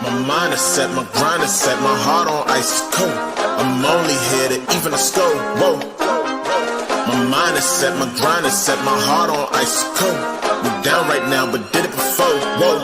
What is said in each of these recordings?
My mind is set, my grind is set, my heart on ice is cold. I'm only here to even the score. Whoa. My mind is set, my grind is set, my heart on ice is cold. We down right now, but did it before. Whoa.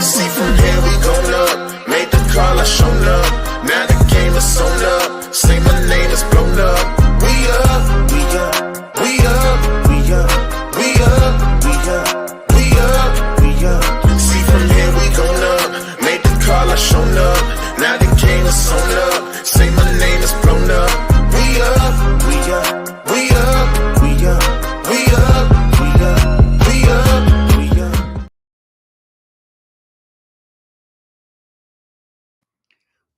See from here we going up. Made the call, I shown up. Now the game is sewn up. Say my name is blown up. We up, we up, we up, we up, we up, we up, we up, we up. See from here we going up. Made the call, I shown up. Now the game is sewn up. Say my name is blown up. We up, we up, we up, we up, we up, we up, we up, we up.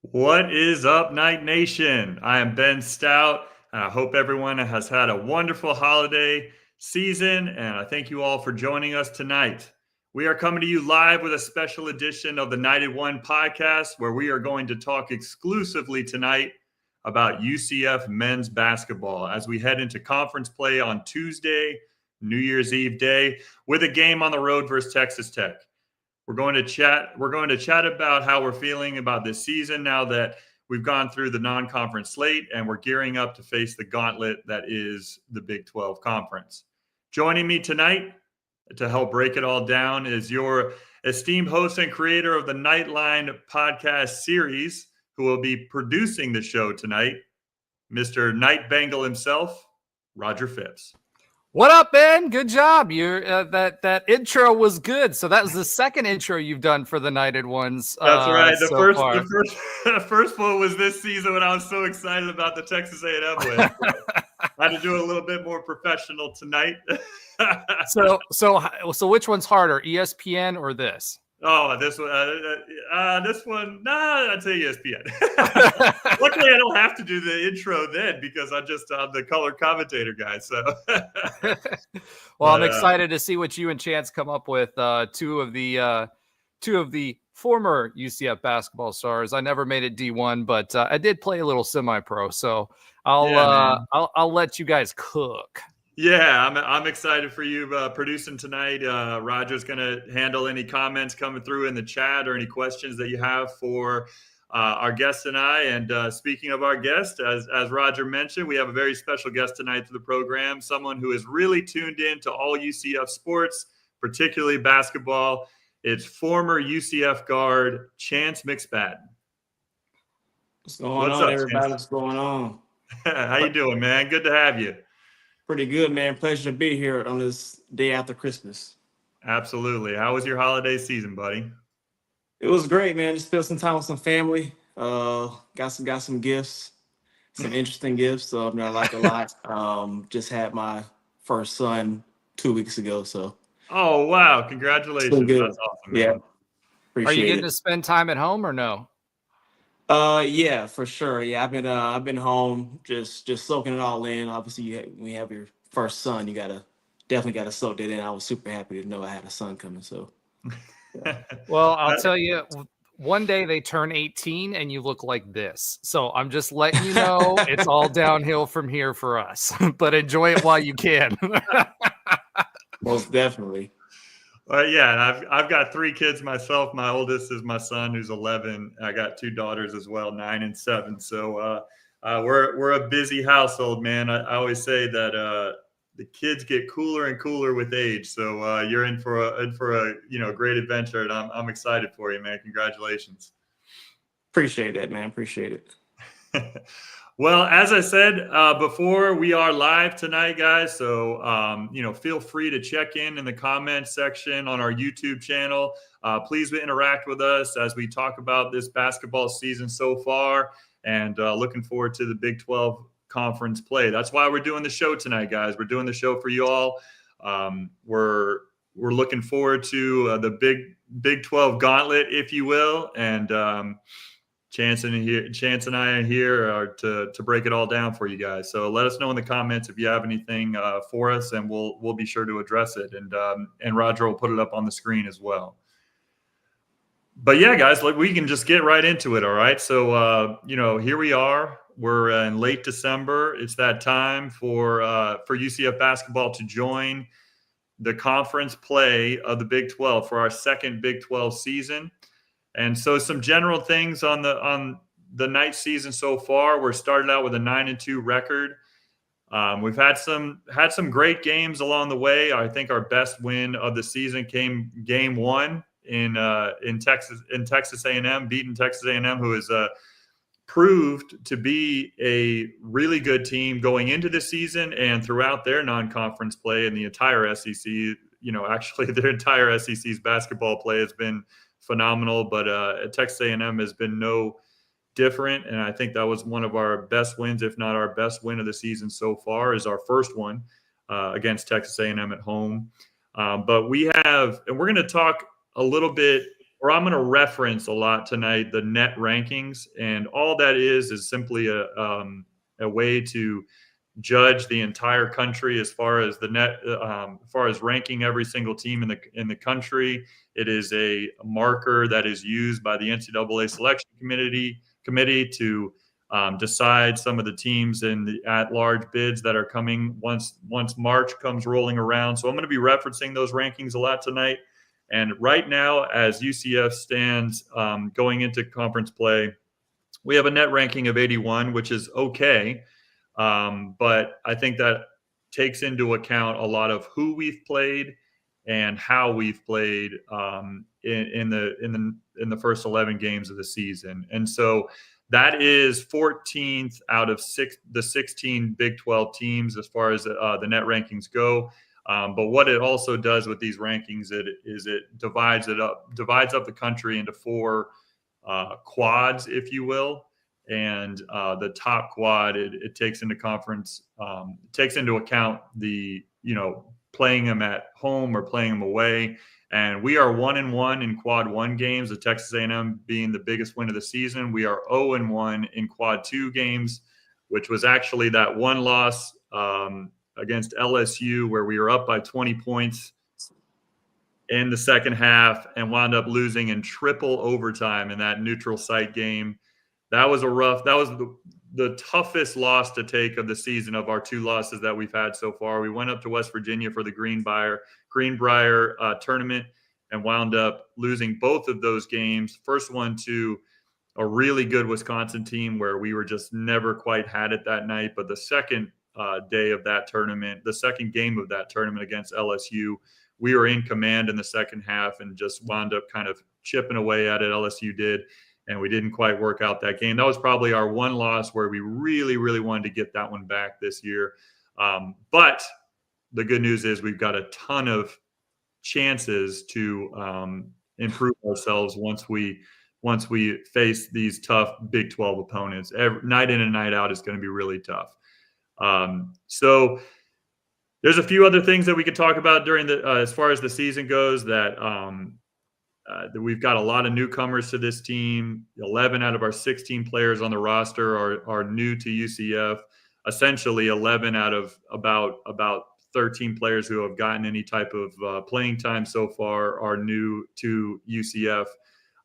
What is up, Night Nation? I am Ben Stout, and I hope everyone has had a wonderful holiday season, and I thank you all for joining us tonight. We are coming to you live with a special edition of the Night at One podcast, where we are going to talk exclusively tonight about UCF men's basketball as we head into conference play on Tuesday, New Year's Eve day, with a game on the road versus Texas Tech. We're going to chat about how we're feeling about this season now that we've gone through the non-conference slate and we're gearing up to face the gauntlet that is the Big 12 Conference. Joining me tonight to help break it all down is your esteemed host and creator of the Nightline podcast series, who will be producing the show tonight, Mr. Night Bengal himself, Roger Phipps. What up, Ben? Good job. That intro was good. So that was the second intro you've done for the Nighted Ones. That's right. The first one was this season when I was so excited about the Texas A&M win. I had to do it a little bit more professional tonight. So which one's harder, ESPN or this? Oh, this one. Nah, I'd say ESPN. Luckily, I don't have to do the intro then because I'm the color commentator guy. So, I'm excited to see what you and Chance come up with. Two of the former UCF basketball stars. I never made it D1, but I did play a little semi-pro. So I'll let you guys cook. Yeah, I'm excited for you producing tonight. Roger's going to handle any comments coming through in the chat or any questions that you have for our guest and I. And speaking of our guest, as Roger mentioned, we have a very special guest tonight to the program, someone who is really tuned in to all UCF sports, particularly basketball. It's former UCF guard Chance McSpadden. What's going on, everybody? What's going on? How you doing, man? Good to have you. Pretty good, man. Pleasure to be here on this day after Christmas. Absolutely. How was your holiday season, buddy? It was great, man. Just spent some time with some family. Got some gifts, some interesting gifts. So I like a lot. Just had my first son 2 weeks ago. So. Oh wow! Congratulations. That's awesome. Man. Yeah. Are you getting to spend time at home or no? Yeah, for sure. Yeah, I've been home just soaking it all in. Obviously, when you have your first son, you definitely gotta soak that in. I was super happy to know I had a son coming. So, yeah. Well, I'll tell you, one day they turn 18 and you look like this. So I'm just letting you know it's all downhill from here for us. But enjoy it while you can. Most definitely. Yeah, and I've got 3 kids myself. My oldest is my son, who's 11. I got 2 daughters as well, 9 and 7. So we're a busy household, man. I always say that the kids get cooler and cooler with age. So you're in for a great adventure, and I'm excited for you, man. Congratulations. Appreciate that, man. Appreciate it. Well, as I said before, we are live tonight, guys. So, feel free to check in the comments section on our YouTube channel. Please interact with us as we talk about this basketball season so far and looking forward to the Big 12 conference play. That's why we're doing the show tonight, guys. We're doing the show for you all. We're looking forward to the Big 12 gauntlet, if you will. And Chance and I are here to break it all down for you guys. So let us know in the comments if you have anything for us, and we'll be sure to address it. And Roger will put it up on the screen as well. But yeah, guys, we can just get right into it. All right. So here we are. We're in late December. It's that time for UCF basketball to join the conference play of the Big 12 for our second Big 12 season. And so some general things on the night season so far. We're started out with a 9-2 record. We've had some great games along the way. I think our best win of the season came game 1 in Texas A&M, beating Texas A&M, who is proved to be a really good team going into the season and throughout their non-conference play in the entire SEC. Actually, their entire SEC's basketball play has been phenomenal, but Texas A&M has been no different, and I think that was one of our best wins, if not our best win of the season so far, is our first one against Texas A&M at home. But we have, and we're going to talk a little bit, or I'm going to reference a lot tonight, the net rankings, and all that is simply a way to judge the entire country as far as the net, as far as ranking every single team in the country. It is a marker that is used by the NCAA selection committee to decide some of the teams in the at-large bids that are coming once March comes rolling around. So I'm going to be referencing those rankings a lot tonight. And right now, as UCF stands going into conference play, we have a net ranking of 81, which is okay. But I think that takes into account a lot of who we've played and how we've played in the first 11 games of the season. And so that is 14th out of the 16 Big 12 teams as far as the net rankings go. But what it also does with these rankings is it divides up the country into 4 quads, if you will. And the top quad, it takes into account the, playing them at home or playing them away. And we are 1-1 in quad 1 games, the Texas A&M being the biggest win of the season. We are 0-1 in quad 2 games, which was actually that one loss against LSU where we were up by 20 points in the second half and wound up losing in triple overtime in that neutral site game. That was the toughest loss to take of the season of our 2 losses that we've had so far. We went up to West Virginia for the Greenbrier tournament and wound up losing both of those games. First one to a really good Wisconsin team where we were just never quite had it that night. But the second day of that tournament, the second game of that tournament against LSU, we were in command in the second half and just wound up kind of chipping away at it. LSU did. And we didn't quite work out that game. That was probably our one loss where we really, really wanted to get that one back this year. But the good news is we've got a ton of chances to improve ourselves once we face these tough Big 12 opponents. Night in and night out is going to be really tough. So there's a few other things that we could talk about during as far as the season goes that we've got a lot of newcomers to this team. 11 out of our 16 players on the roster are new to UCF. Essentially, 11 out of about 13 players who have gotten any type of playing time so far are new to UCF.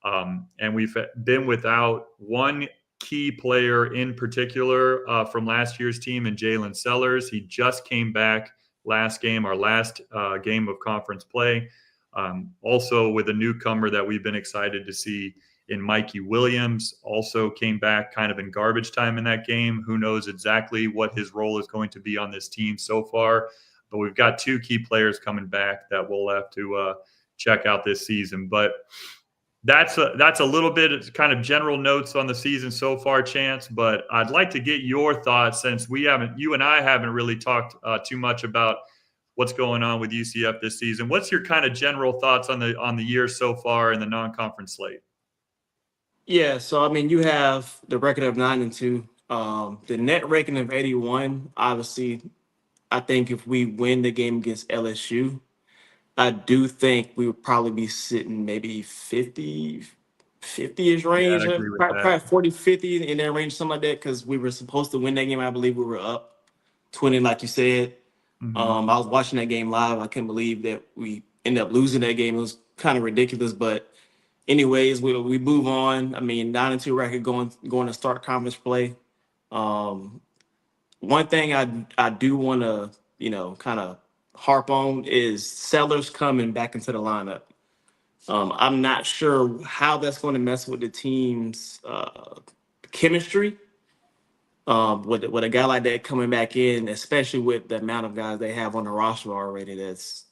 And we've been without one key player in particular from last year's team in Jalen Sellers. He just came back last game, our last game of conference play. Also with a newcomer that we've been excited to see in Mikey Williams, also came back kind of in garbage time in that game. Who knows exactly what his role is going to be on this team so far, but we've got 2 key players coming back that we'll have to check out this season. But that's a little bit of kind of general notes on the season so far, Chance, but I'd like to get your thoughts since you and I haven't really talked too much about what's going on with UCF this season. What's your kind of general thoughts on the year so far in the non-conference slate? Yeah, so I mean, you have the record of 9-2, the net ranking of 81. Obviously, I think if we win the game against LSU, I do think we would probably be sitting maybe 50-ish range, Yeah, I agree with probably 40, 50 in that range, something like that, because we were supposed to win that game. I believe we were up 20, like you said. Mm-hmm. I was watching that game live. I couldn't believe that we ended up losing that game. It was kind of ridiculous, but anyways, we move on. I mean, 9-2 record going to start conference play. One thing I do want to kind of harp on is Sellers coming back into the lineup. I'm not sure how that's going to mess with the team's chemistry. With a guy like that coming back in, especially with the amount of guys they have on the roster already, that's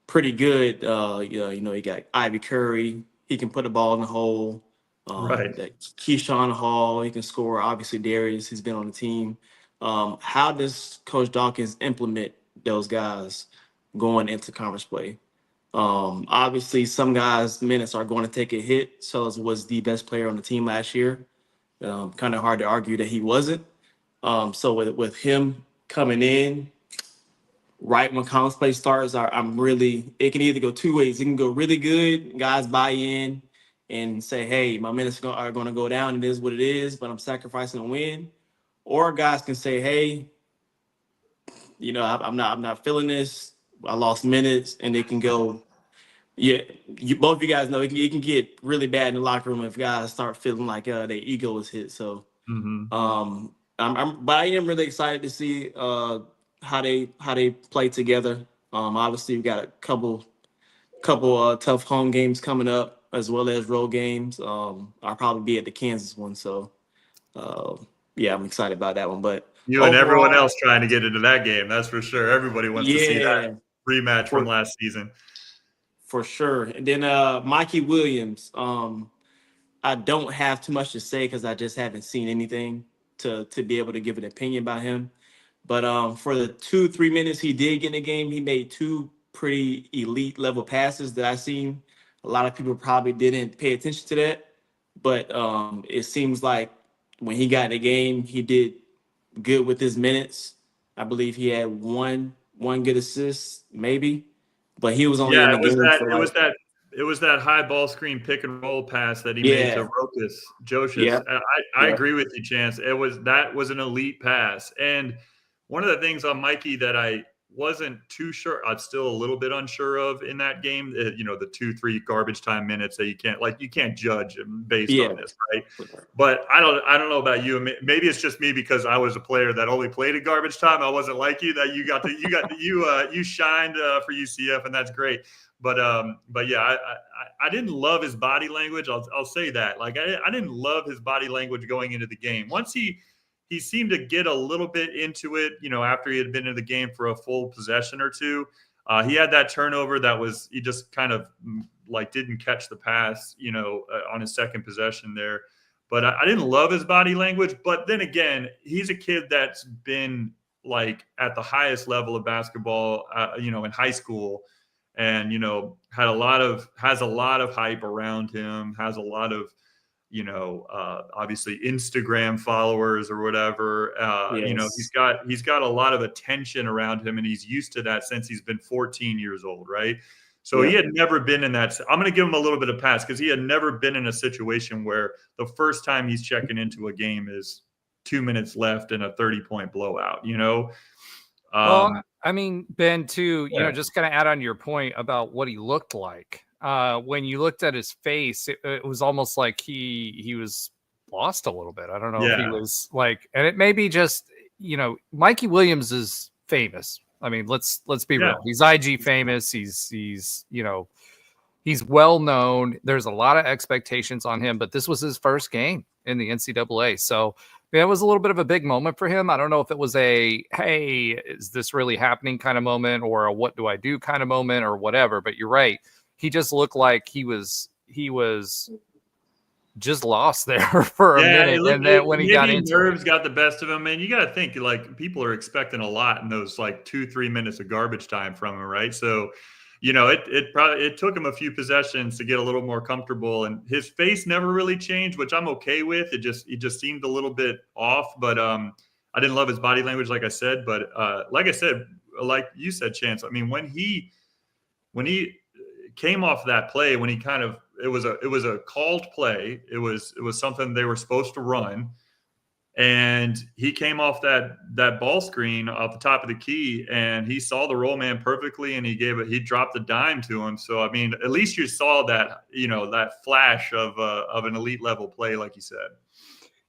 pretty good. You got Ivy Curry. He can put the ball in the hole. Right. That Keyshawn Hall, he can score. Obviously, Darius, he's been on the team. How does Coach Dawkins implement those guys going into conference play? Obviously, some guys' minutes are going to take a hit. Sellers was the best player on the team last year. Kind of hard to argue that he wasn't. So with him coming in right when conference play starts, it can either go two ways. It can go really good, guys buy in and say, hey, my minutes are going to go down. It is what it is, but I'm sacrificing a win. Or guys can say, hey, I'm not feeling this. I lost minutes, and it can go. Yeah, both of you guys know it can get really bad in the locker room if guys start feeling like their ego is hit. So, but I am really excited to see how they play together. Obviously, we've got a couple tough home games coming up as well as road games. I'll probably be at the Kansas one, so yeah, I'm excited about that one. But you and everyone else trying to get into that game, that's for sure. Everybody wants to see that rematch from last season. For sure. And then Mikey Williams, I don't have too much to say because I just haven't seen anything to be able to give an opinion about him. But for the 2-3 minutes he did get in the game, he made two pretty elite level passes that I seen. A lot of people probably didn't pay attention to that. But it seems like when he got in the game, he did good with his minutes. I believe he had one good assist, maybe. But he was only in the game it was that high ball screen pick and roll pass that he made to Rokas Josias. Yeah. I agree with you, Chance. That was an elite pass. And one of the things on Mikey that I wasn't too sure, I'm still a little bit unsure of in that game, the 2-3 garbage time minutes that you can't judge based on this, right? But I don't know about you. Maybe it's just me because I was a player that only played at garbage time. I wasn't like you, that you shined for UCF, and that's great. But yeah, I didn't love his body language. I'll say that. Like I didn't love his body language going into the game. Once he seemed to get a little bit into it, after he had been in the game for a full possession or two. He had that turnover he just kind of like didn't catch the pass, on his second possession there. But I didn't love his body language. But then again, he's a kid that's been like at the highest level of basketball, in high school, and has a lot of hype around him, has a lot of obviously Instagram followers or whatever. Yes. He's got a lot of attention around him, and he's used to that since he's been 14 years old, right? So he had never been in that. I'm going to give him a little bit of pass because he had never been in a situation where the first time he's checking into a game is 2 minutes left and a 30-point blowout, Well, I mean, Ben, too, just kind of add on to your point about what he looked like. When you looked at his face, it was almost like he was lost a little bit. I don't know if he was like, and it may be just, Mikey Williams is famous. I mean, let's be real. He's IG famous. He's well known. There's a lot of expectations on him, but this was his first game in the NCAA. So it was a little bit of a big moment for him. I don't know if it was a, hey, is this really happening kind of moment, or a what do I do kind of moment, or whatever. But you're right. He just looked like he was just lost there for a minute. And then when he got into nerves got the best of him, and you got to think like people are expecting a lot in those like 2-3 minutes of garbage time from him, right? So, it took him a few possessions to get a little more comfortable, and his face never really changed, which I'm okay with. It just seemed a little bit off, but I didn't love his body language, like I said. But like I said, like you said, Chance, I mean, when he came off that play, when he kind of, it was a called play. It was something they were supposed to run. And he came off that ball screen off the top of the key, and he saw the roll man perfectly, and he dropped the dime to him. So, I mean, at least you saw that, that flash of an elite level play, like you said.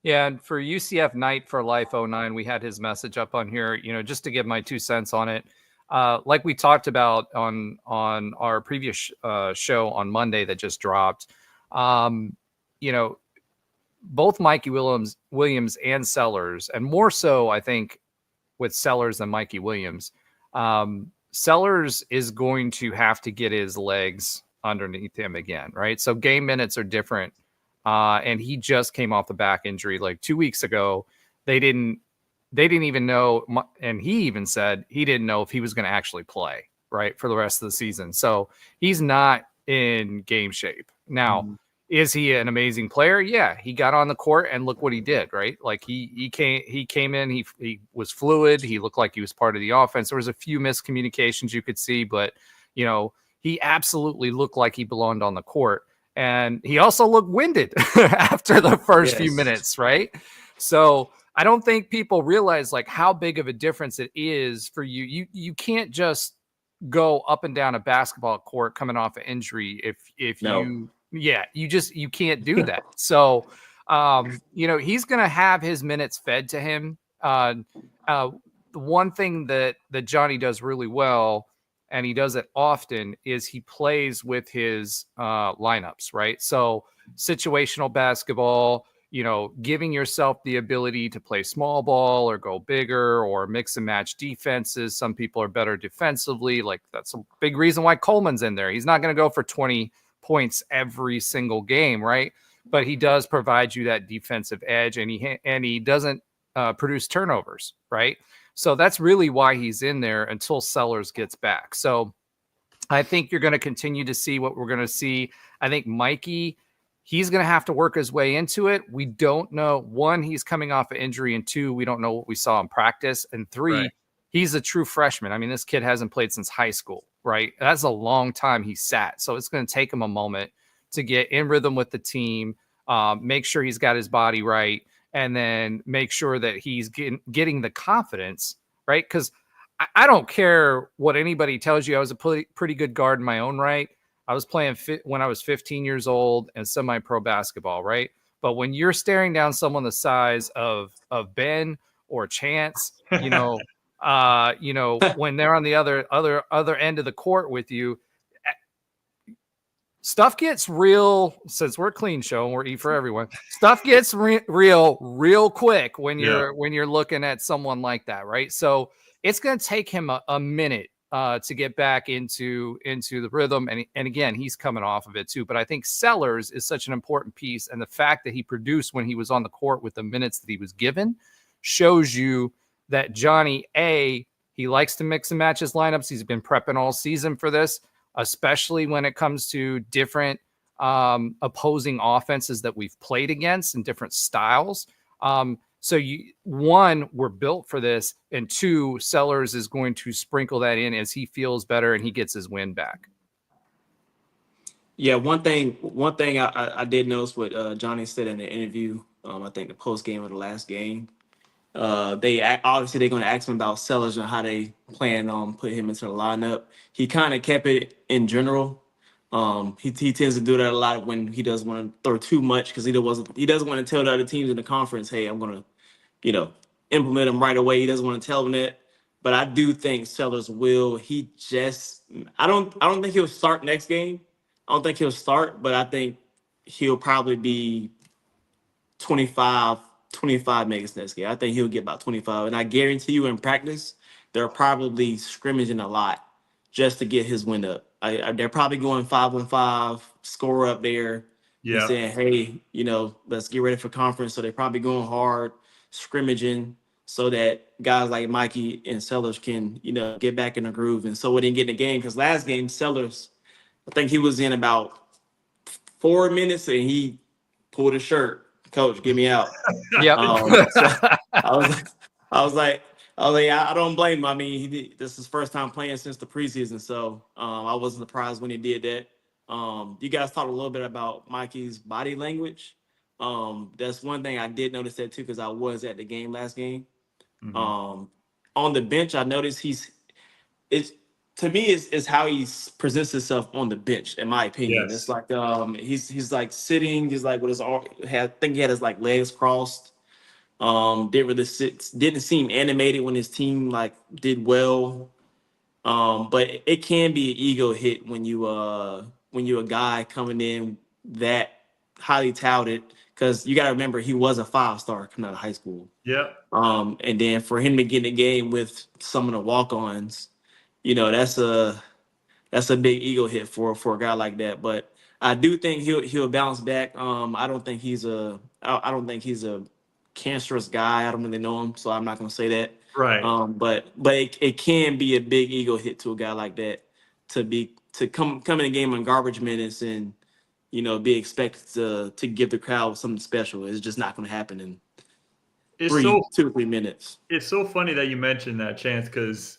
Yeah. And for UCF Knight for Life 09, we had his message up on here, just to give my 2 cents on it. like we talked about on our previous show on Monday that just dropped, you know, both Mikey Williams and Sellers, and more so, I think, with Sellers than Mikey Williams. Sellers is going to have to get his legs underneath him again, right? So game minutes are different. And he just came off the back injury like 2 weeks ago. They didn't even know. And he even said he didn't know if he was going to actually play, right, for the rest of the season. So he's not in game shape. Now, is he an amazing player? Yeah, he got on the court and look what he did, right? Like he came in, he was fluid. He looked like he was part of the offense. There was a few miscommunications you could see, but you know, he absolutely looked like he belonged on the court. And he also looked winded after the first few minutes, right? So I don't think people realize like how big of a difference it is for you. You can't just go up and down a basketball court coming off an injury you can't do that. So, you know, he's going to have his minutes fed to him. The one thing that Johnny does really well, and he does it often, is he plays with his lineups, right? So situational basketball, you know, giving yourself the ability to play small ball or go bigger or mix and match defenses. Some people are better defensively. Like that's a big reason why Coleman's in there. He's not going to go for 20 points every single game, right? But he does provide you that defensive edge, and he doesn't produce turnovers, right? So that's really why he's in there until Sellers gets back. So I think you're going to continue to see what we're going to see. I think Mikey, he's going to have to work his way into it. We don't know. One, he's coming off an injury, and two, we don't know what we saw in practice, and three, he's a true freshman. I mean, this kid hasn't played since high school, right? That's a long time he sat. So it's going to take him a moment to get in rhythm with the team, make sure he's got his body right, and then make sure that he's getting the confidence, right? Because I don't care what anybody tells you. I was a pretty good guard in my own right. I was playing when I was 15 years old and semi-pro basketball, right? But when you're staring down someone the size of Ben or Chance, you know, when they're on the other end of the court with you, stuff gets real. Since we're a clean show and we're eat for everyone, stuff gets real quick when you're looking at someone like that, right? So it's going to take him a minute to get back into the rhythm, and again, he's coming off of it too. But I think Sellers is such an important piece, and the fact that he produced when he was on the court with the minutes that he was given shows you that Johnny, he likes to mix and match his lineups. He's been prepping all season for this, especially when it comes to different opposing offenses that we've played against and different styles. So one, we're built for this, and two, Sellers is going to sprinkle that in as he feels better and he gets his win back. Yeah, one thing I did notice what Johnny said in the interview. I think the post game of the last game. They're going to ask him about Sellers and how they plan on putting him into the lineup. He kind of kept it in general. He tends to do that a lot when he doesn't want to throw too much, because he doesn't want to tell the other teams in the conference, hey, I'm going to, implement him right away. He doesn't want to tell them that. But I do think Sellers will. I don't think he'll start next game. I don't think he'll start, but I think he'll probably be 25 minutes next game. I think he'll get about 25. And I guarantee you in practice, they're probably scrimmaging a lot just to get his win up. They're probably going 5-on-5, score up there, and saying, hey, let's get ready for conference. So they're probably going hard, scrimmaging, so that guys like Mikey and Sellers can, get back in the groove. And so we didn't get in the game, because last game, Sellers, I think he was in about 4 minutes and he pulled his shirt. Coach, get me out. Yeah. So I was like, I don't blame him. I mean, this is his first time playing since the preseason, so I wasn't surprised when he did that. You guys talked a little bit about Mikey's body language. That's one thing I did notice that too, because I was at the game last game. Mm-hmm. On the bench, I noticed to me is how he presents himself on the bench, in my opinion. Yes. It's like he's like sitting, he's like with his arm, I think he had his like legs crossed. Didn't seem animated when his team like did well. But it can be an ego hit when you're a guy coming in that highly touted, because you got to remember he was a 5-star coming out of high school. Yeah. And then for him to get in the game with some of the walk-ons, that's a big ego hit for a guy like that. But I do think he'll bounce back. I don't think he's I don't think he's a cancerous guy. I don't really know him, so I'm not gonna say that. Right. But it can be a big ego hit to a guy like that to come in a game in garbage minutes and be expected to give the crowd something special. It's just not gonna happen in It's 2 or 3 minutes. It's so funny that you mentioned that, Chance, because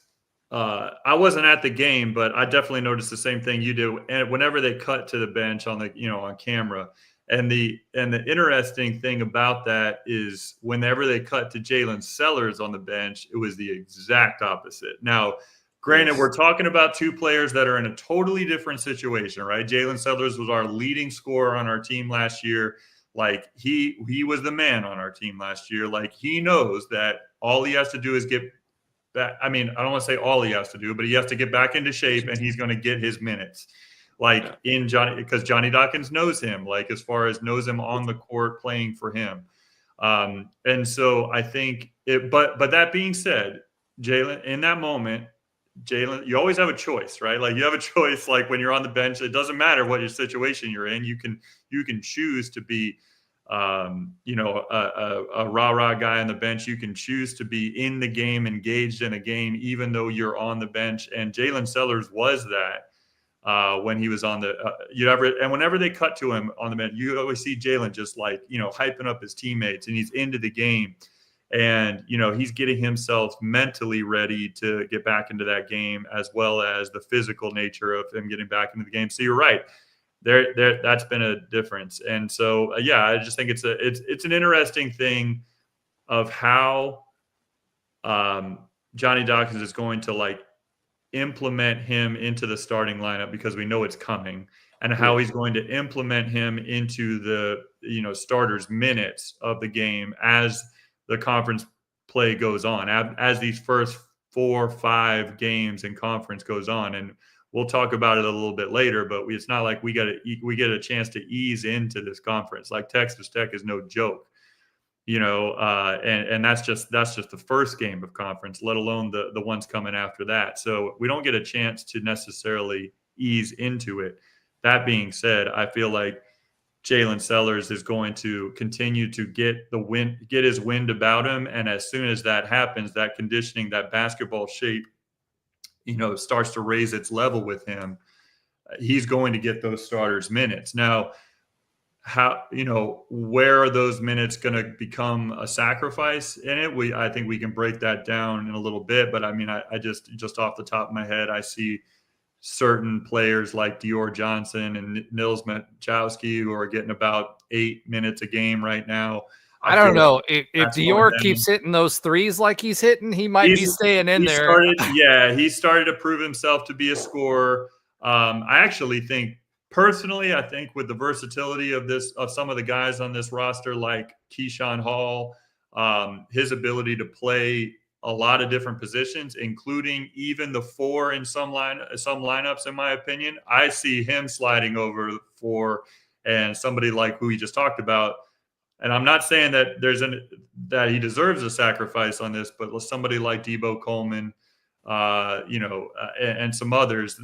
I wasn't at the game, but I definitely noticed the same thing you do. And whenever they cut to the bench on on camera, and the interesting thing about that is whenever they cut to Jalen Sellers on the bench, it was the exact opposite. Now, granted, Yes. we're talking about two players that are in a totally different situation, right? Jalen Sellers was our leading scorer on our team last year. Like he was the man on our team last year. Like he knows that all he has to do is get back. I mean, I don't want to say all he has to do, but he has to get back into shape and he's going to get his minutes. Like in Johnny, because Johnny Dawkins knows him, like as far as knows him on the court playing for him. And so I think but that being said, Jalen, in that moment, you always have a choice, right? Like you have a choice, like when you're on the bench, it doesn't matter what your situation you're in. You can choose to be, a rah-rah guy on the bench. You can choose to be in the game, engaged in a game, even though you're on the bench. And Jalen Sellers was that when he was on the, and whenever they cut to him on the bench, you always see Jalen just like, hyping up his teammates and he's into the game. And, he's getting himself mentally ready to get back into that game, as well as the physical nature of him getting back into the game. So you're right. That's been a difference. And so, I just think it's an interesting thing of how Johnny Dawkins is going to like implement him into the starting lineup, because we know it's coming, and how he's going to implement him into the, starters minutes of the game as the conference play goes on, as these first 4 or 5 games in conference goes on. And we'll talk about it a little bit later, but it's not like we get a chance to ease into this conference. Like Texas Tech is no joke, and that's just the first game of conference, let alone the ones coming after that. So we don't get a chance to necessarily ease into it. That being said, I feel like Jalen Sellers is going to continue to get his wind about him. And as soon as that happens, that conditioning, that basketball shape, starts to raise its level with him, he's going to get those starters minutes. Now, where are those minutes going to become a sacrifice in it? I think we can break that down in a little bit, but I mean, I just off the top of my head, I see certain players like Dior Johnson and Nils Machowski who are getting about 8 minutes a game right now. I don't know. If Dior keeps hitting those threes like he's hitting, he might be staying in there. He started to prove himself to be a scorer. I actually think, personally, with the versatility of some of the guys on this roster, like Keyshawn Hall, his ability to play a lot of different positions, including even the 4 in some lineups, in my opinion, I see him sliding over 4, and somebody like who we just talked about. And I'm not saying that that he deserves a sacrifice on this, but somebody like Debo Coleman, and some others,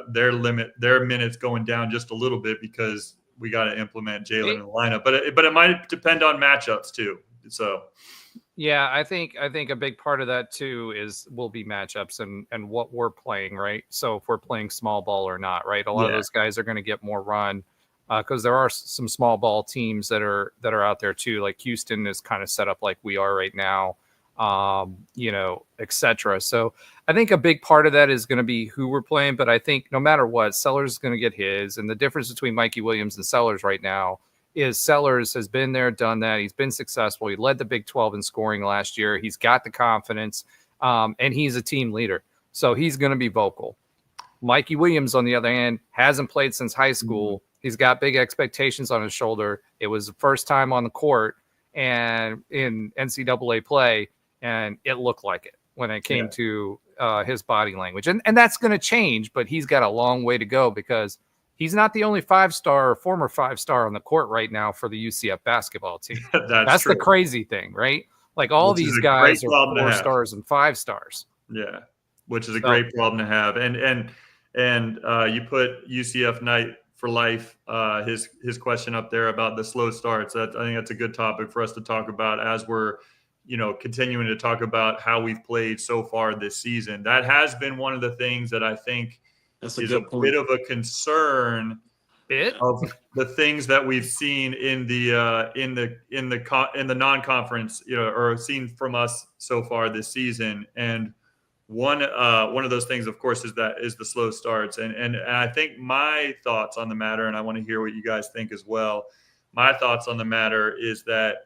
their minutes going down just a little bit because we got to implement Jalen in the lineup. But it might depend on matchups too. So. Yeah, I think a big part of that too will be matchups and what we're playing, right? So if we're playing small ball or not, right? A lot of those guys are going to get more run because there are some small ball teams that are out there too. Like Houston is kind of set up like we are right now, etc. So I think a big part of that is going to be who we're playing. But I think no matter what, Sellers is going to get his. And the difference between Mikey Williams and Sellers right now is Sellers has been there, done that. He's been successful. He led the Big 12 in scoring last year. He's got the confidence, and he's a team leader. So he's going to be vocal. Mikey Williams, on the other hand, hasn't played since high school. He's got big expectations on his shoulder. It was the first time on the court and in NCAA play, and it looked like it. when it came to his body language. And that's going to change, but he's got a long way to go because he's not the only 5-star or former 5-star on the court right now for the UCF basketball team. That's true. The crazy thing, right? Like all these guys are 4 stars and 5 stars. Yeah, which is a great problem to have. And you put UCF Knight for life, his question up there about the slow starts. I think that's a good topic for us to talk about as we're, continuing to talk about how we've played so far this season. That has been one of the things that I think is a bit of a concern of the things that we've seen in the non-conference, or seen from us so far this season. And one of those things, of course, is the slow starts. And I think my thoughts on the matter, and I want to hear what you guys think as well. My thoughts on the matter is that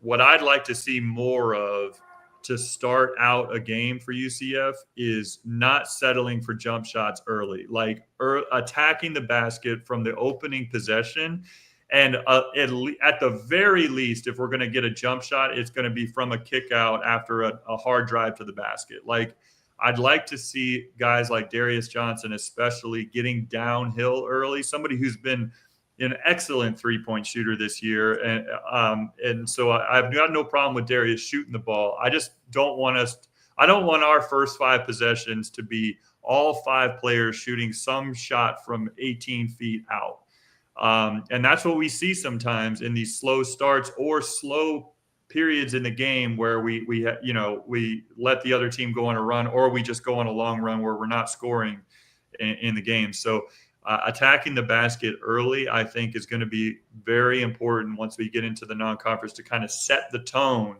what I'd like to see more of to start out a game for UCF is not settling for jump shots early, like attacking the basket from the opening possession. And at the very least, if we're going to get a jump shot, it's going to be from a kick out after a hard drive to the basket. Like, I'd like to see guys like Darius Johnson, especially getting downhill early, somebody who's been an excellent 3-point shooter this year. And so I've got no problem with Darius shooting the ball. I just don't want our first 5 possessions to be all 5 players shooting some shot from 18 feet out. And that's what we see sometimes in these slow starts or slow periods in the game where we let the other team go on a run, or we just go on a long run where we're not scoring in the game. So attacking the basket early, I think, is going to be very important once we get into the non-conference to kind of set the tone.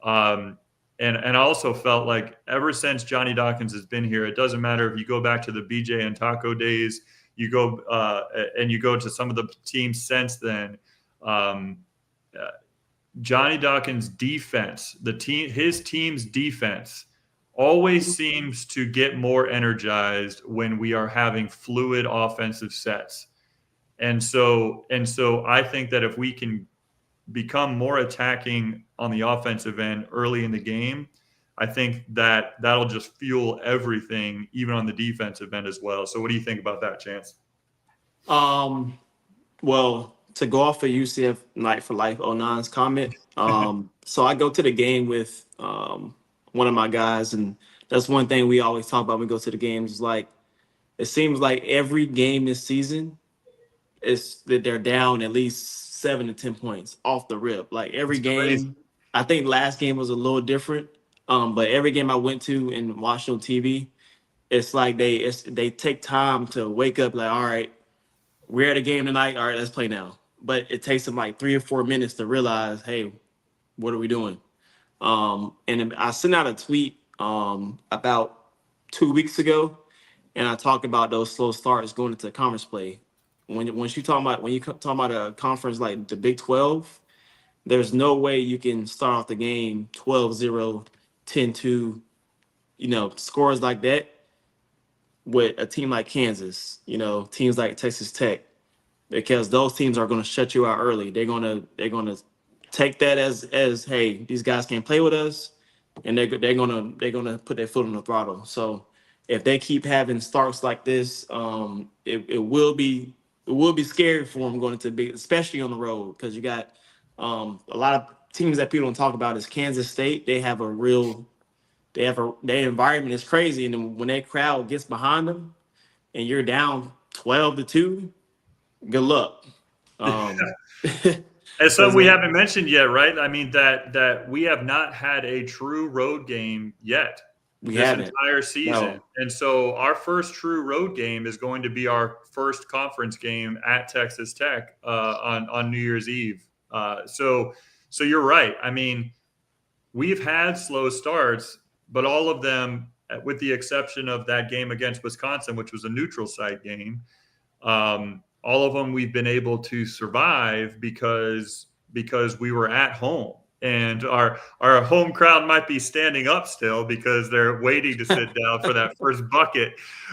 And I also felt like ever since Johnny Dawkins has been here, it doesn't matter if you go back to the BJ and Taco days, you go to some of the teams since then. Johnny Dawkins' defense, his team's defense, always seems to get more energized when we are having fluid offensive sets. And so I think that if we can become more attacking on the offensive end early in the game, I think that that'll just fuel everything, even on the defensive end as well. So what do you think about that, Chance? Well, to go off of UCF Night for Life 09's comment, so I go to the game with one of my guys, and that's one thing we always talk about when we go to the games. Is like, it seems like every game this season is that they're down at least 7 to 10 points off the rip. Like every game, crazy. I think last game was a little different, but every game I went to and watched on TV, it's like they take time to wake up. Like, all right, we're at a game tonight. All right, let's play now. But it takes them like 3 or 4 minutes to realize, hey, what are we doing? And I sent out a tweet about 2 weeks ago, and I talked about those slow starts going into conference play. When you talk about a conference like the Big 12, there's no way you can start off the game 12-0, 10-2, scores like that with a team like Kansas, teams like Texas Tech, because those teams are going to shut you out early. They're going to take that as hey, these guys can't play with us, and they're gonna put their foot on the throttle. So if they keep having starts like this, it will be scary for them going into big, especially on the road, because you got a lot of teams that people don't talk about is Kansas State. Their environment is crazy, and then when that crowd gets behind them, and you're down 12-2, good luck. And so we haven't mentioned yet, right? I mean, that we have not had a true road game yet this entire season. No. And so our first true road game is going to be our first conference game at Texas Tech on New Year's Eve. So you're right. I mean, we've had slow starts, but all of them, with the exception of that game against Wisconsin, which was a neutral site game, all of them we've been able to survive because we were at home, and our home crowd might be standing up still because they're waiting to sit down for that first bucket.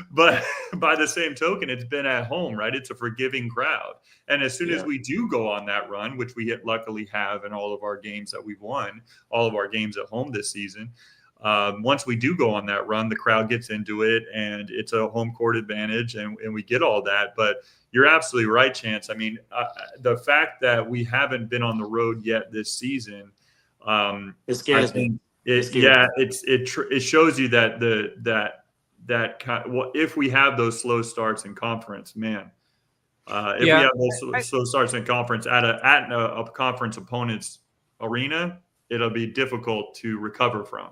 But by the same token, it's been at home, right? It's a forgiving crowd. And as soon as we do go on that run, which we luckily have in all of our games that we've won, all of our games at home this season, once we do go on that run, the crowd gets into it, and it's a home court advantage, and we get all that. But you're absolutely right, Chance. I mean, the fact that we haven't been on the road yet this season, it scares me. It shows you that if we have those slow starts in conference, man. If we have those slow starts in conference at a conference opponent's arena, it'll be difficult to recover from.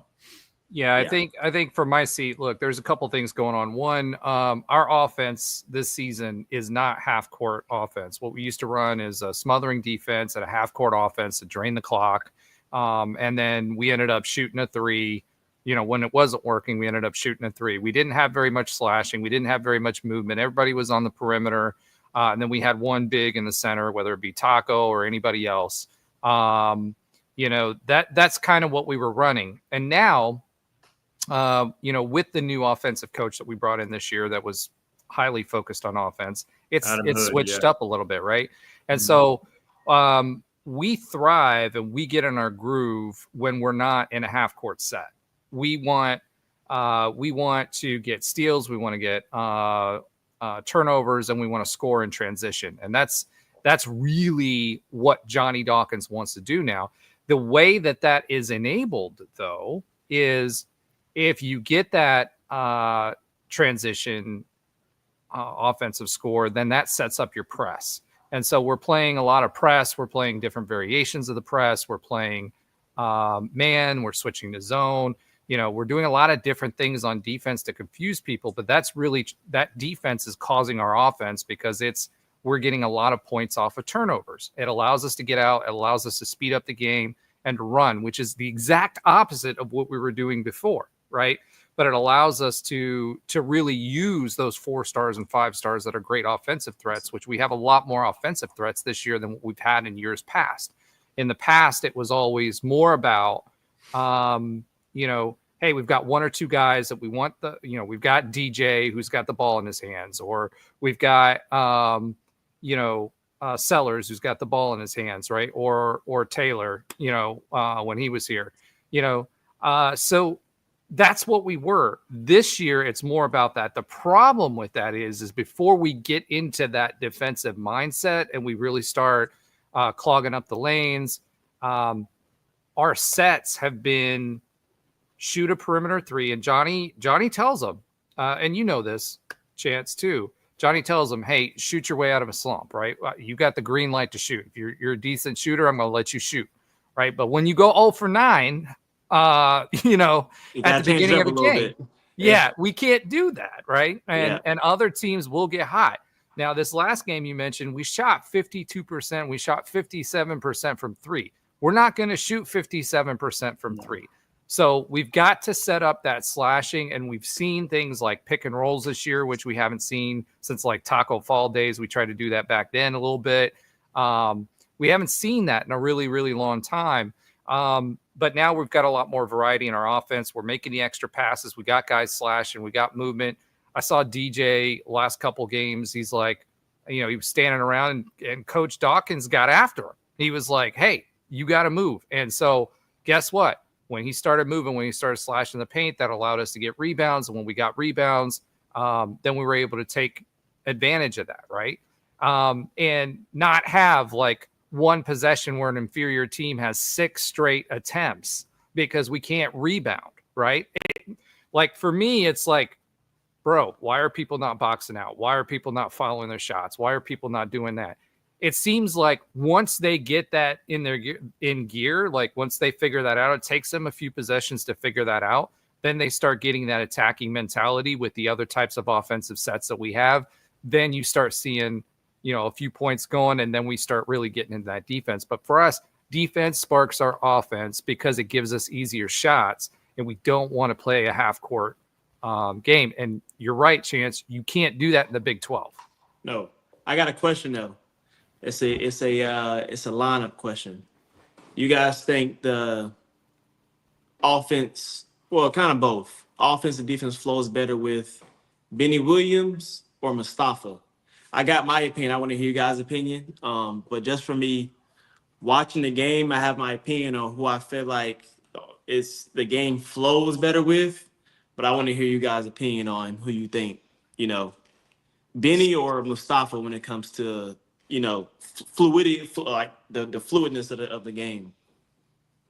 Yeah, I think for my seat, look, there's a couple things going on. One, our offense this season is not half court offense. What we used to run is a smothering defense and a half court offense to drain the clock. And then we ended up shooting a three. When it wasn't working, we ended up shooting a three. We didn't have very much slashing. We didn't have very much movement. Everybody was on the perimeter. And then we had one big in the center, whether it be Taco or anybody else. That's kind of what we were running. And now, with the new offensive coach that we brought in this year that was highly focused on offense, it's switched up a little bit, right? And so we thrive and we get in our groove when we're not in a half court set. We want to get steals, we want to get turnovers, and we want to score in transition. And that's really what Johnny Dawkins wants to do now. The way that is enabled, though, is if you get that transition offensive score, then that sets up your press. And so we're playing a lot of press. We're playing different variations of the press. We're playing man. We're switching to zone. We're doing a lot of different things on defense to confuse people. But that's really that defense is causing our offense because we're getting a lot of points off of turnovers. It allows us to get out. It allows us to speed up the game and to run, which is the exact opposite of what we were doing before, right? But it allows us to really use those 4 stars and 5 stars that are great offensive threats, which we have a lot more offensive threats this year than what we've had in years past. In the past, it was always more about, hey, we've got 1 or 2 guys that we want we've got DJ who's got the ball in his hands, or we've got, Sellers who's got the ball in his hands, right? Or Taylor, when he was here, so that's what we were. This year, it's more about that. The problem with that is before we get into that defensive mindset and we really start clogging up the lanes, our sets have been shoot a perimeter 3. And Johnny tells them, and this, Chance, too. Johnny tells them, hey, shoot your way out of a slump, right? You got the green light to shoot. If you're a decent shooter, I'm going to let you shoot, right? But when you go 0 for 9, at the beginning of a game, we can't do that, right? And other teams will get hot. Now, this last game you mentioned, we shot 52%. We shot 57% from 3. We're not going to shoot 57% from 3. So we've got to set up that slashing, and we've seen things like pick and rolls this year, which we haven't seen since like Taco Fall days. We tried to do that back then a little bit. We haven't seen that in a really, really long time. But now we've got a lot more variety in our offense. We're making the extra passes. We got guys slashing. We got movement. I saw DJ last couple games. He's like, he was standing around, and Coach Dawkins got after him. He was like, hey, you got to move. And so guess what? When he started moving, when he started slashing the paint, that allowed us to get rebounds. And when we got rebounds, then we were able to take advantage of that, right? And not have like one possession where an inferior team has 6 straight attempts because we can't rebound, right? Like for me, it's like, bro, why are people not boxing out? Why are people not following their shots? Why are people not doing that? It seems like once they get that in gear, like once they figure that out, it takes them a few possessions to figure that out. Then they start getting that attacking mentality with the other types of offensive sets that we have. Then you start seeing, a few points going, and then we start really getting into that defense. But for us, defense sparks our offense because it gives us easier shots, and we don't want to play a half court game. And you're right, Chance, you can't do that in the Big 12. No, I got a question though. It's a lineup question. You guys think the offense, well, kind of both, offense and defense flows better with Benny Williams or Mustafa? I got my opinion. I want to hear you guys' opinion. But just for me, watching the game, I have my opinion on who I feel like it's the game flows better with. But I want to hear you guys' opinion on who you think, Benny or Mustafa when it comes to, fluidity, like the fluidness of the game.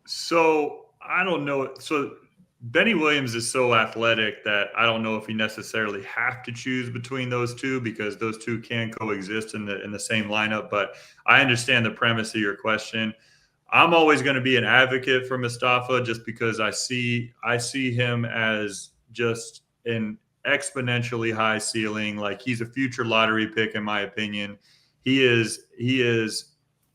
So I don't know. So Benny Williams is so athletic that I don't know if you necessarily have to choose between those two, because those two can coexist in the same lineup. But I understand the premise of your question. I'm always going to be an advocate for Mustafa, just because I see him as just an exponentially high ceiling. Like, he's a future lottery pick, in my opinion. He is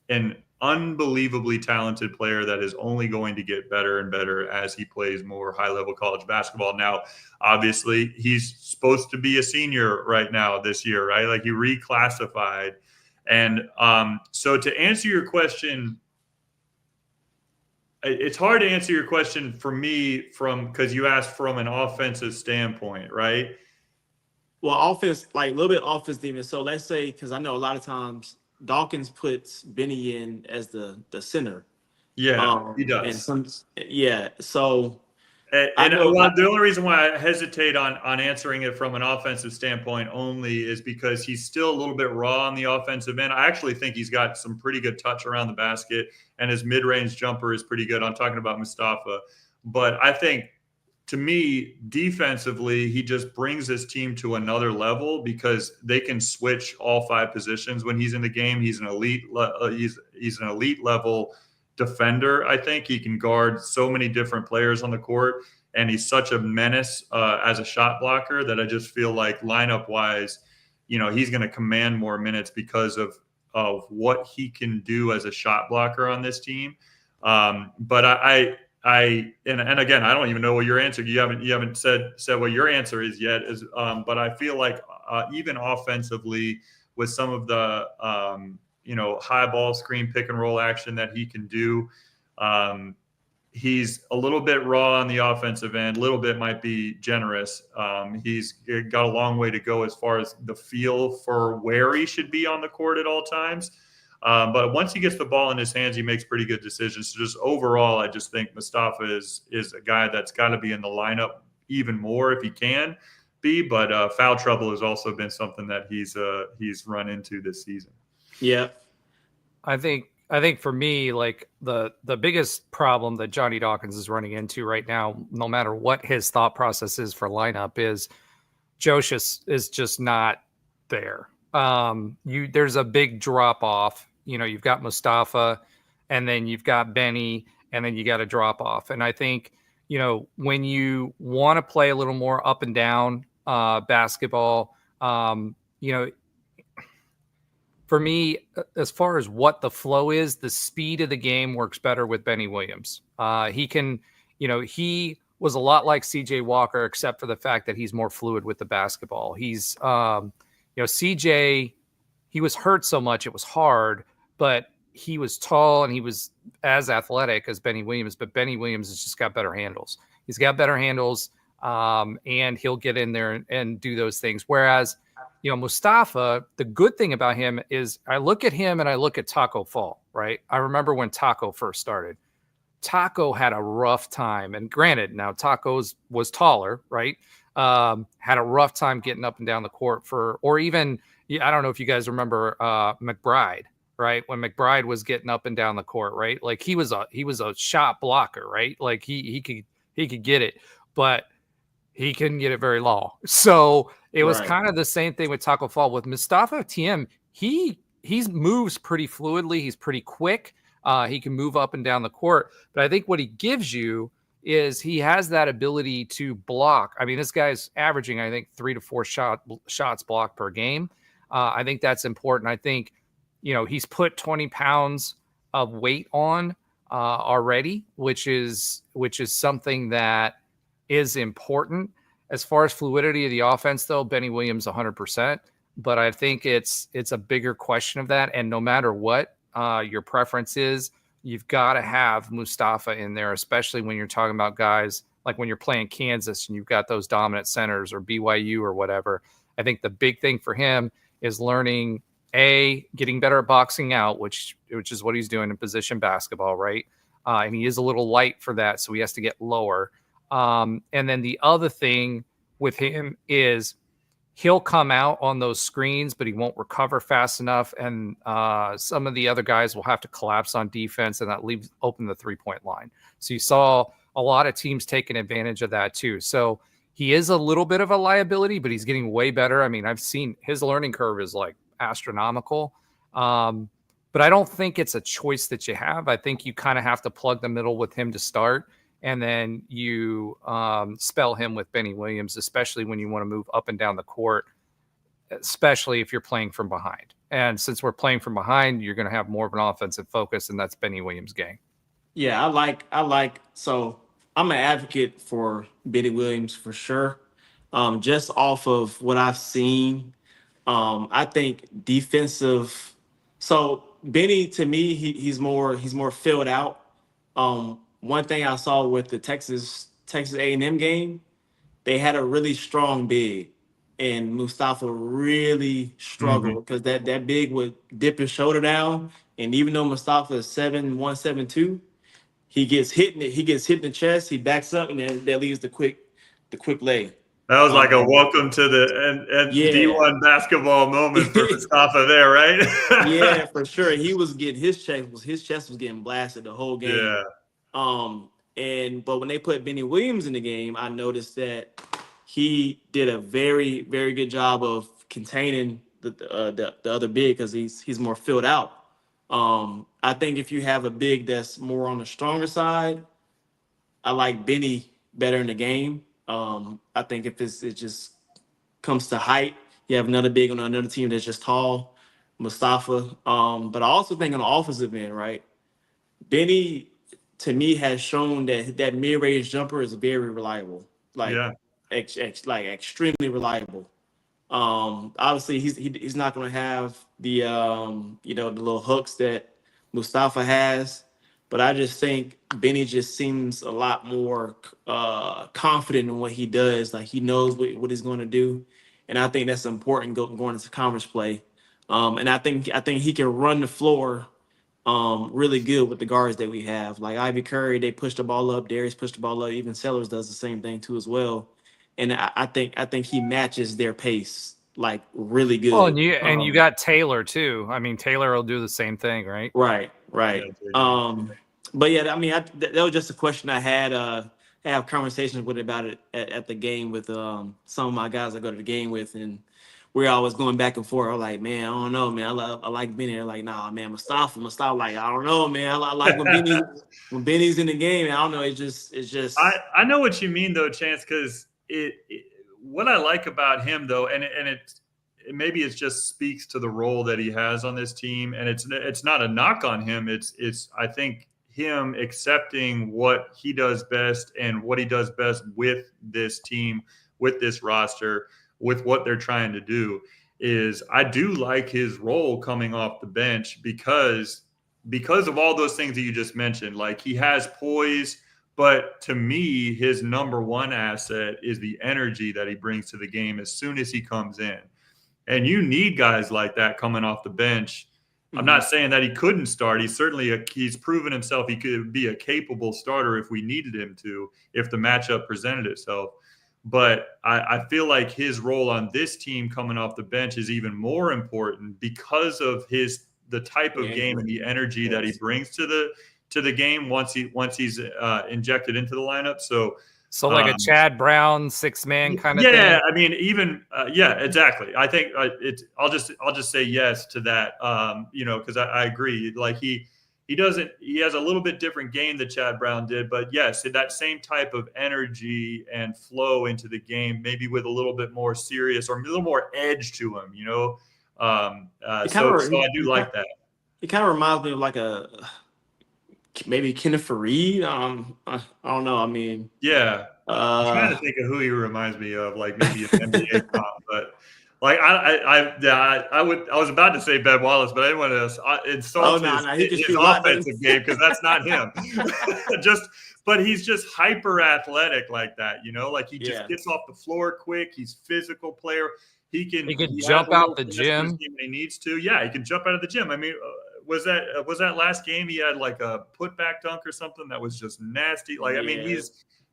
an unbelievably talented player that is only going to get better and better as he plays more high-level college basketball. Now, obviously, he's supposed to be a senior right now this year, right? Like, he reclassified. And so to answer your question, it's hard to answer your question for me because you asked from an offensive standpoint, right? Well, offense, like a little bit offense defense. So let's say, because I know a lot of times Dawkins puts Benny in as the center. Yeah, he does. And so the only reason why I hesitate on answering it from an offensive standpoint only is because he's still a little bit raw on the offensive end. I actually think he's got some pretty good touch around the basket, and his mid-range jumper is pretty good. I'm talking about Mustafa. But I think, to me, defensively, he just brings his team to another level because they can switch all 5 positions when he's in the game. He's an elite he's an elite level defender. I think he can guard so many different players on the court, and he's such a menace as a shot blocker that I just feel like lineup wise, he's going to command more minutes because of what he can do as a shot blocker on this team. But and again, I don't even know what your answer. You haven't said what your answer is yet. But I feel like even offensively, with some of the high ball screen pick and roll action that he can do, he's a little bit raw on the offensive end. A little bit might be generous. He's got a long way to go as far as the feel for where he should be on the court at all times. But once he gets the ball in his hands, he makes pretty good decisions. So just overall, I just think Mustafa is a guy that's got to be in the lineup even more if he can be. But foul trouble has also been something that he's run into this season. Yeah. I think for me, like the biggest problem that Johnny Dawkins is running into right now, no matter what his thought process is for lineup, is Josiah is just not there. There's a big drop off. You've got Mustafa, and then you've got Benny, and then you got a drop off. And I think, when you want to play a little more up and down basketball, for me, as far as what the flow is, the speed of the game works better with Benny Williams. He can, he was a lot like CJ Walker, except for the fact that he's more fluid with the basketball. He's, CJ, he was hurt so much, it was hard, but he was tall and he was as athletic as Benny Williams, but Benny Williams has just got better handles. He's got better handles, and he'll get in there and do those things. Whereas, Mustafa, the good thing about him is I look at him and I look at Taco Fall, right? I remember when Taco first started. Taco had a rough time. And granted, now Taco was taller, right? Had a rough time getting up and down the court or even, I don't know if you guys remember McBride, right? When McBride was getting up and down the court, right? Like he was a shot blocker, right? Like he could get it, but he couldn't get it very long. So it was kind of the same thing with Taco Fall. With Mustafa TM, he moves pretty fluidly. He's pretty quick. He can move up and down the court. But I think what he gives you is he has that ability to block. I mean, this guy's averaging, I think, 3 to 4 shots blocked per game. I think that's important. I think, he's put 20 pounds of weight on already, which is something that is important. As far as fluidity of the offense, though, Benny Williams 100%. But I think it's a bigger question of that. And no matter what your preference is, you've got to have Mustafa in there, especially when you're talking about guys like when you're playing Kansas and you've got those dominant centers or BYU or whatever. I think the big thing for him is learning, getting better at boxing out, which is what he's doing in position basketball, right? and he is a little light for that, so he has to get lower. And then the other thing with him is he'll come out on those screens, but he won't recover fast enough. And some of the other guys will have to collapse on defense, and that leaves open the 3-point line. So you saw a lot of teams taking advantage of that too. So he is a little bit of a liability, but he's getting way better. I mean, I've seen his learning curve is like astronomical. But I don't think it's a choice that you have. I think you kind of have to plug the middle with him to start. And then you spell him with Benny Williams, especially when you want to move up and down the court, especially if you're playing from behind. And since we're playing from behind, you're going to have more of an offensive focus, and that's Benny Williams' game. Yeah, so I'm an advocate for Benny Williams for sure. Just off of what I've seen, I think defensive. So Benny, to me, he's more filled out. One thing I saw with the Texas A&M game, they had a really strong big, and Mustafa really struggled because that big would dip his shoulder down, and even though Mustafa is 7'1", 7'2", he gets hit in the chest, he backs up, and then that leaves the quick leg. That was like a welcome to the D1 basketball moment for Mustafa there, right? Yeah, for sure. He was getting his chest was getting blasted the whole game. Yeah. But when they put Benny Williams in the game, I noticed that he did a very, very good job of containing the other big because he's more filled out. I think if you have a big that's more on the stronger side, I like Benny better in the game. I think if it just comes to height, you have another big on another team that's just tall, Mustafa. But I also think on the offensive end, right, Benny, to me, has shown that mid-range jumper is very reliable, extremely reliable. Obviously, he's not going to have the the little hooks that Mustafa has, but I just think Benny just seems a lot more confident in what he does. Like he knows what he's going to do, and I think that's important going into conference play. And I think he can run the floor really good with the guards that we have. Like Ivy Curry, they push the ball up. Darius pushed the ball up. Even Sellers does the same thing too as well. And I think he matches their pace like really good. Well, and you got Taylor too. I mean, Taylor will do the same thing, right? Right. But yeah, I mean, that was just a question I had. Have conversations with about it at the game with some of my guys I go to the game with, and we're always going back and forth. I'm like, man, I don't know, man. I like Benny. They're like, nah, man, Mustafa. Like, I don't know, man. I like when Benny's in the game. I don't know. It's just. I know what you mean though, Chance, because what I like about him though, and it maybe it just speaks to the role that he has on this team, and it's not a knock on him. It's I think him accepting what he does best and what he does best with this team, with this roster, with what they're trying to do is I do like his role coming off the bench because of all those things that you just mentioned. Like he has poise, but to me, his number one asset is the energy that he brings to the game as soon as he comes in. And you need guys like that coming off the bench. I'm not saying that he couldn't start. He's proven himself. He could be a capable starter if we needed him to, if the matchup presented itself. But I feel like his role on this team coming off the bench is even more important because of the type of game and the energy that he brings to the game once he's injected into the lineup. So like a Chad Brown 6-man kind of thing. Yeah, I mean, even exactly. I think I'll just say yes to that. Because I agree. Like he has a little bit different game than Chad Brown did, but yes, that same type of energy and flow into the game, maybe with a little bit more serious or a little more edge to him. So I do like that. It kind of reminds me of like maybe Kenneth Fareed. I don't know. I mean, yeah. I'm trying to think of who he reminds me of, like maybe an NBA comp, but like I was about to say Ben Wallace, but I didn't want to insult his offensive game because that's not him. But he's just hyper athletic like that, like he just gets off the floor quick. He's a physical player. He can jump out the gym when he needs to. Yeah, he can jump out of the gym. I mean, was that last game he had like a putback dunk or something that was just nasty. Like, I mean,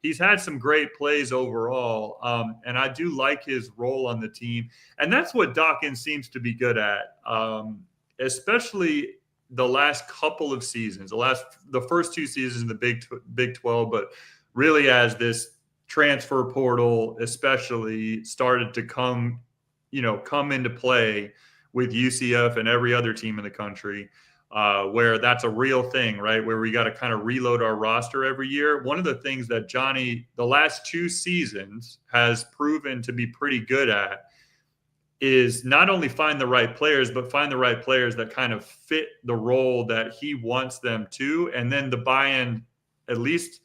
he's had some great plays overall, and I do like his role on the team, and that's what Dawkins seems to be good at, especially the last couple of seasons, the first 2 seasons in the Big 12, but really as this transfer portal especially started to come into play with UCF and every other team in the country, where that's a real thing, right? Where we got to kind of reload our roster every year. One of the things that Johnny, the last 2 seasons, has proven to be pretty good at is not only find the right players, but find the right players that kind of fit the role that he wants them to. And then the buy-in, at least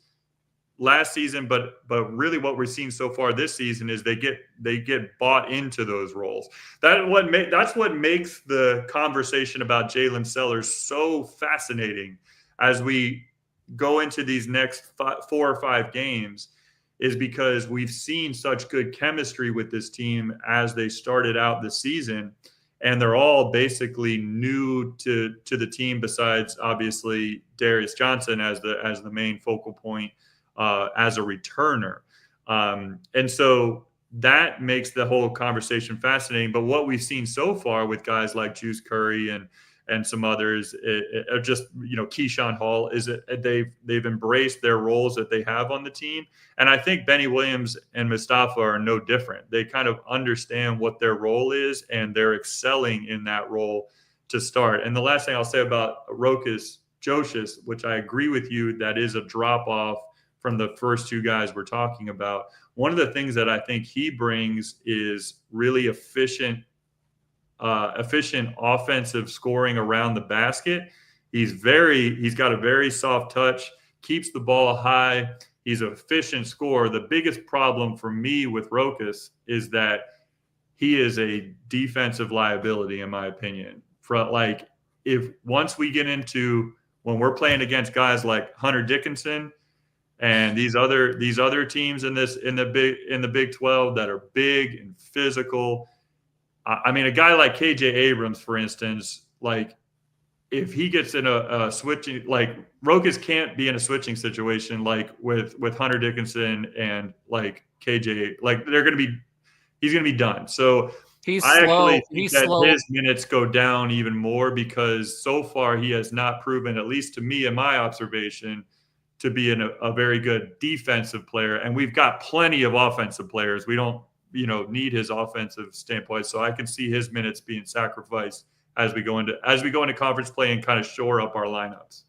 last season, but really what we're seeing so far this season is they get bought into those roles. That's what makes the conversation about Jalen Sellers so fascinating as we go into these next 4 or 5 games, is because we've seen such good chemistry with this team as they started out the season, and they're all basically new to the team besides obviously Darius Johnson as the main focal point as a returner. And so that makes the whole conversation fascinating. But what we've seen so far with guys like Juice Curry and some others, just Keyshawn Hall, is that they've embraced their roles that they have on the team. And I think Benny Williams and Mustafa are no different. They kind of understand what their role is, and they're excelling in that role to start. And the last thing I'll say about Rokas Josias, which I agree with you, that is a drop off from the first 2 guys we're talking about. One of the things that I think he brings is really efficient offensive scoring around the basket. He's got a very soft touch, keeps the ball high. He's an efficient scorer. The biggest problem for me with Rokas is that he is a defensive liability, in my opinion. If once we get into when we're playing against guys like Hunter Dickinson and these other teams in the Big 12 that are big and physical. I mean, a guy like KJ Abrams, for instance, like if he gets in a switching, like Rokas can't be in a switching situation like with Hunter Dickinson and like KJ, like he's going to be done. So I actually think that his minutes go down even more because so far he has not proven, at least to me in my observation, to be a very good defensive player. And we've got plenty of offensive players. We don't, need his offensive standpoint. So I can see his minutes being sacrificed as we go into conference play and kind of shore up our lineups.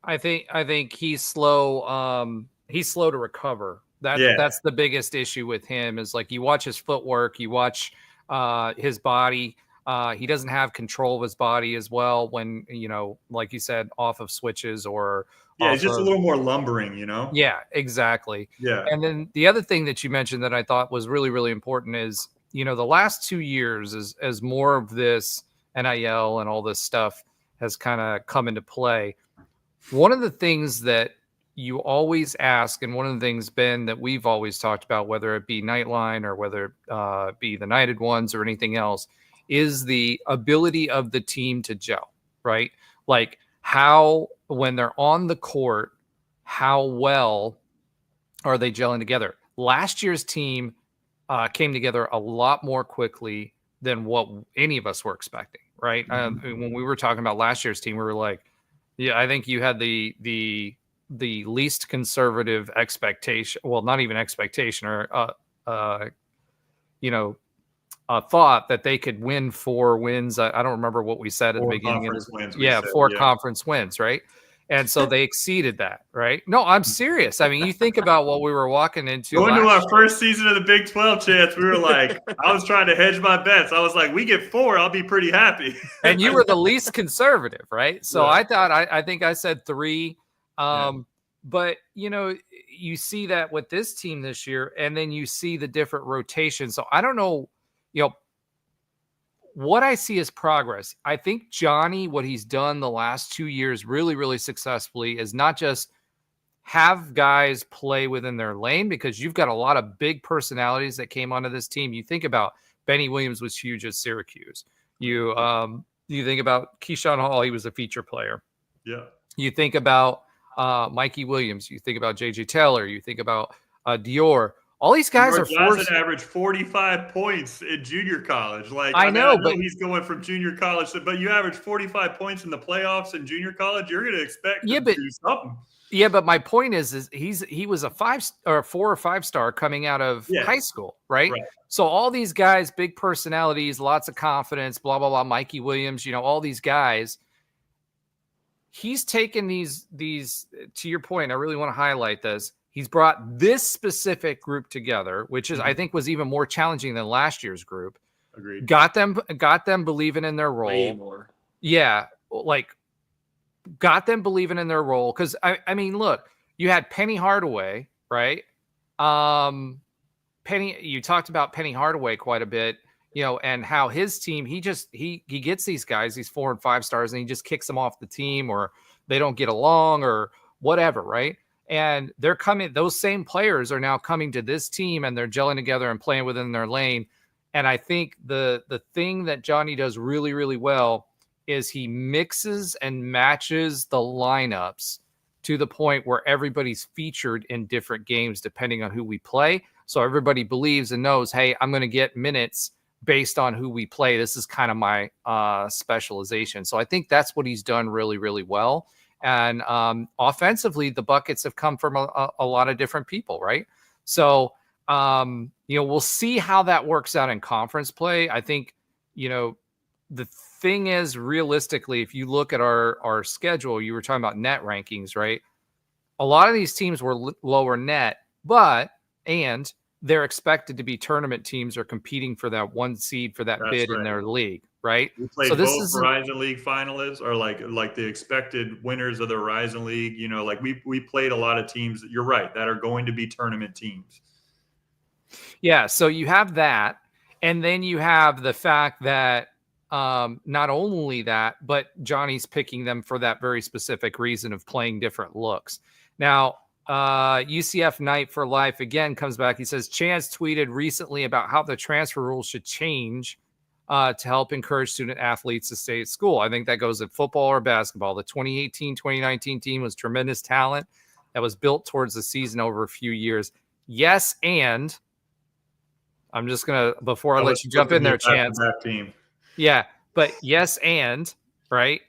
I think he's slow. He's slow to recover. That's the biggest issue with him is like you watch his footwork, you watch his body. He doesn't have control of his body as well when, like you said, off of switches or it's just a little more lumbering, Yeah, exactly. Yeah. And then the other thing that you mentioned that I thought was really, really important is, the last 2 years as more of this NIL and all this stuff has kind of come into play. One of the things that you always ask, and one of the things, Ben, that we've always talked about, whether it be Nightline or whether it be the Knighted Ones or anything else, is the ability of the team to gel, right? Like how, when they're on the court, how well are they gelling together? Last year's team came together a lot more quickly than what any of us were expecting, right? Mm-hmm. When we were talking about last year's team, we were like, yeah, I think you had the least conservative expectation. Well, not even expectation, or thought that they could win 4 wins. I don't remember what we said at the beginning of this. Four conference wins, right? And so they exceeded that, right? No, I'm serious. I mean, you think about what we were walking into. Going to our first season of the Big 12, Chance, we were like, I was trying to hedge my bets. I was like, we get 4, I'll be pretty happy. And you were the least conservative, right? So I thought, I think I said 3. But, you see that with this team this year, and then you see the different rotations. So I don't know, what I see is progress. I think Johnny, what he's done the last 2 years really, really successfully is not just have guys play within their lane, because you've got a lot of big personalities that came onto this team. You think about Benny Williams was huge at Syracuse. You You think about Keyshawn Hall, he was a feature player. Yeah. You think about Mikey Williams. You think about J.J. Taylor. You think about Dior. All these guys are Johnson averaged 45 points in junior college. Like, I know, I know he's going from junior college, but you average 45 points in the playoffs in junior college, you're going to expect him to do something. Yeah, but my point is he was a 5 or 4 or 5 star coming out of high school, right? So all these guys, big personalities, lots of confidence, blah blah blah. Mikey Williams, all these guys. He's taken these to your point. I really want to highlight this. He's brought this specific group together, which is I think was even more challenging than last year's group. Agreed. Got them believing in their role. Way more. Yeah, like got them believing in their role. Because I mean, look, you had Penny Hardaway, right? Penny, you talked about Penny Hardaway quite a bit, and how his team, he gets these guys, these 4 and 5 stars, and he just kicks them off the team, or they don't get along or whatever, right? And they're coming, those same players are now coming to this team and they're gelling together and playing within their lane. And I think the thing that Johnny does really, really well is he mixes and matches the lineups to the point where everybody's featured in different games depending on who we play. So everybody believes and knows, hey, I'm going to get minutes based on who we play. This is kind of my specialization. So I think that's what he's done really, really well. And offensively, the buckets have come from a lot of different people, right? So, we'll see how that works out in conference play. I think, the thing is, realistically, if you look at our schedule, you were talking about net rankings, right? A lot of these teams were lower net, and they're expected to be tournament teams or competing for that 1 seed for that bid in their league, right? We played both Horizon League finalists, or like the expected winners of the Horizon League. Like we played a lot of teams. You're right, that are going to be tournament teams. Yeah, so you have that, and then you have the fact that not only that, but Johnny's picking them for that very specific reason of playing different looks. Now, UCF Night for Life again comes back. He says, Chance tweeted recently about how the transfer rules should change to help encourage student athletes to stay at school. I think that goes at football or basketball. The 2018-2019 team was tremendous talent that was built towards the season over a few years. Yes, and I'm just going to, before I let you jump in there, Chance. Team. Yeah, but yes, and, right?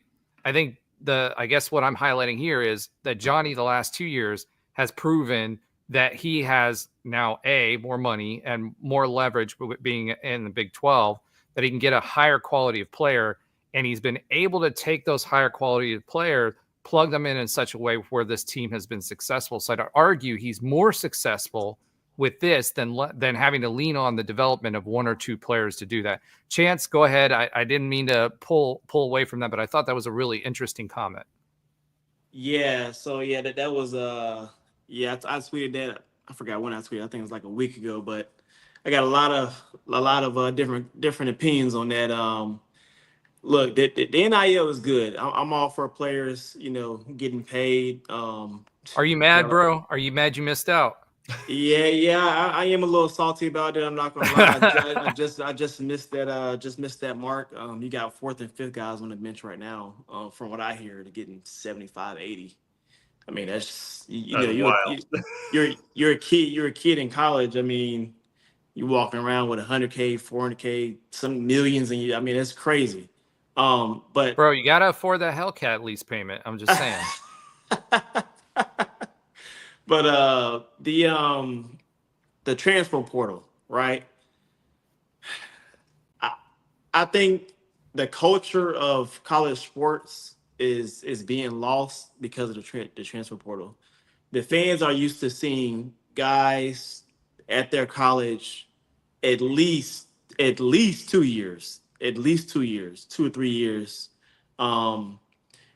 I think I guess what I'm highlighting here is that Johnny, the last 2 years, has proven that he has now more money and more leverage being in the Big 12, that he can get a higher quality of player. And he's been able to take those higher quality of players, plug them in such a way where this team has been successful. So I'd argue he's more successful with this than having to lean on the development of 1 or 2 players to do that. Chance, go ahead. I didn't mean to pull away from that, but I thought that was a really interesting comment. Yeah. So yeah, that was I tweeted that. I forgot when I tweeted. I think it was like a week ago, but I got a lot of different opinions on that. Look, the NIL is good. I'm all for players, getting paid. Are you mad, bro? Are you mad you missed out? Yeah, I am a little salty about it. I'm not gonna lie. I just missed that mark. You got 4th and 5th guys on the bench right now. From what I hear, they're getting 75, 80. I mean, that's you're a kid in college. I mean, you're walking around with 100K, 400K, some millions, and I mean, it's crazy. But bro, you gotta afford that Hellcat lease payment. I'm just saying. But the transfer portal, right? I think the culture of college sports is being lost because of the transfer portal. The fans are used to seeing guys at their college at least 2 years, 2 or 3 years.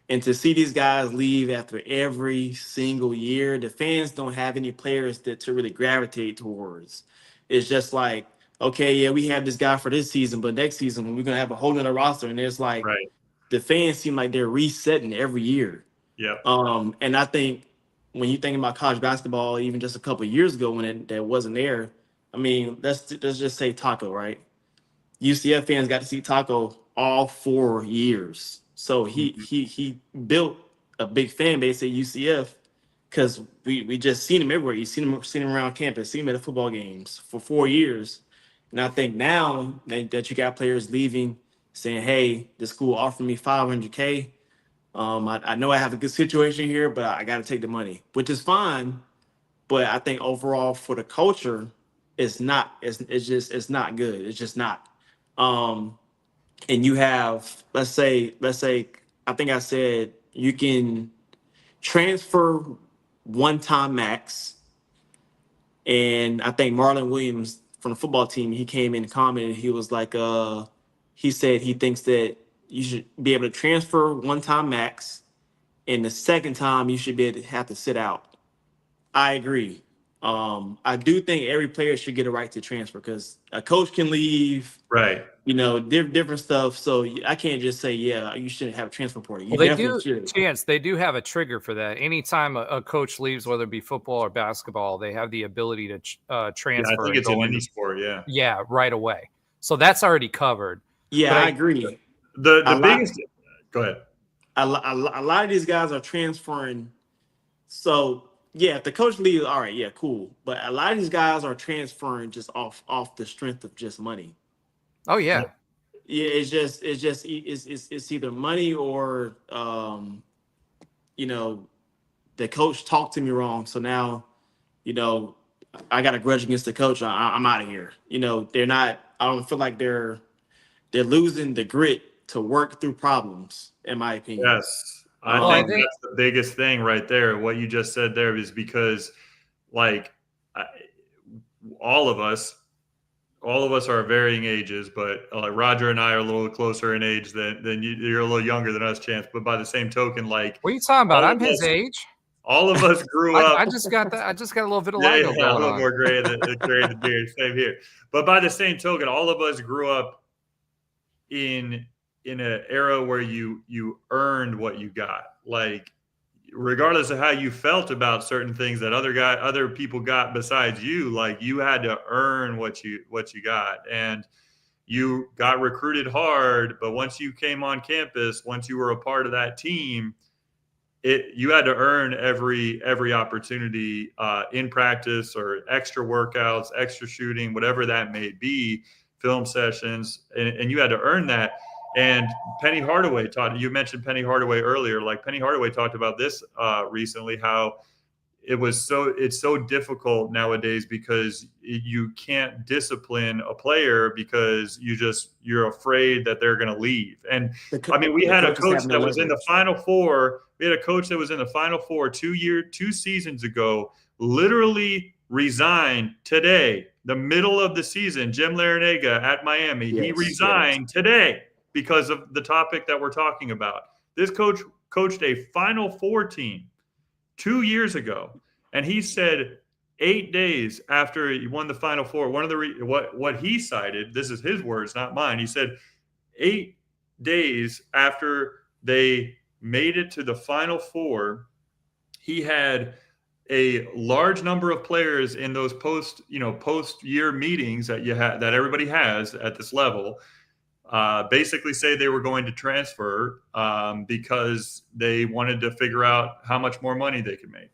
And to see these guys leave after every single year, the fans don't have any players to really gravitate towards. It's just like, okay, yeah, we have this guy for this season, but next season we're going to have a whole nother roster. And it's like, the fans seem like they're resetting every year. Yeah. And I think when you think about college basketball, even just a couple of years ago when that wasn't there, I mean, let's just say Taco, right? UCF fans got to see Taco all 4 years. So he built a big fan base at UCF because we just seen him everywhere. You seen him around campus, seen him at the football games for 4 years. And I think now that you got players leaving, saying, "Hey, the school offered me $500K. I know I have a good situation here, but I got to take the money," which is fine. But I think overall for the culture, it's not. It's not good. It's just not. And you have, let's say, I think I said you can transfer one time max. And I think Marlon Williams from the football team, he came in and commented. He was like, he said he thinks that you should be able to transfer one time max, and the second time you should be able to have to sit out. I agree. I do think every player should get a right to transfer because a coach can leave, Right. different stuff. So I can't just say, yeah, you shouldn't have a transfer portal. You Well, they definitely do, should. Chance, they do have a trigger for that. Anytime a coach leaves, whether it be football or basketball, they have the ability to transfer. Yeah, I think and it's go in into- any sport. Yeah. Yeah, right away. So that's already covered. Yeah, But I agree. The biggest. Go ahead. A lot of these guys are transferring. So yeah, if the coach leaves, all right, yeah, cool. But a lot of these guys are transferring just off the strength of just money. Oh yeah. Yeah, it's either money or the coach talked to me wrong. So now, I got a grudge against the coach. I'm out of here. They're not. I don't feel like they're losing the grit to work through problems, in my opinion. Yes. I think that's the biggest thing right there. What you just said there is because, all of us are of varying ages, but Roger and I are a little closer in age than you. You're a little younger than us, Chance. But by the same token, what are you talking about? I'm his age. All of us grew up. I just got that. I just got a little bit of Yeah, going a little on. more gray in the beard. Same here. But by the same token, all of us grew up in an era where you earned what you got. Like, regardless of how you felt about certain things that other people got besides you, like, you had to earn what you got. And you got recruited hard, but once you came on campus, once you were a part of that team, you had to earn every opportunity in practice or extra workouts, extra shooting, whatever that may be, film sessions, and you had to earn that. And Penny Hardaway you mentioned Penny Hardaway earlier. Like, Penny Hardaway talked about this recently, how it's so difficult nowadays because you can't discipline a player because you're afraid that they're going to leave. And we had a coach that was in the Final Four. We had a coach that was in the Final Four 2 seasons ago, literally resigned today, the middle of the season. Jim Larinaga at Miami, he resigned today because of the topic that we're talking about. This coach coached a Final Four team 2 years ago, and he said 8 days after he won the Final Four, one of what he cited, this is his words, not mine. He said 8 days after they made it to the Final Four, he had a large number of players in those post-year meetings that that everybody has at this level, basically say they were going to transfer because they wanted to figure out how much more money they could make.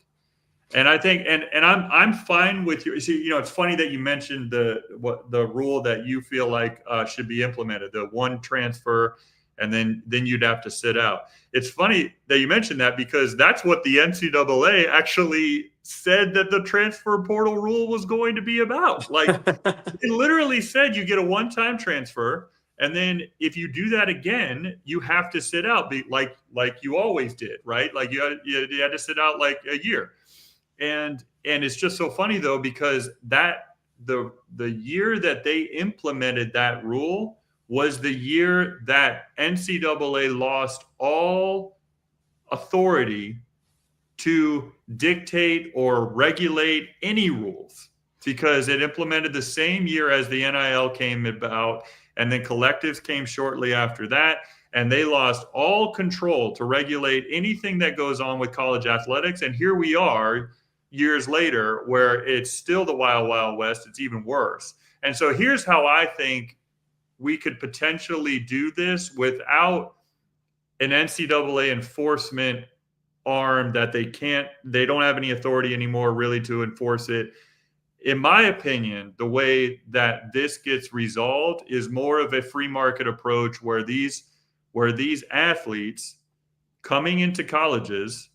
And I think, and I'm fine with you. See, it's funny that you mentioned the rule that you feel like should be implemented, the one transfer, and then you'd have to sit out. It's funny that you mentioned that because that's what the NCAA actually said that the transfer portal rule was going to be about. Like, it literally said you get a one-time transfer, and then if you do that again, you have to sit out, like you always did, right? Like you had to sit out like a year. And it's just so funny though, because that the year that they implemented that rule was the year that NCAA lost all authority to dictate or regulate any rules, because it implemented the same year as the NIL came about, and then collectives came shortly after that, and they lost all control to regulate anything that goes on with college athletics. And here we are years later where it's still the wild, wild west. It's even worse. And so here's how I think we could potentially do this without an NCAA enforcement arm that they don't have any authority anymore really to enforce it. In my opinion, the way that this gets resolved is more of a free market approach where these athletes coming into colleges,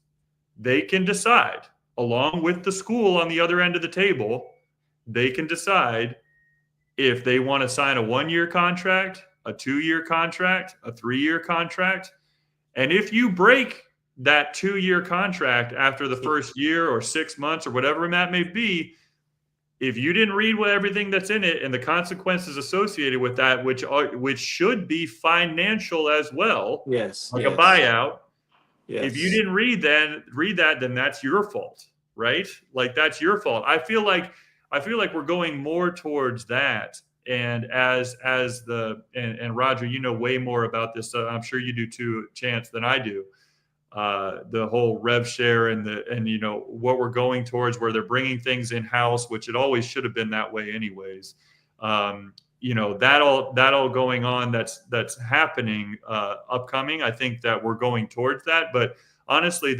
they can decide, along with the school on the other end of the table, they can decide if they want to sign a 1-year contract, a 2-year contract, a 3-year contract. And if you break that 2-year contract after the first year or 6 months or whatever that may be, if you didn't read everything that's in it and the consequences associated with that, which should be financial as well, Yes. like yes. a buyout. Yes. If you didn't read that, then that's your fault, right? Like that's your fault. I feel like we're going more towards that. And as and Roger, you know way more about this. I'm sure you do too, Chance, than I do. The whole rev share and you know what we're going towards, where they're bringing things in house, which it always should have been that way, anyways. You know that all going on. That's happening upcoming. I think that we're going towards that, but honestly,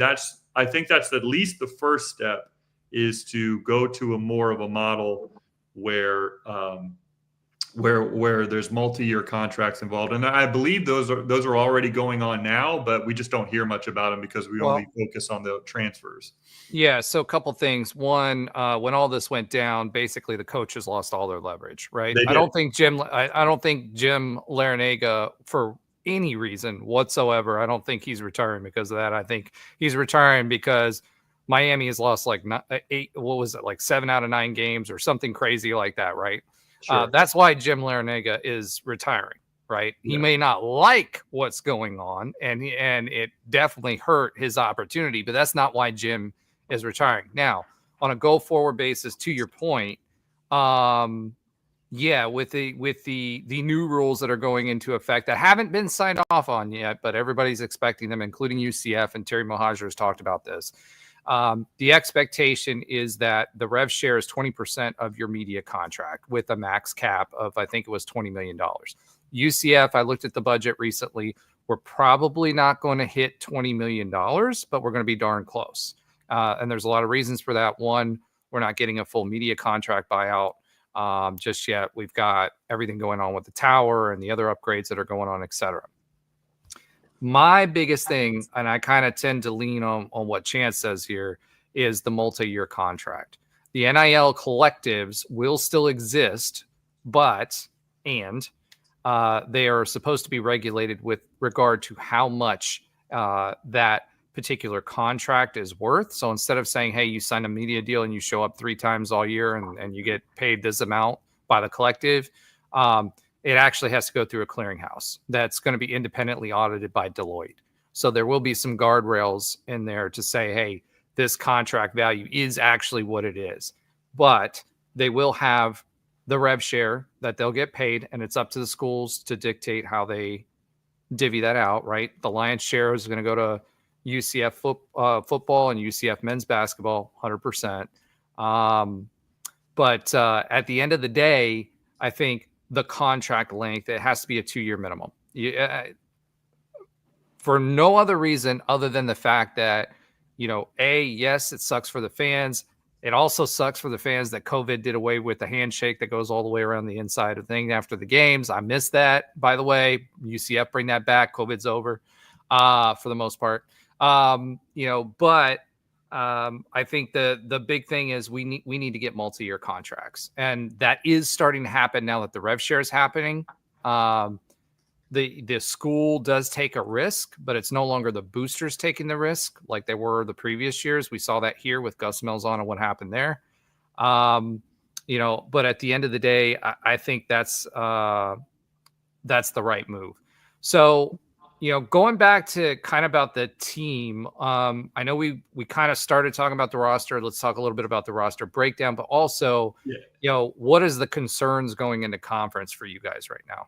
I think that's at least the first step, is to go to a more of a model where there's multi-year contracts involved, and I believe those are already going on now, but we just don't hear much about them because we only focus on the transfers. Yeah, so a couple things. One, when all this went down, basically the coaches lost all their leverage, right? I don't think Jim Larinaga, for any reason whatsoever, I don't think he's retiring because of that. I think he's retiring because Miami has lost like 7 out of 9 games or something crazy like that, right? Sure. That's why Jim Larinaga is retiring, right? Yeah. He may not like what's going on, and it definitely hurt his opportunity, but that's not why Jim is retiring. Now, on a go-forward basis, to your point, yeah, with the new rules that are going into effect that haven't been signed off on yet, but everybody's expecting them, including UCF, and Terry Mohajir has talked about this. The expectation is that the rev share is 20% of your media contract with a max cap of, I think it was $20 million. UCF, I looked at the budget recently. We're probably not going to hit $20 million, but we're going to be darn close. And there's a lot of reasons for that. One, we're not getting a full media contract buyout just yet. We've got everything going on with the tower and the other upgrades that are going on, et cetera. My biggest thing, and I kind of tend to lean on what Chance says here, is the multi-year contract. The NIL collectives will still exist, but they are supposed to be regulated with regard to how much that particular contract is worth. So instead of saying, hey, you sign a media deal and you show up 3 times all year and you get paid this amount by the collective, it actually has to go through a clearinghouse that's going to be independently audited by Deloitte. So there will be some guardrails in there to say, hey, this contract value is actually what it is. But they will have the rev share that they'll get paid, and it's up to the schools to dictate how they divvy that out, right? The lion's share is going to go to UCF football and UCF men's basketball, 100%. But at the end of the day, I think the contract length, it has to be a 2-year minimum. For no other reason other than the fact that, yes, it sucks for the fans. It also sucks for the fans that COVID did away with the handshake that goes all the way around the inside of the thing after the games. I missed that, by the way. UCF bring that back. COVID's over for the most part. But I think the big thing is we need to get multi-year contracts, and that is starting to happen now that the rev share is happening. The school does take a risk, but it's no longer the boosters taking the risk like they were the previous years. We saw that here with Gus Malzahn and what happened there. But at the end of the day, I think that's the right move. So, going back to kind of about the team, I know we kind of started talking about the roster. Let's talk a little bit about the roster breakdown, but also, what is the concerns going into conference for you guys right now?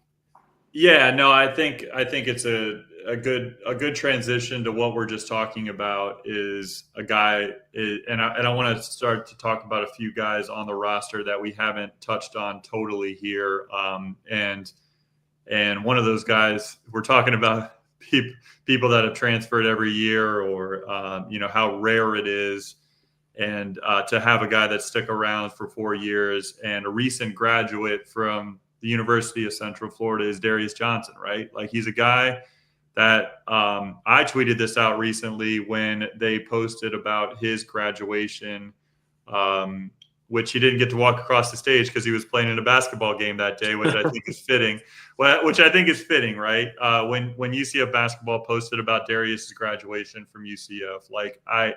Yeah, no, I think it's a good transition to what we're just talking about. Is a guy, and I want to start to talk about a few guys on the roster that we haven't touched on totally here. And And one of those guys, we're talking about people that have transferred every year, or how rare it is, and to have a guy that stuck around for 4 years and a recent graduate from the University of Central Florida is Darius Johnson, right? Like, he's a guy that I tweeted this out recently when they posted about his graduation, which he didn't get to walk across the stage because he was playing in a basketball game that day, which I think is fitting. Which I think is fitting, right? When UCF basketball posted about Darius's graduation from UCF, like I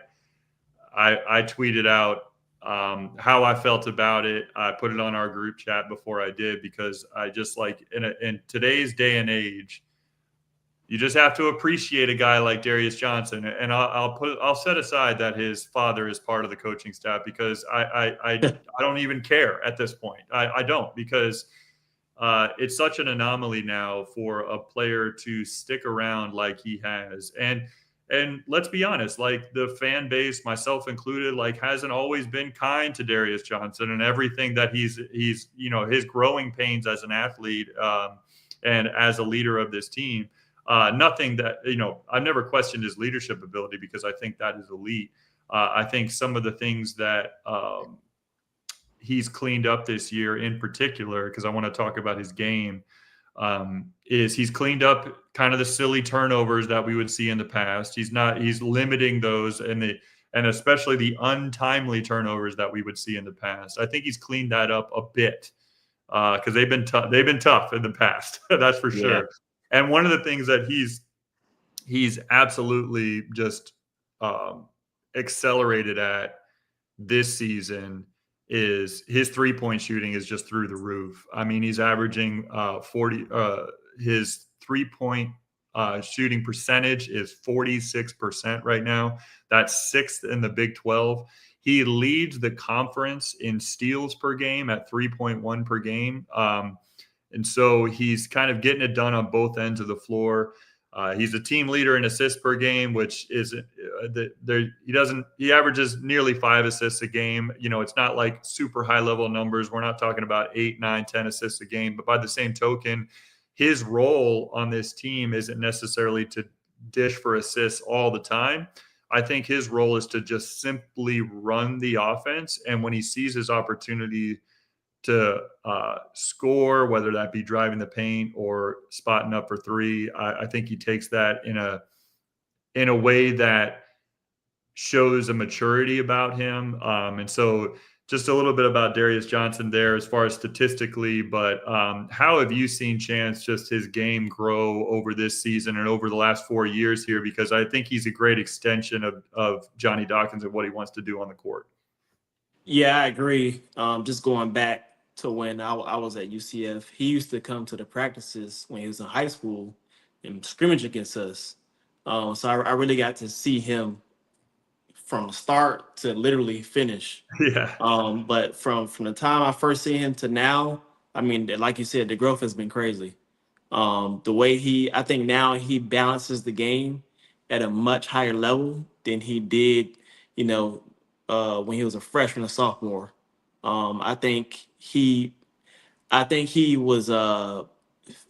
tweeted out how I felt about it. I put it on our group chat before I did, because I just, like, in today's day and age, you just have to appreciate a guy like Darius Johnson. And I'll set aside that his father is part of the coaching staff, because I don't even care at this point. I don't, because it's such an anomaly now for a player to stick around like he has. And let's be honest, like, the fan base, myself included, like, hasn't always been kind to Darius Johnson and everything that he's his growing pains as an athlete and as a leader of this team. Nothing that, I've never questioned his leadership ability, because I think that is elite. I think some of the things that he's cleaned up this year in particular, because I want to talk about his game, is he's cleaned up kind of the silly turnovers that we would see in the past. He's limiting those, and especially the untimely turnovers that we would see in the past. I think he's cleaned that up a bit, because they've been tough in the past. That's for sure. Yeah. And one of the things that he's absolutely just accelerated at this season is his 3-point shooting is just through the roof. I mean, he's averaging 40. His 3-point shooting percentage is 46% right now. That's 6th in the Big 12. He leads the conference in steals per game at 3.1 per game. And so he's kind of getting it done on both ends of the floor. He's a team leader in assists per game, which is he averages nearly 5 assists a game. It's not like super high level numbers. We're not talking about 8, 9, 10 assists a game. But by the same token, his role on this team isn't necessarily to dish for assists all the time. I think his role is to just simply run the offense. And when he sees his opportunity to score, whether that be driving the paint or spotting up for 3, I think he takes that in a way that shows a maturity about him. And so just a little bit about Darius Johnson there as far as statistically, but how have you seen Chance, just his game grow over this season and over the last 4 years here? Because I think he's a great extension of Johnny Dawkins and what he wants to do on the court. Yeah, I agree. Just going back to when I was at UCF, he used to come to the practices when he was in high school and scrimmage against us. So I really got to see him from start to literally finish. Yeah. But from the time I first seen him to now, I mean, like you said, the growth has been crazy. The way I think now he balances the game at a much higher level than he did, when he was a freshman or sophomore. I think he was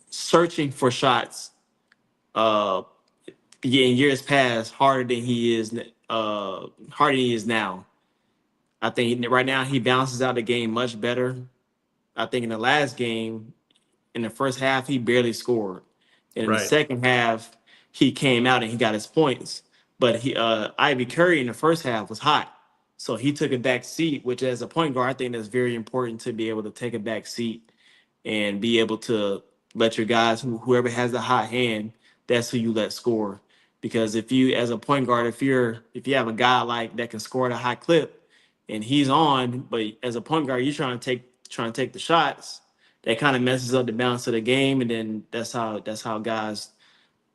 searching for shots in years past harder than he is now. I think right now he balances out the game much better. I think in the last game, in the first half, he barely scored. And in the second half, he came out and he got his points. But Ivy Curry in the first half was hot. So he took a back seat, which as a point guard, I think that's very important to be able to take a back seat and be able to let your guys, whoever has the hot hand, that's who you let score. Because if you, as a point guard, if you have a guy like that can score at a high clip and he's on, but as a point guard, you're trying to take the shots, that kind of messes up the balance of the game. And then that's how guys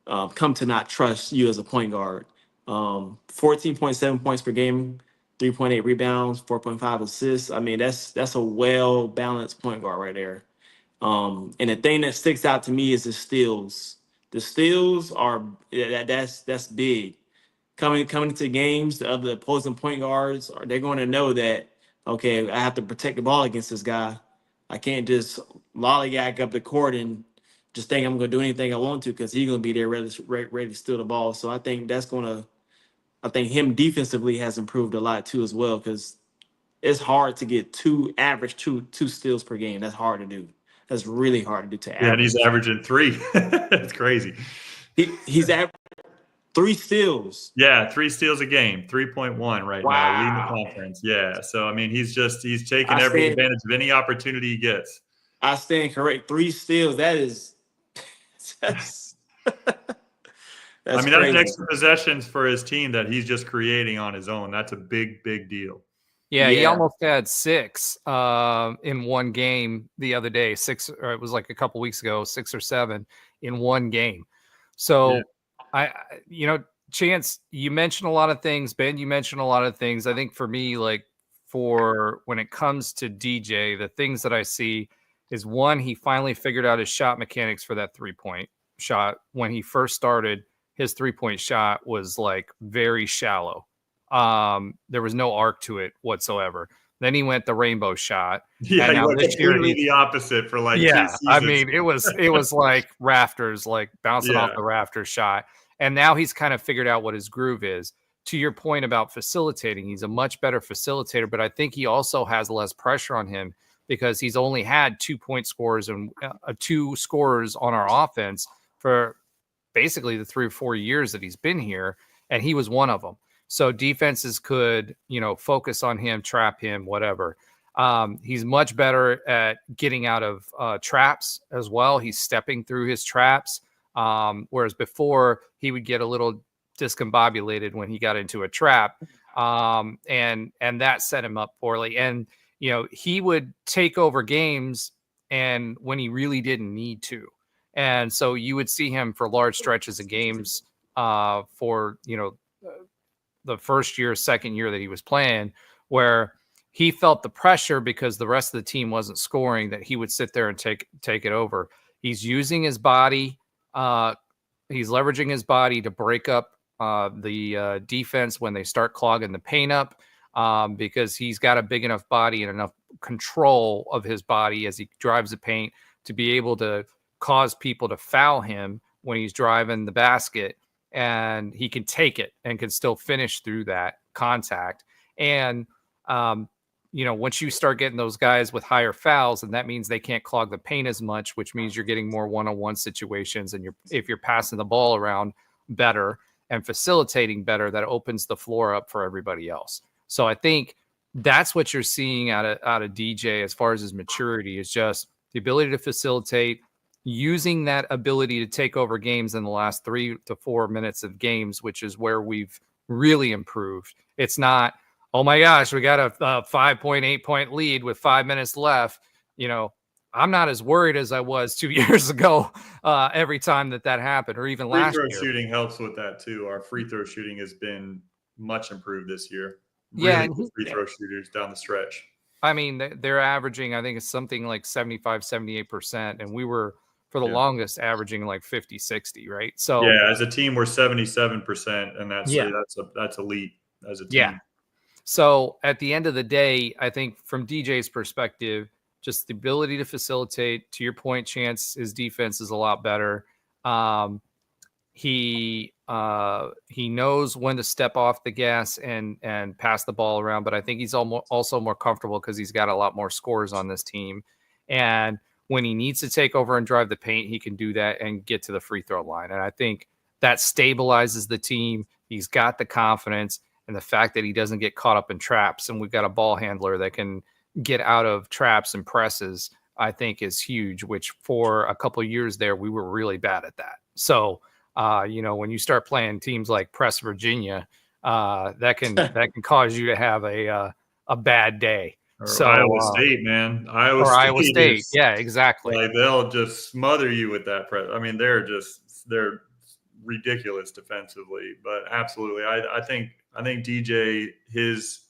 come to not trust you as a point guard. 14.7 points per game, 3.8 rebounds, 4.5 assists. I mean, that's a well-balanced point guard right there. And the thing that sticks out to me is the steals. The steals that's big. Coming into games, the other opposing point guards they're going to know that, okay, I have to protect the ball against this guy. I can't just lollygag up the court and just think I'm going to do anything I want to because he's going to be there ready to steal the ball. So I think I think him defensively has improved a lot too as well because it's hard to get two steals per game. That's hard to do. That's really hard to do to average. Yeah, and he's averaging 3. It's crazy. He's averaging 3 steals. Yeah, 3 steals a game, 3.1 right now, leading the conference. Yeah, so I mean, he's taking every advantage of any opportunity he gets. I stand correct. 3 steals. That's I mean, that's extra possessions for his team that he's just creating on his own. That's a big, big deal. Yeah, he almost had 6 in one game the other day. 6, or it was like a couple weeks ago, 6 or 7 in one game. So, Chance, you mentioned a lot of things. Ben, you mentioned a lot of things. I think for me, like for when it comes to DJ, the things that I see is one, he finally figured out his shot mechanics for that 3-point shot. When he first started, his 3-point shot was like very shallow. There was no arc to it whatsoever. Then he went the rainbow shot. Yeah, he went completely the opposite for like 2 seasons. I mean, it was like rafters, like bouncing off the rafters shot. And now he's kind of figured out what his groove is. To your point about facilitating, he's a much better facilitator, but I think he also has less pressure on him because he's only had 2-point scores and 2 scorers on our offense for basically the 3 or 4 years that he's been here, and he was one of them. So defenses could, focus on him, trap him, whatever. He's much better at getting out of traps as well. He's stepping through his traps, whereas before he would get a little discombobulated when he got into a trap, and that set him up poorly. And he would take over games, and when he really didn't need to. And so you would see him for large stretches of games for, the first year, second year that he was playing, where he felt the pressure because the rest of the team wasn't scoring, that he would sit there and take it over. He's using his body. He's leveraging his body to break up the defense when they start clogging the paint up, because he's got a big enough body and enough control of his body as he drives the paint to be able to cause people to foul him when he's driving the basket, and he can take it and can still finish through that contact. And, once you start getting those guys with higher fouls, and that means they can't clog the paint as much, which means you're getting more one-on-one situations. And if you're passing the ball around better and facilitating better, that opens the floor up for everybody else. So I think that's what you're seeing out of DJ as far as his maturity, is just the ability to facilitate, using that ability to take over games in the last 3 to 4 minutes of games, which is where we've really improved. It's not, oh my gosh, we got a 5.8 point lead with 5 minutes left. I'm not as worried as I was 2 years ago every time that happened, or even last year. Free throw shooting helps with that too. Our free throw shooting has been much improved this year. Really good free throw shooters down the stretch. I mean, they're averaging, I think it's something like 75, 78%. And we were, for the longest, averaging like 50, 60, right? So yeah, as a team, we're 77%, and that's elite as a team. Yeah. So at the end of the day, I think from DJ's perspective, just the ability to facilitate, to your point, Chance, his defense is a lot better. He knows when to step off the gas and pass the ball around, but I think he's also more comfortable because he's got a lot more scores on this team. And when he needs to take over and drive the paint, he can do that and get to the free throw line. And I think that stabilizes the team. He's got the confidence, and the fact that he doesn't get caught up in traps, and we've got a ball handler that can get out of traps and presses, I think is huge, which for a couple of years there, we were really bad at that. So, when you start playing teams like Press Virginia, that can cause you to have a bad day. Or Iowa State, man. Iowa State. Yeah, exactly. Like, they'll just smother you with that press. I mean, they're ridiculous defensively, but absolutely. I think DJ, his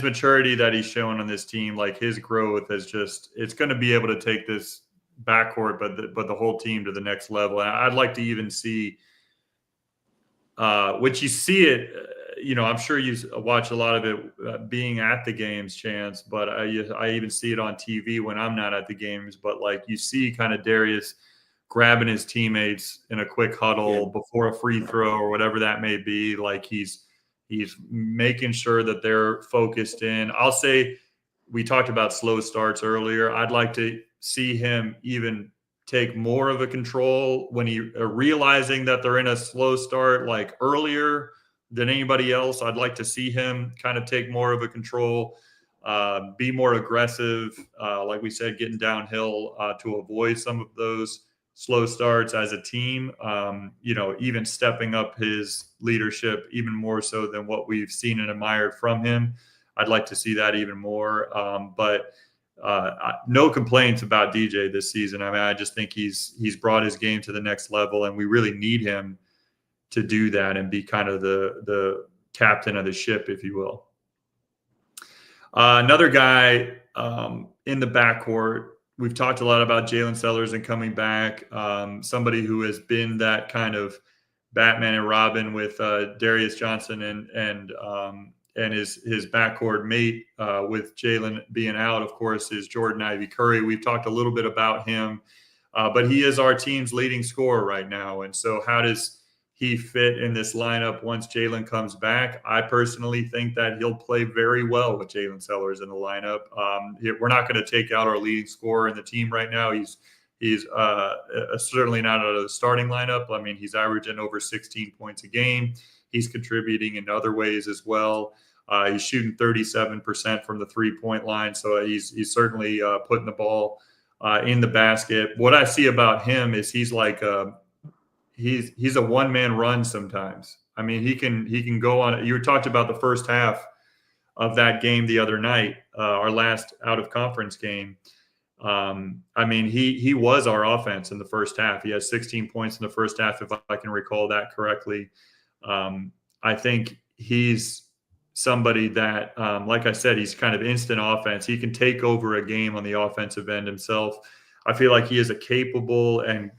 maturity that he's shown on this team, like his growth is just, it's going to be able to take this backcourt, but the whole team to the next level. And I'd like to even see, which you see it, I'm sure you watch a lot of it being at the games, Chance, but I even see it on TV when I'm not at the games. But like, you see kind of Darius grabbing his teammates in a quick huddle before a free throw or whatever that may be. Like he's making sure that they're focused in. I'll say, we talked about slow starts earlier. I'd like to see him even take more of a control when he realizing that they're in a slow start, like earlier than anybody else. I'd like to see him kind of take more of a control, be more aggressive, like we said, getting downhill to avoid some of those slow starts as a team, even stepping up his leadership even more so than what we've seen and admired from him. I'd like to see that even more. But no complaints about DJ this season. I mean, I just think he's brought his game to the next level, and we really need him to do that and be kind of the captain of the ship, if you will. Another guy in the backcourt, we've talked a lot about Jalen Sellers and coming back. Somebody who has been that kind of Batman and Robin with Darius Johnson and his backcourt mate with Jalen being out, of course, is Jordan Ivy Curry. We've talked a little bit about him, but he is our team's leading scorer right now. And so how does he fit in this lineup once Jalen comes back? I personally think that he'll play very well with Jalen Sellers in the lineup. We're not going to take out our leading scorer in the team right now. He's certainly not out of the starting lineup. I mean, he's averaging over 16 points a game. He's contributing in other ways as well. He's shooting 37% from the three-point line, so he's certainly putting the ball in the basket. What I see about him is he's like he's a one-man run sometimes. I mean, he can go on. You talked about the first half of that game the other night, our last out-of-conference game. I mean, he was our offense in the first half. He had 16 points in the first half, if I can recall that correctly. I think he's somebody that, like I said, he's kind of instant offense. He can take over a game on the offensive end himself. I feel like he is a capable and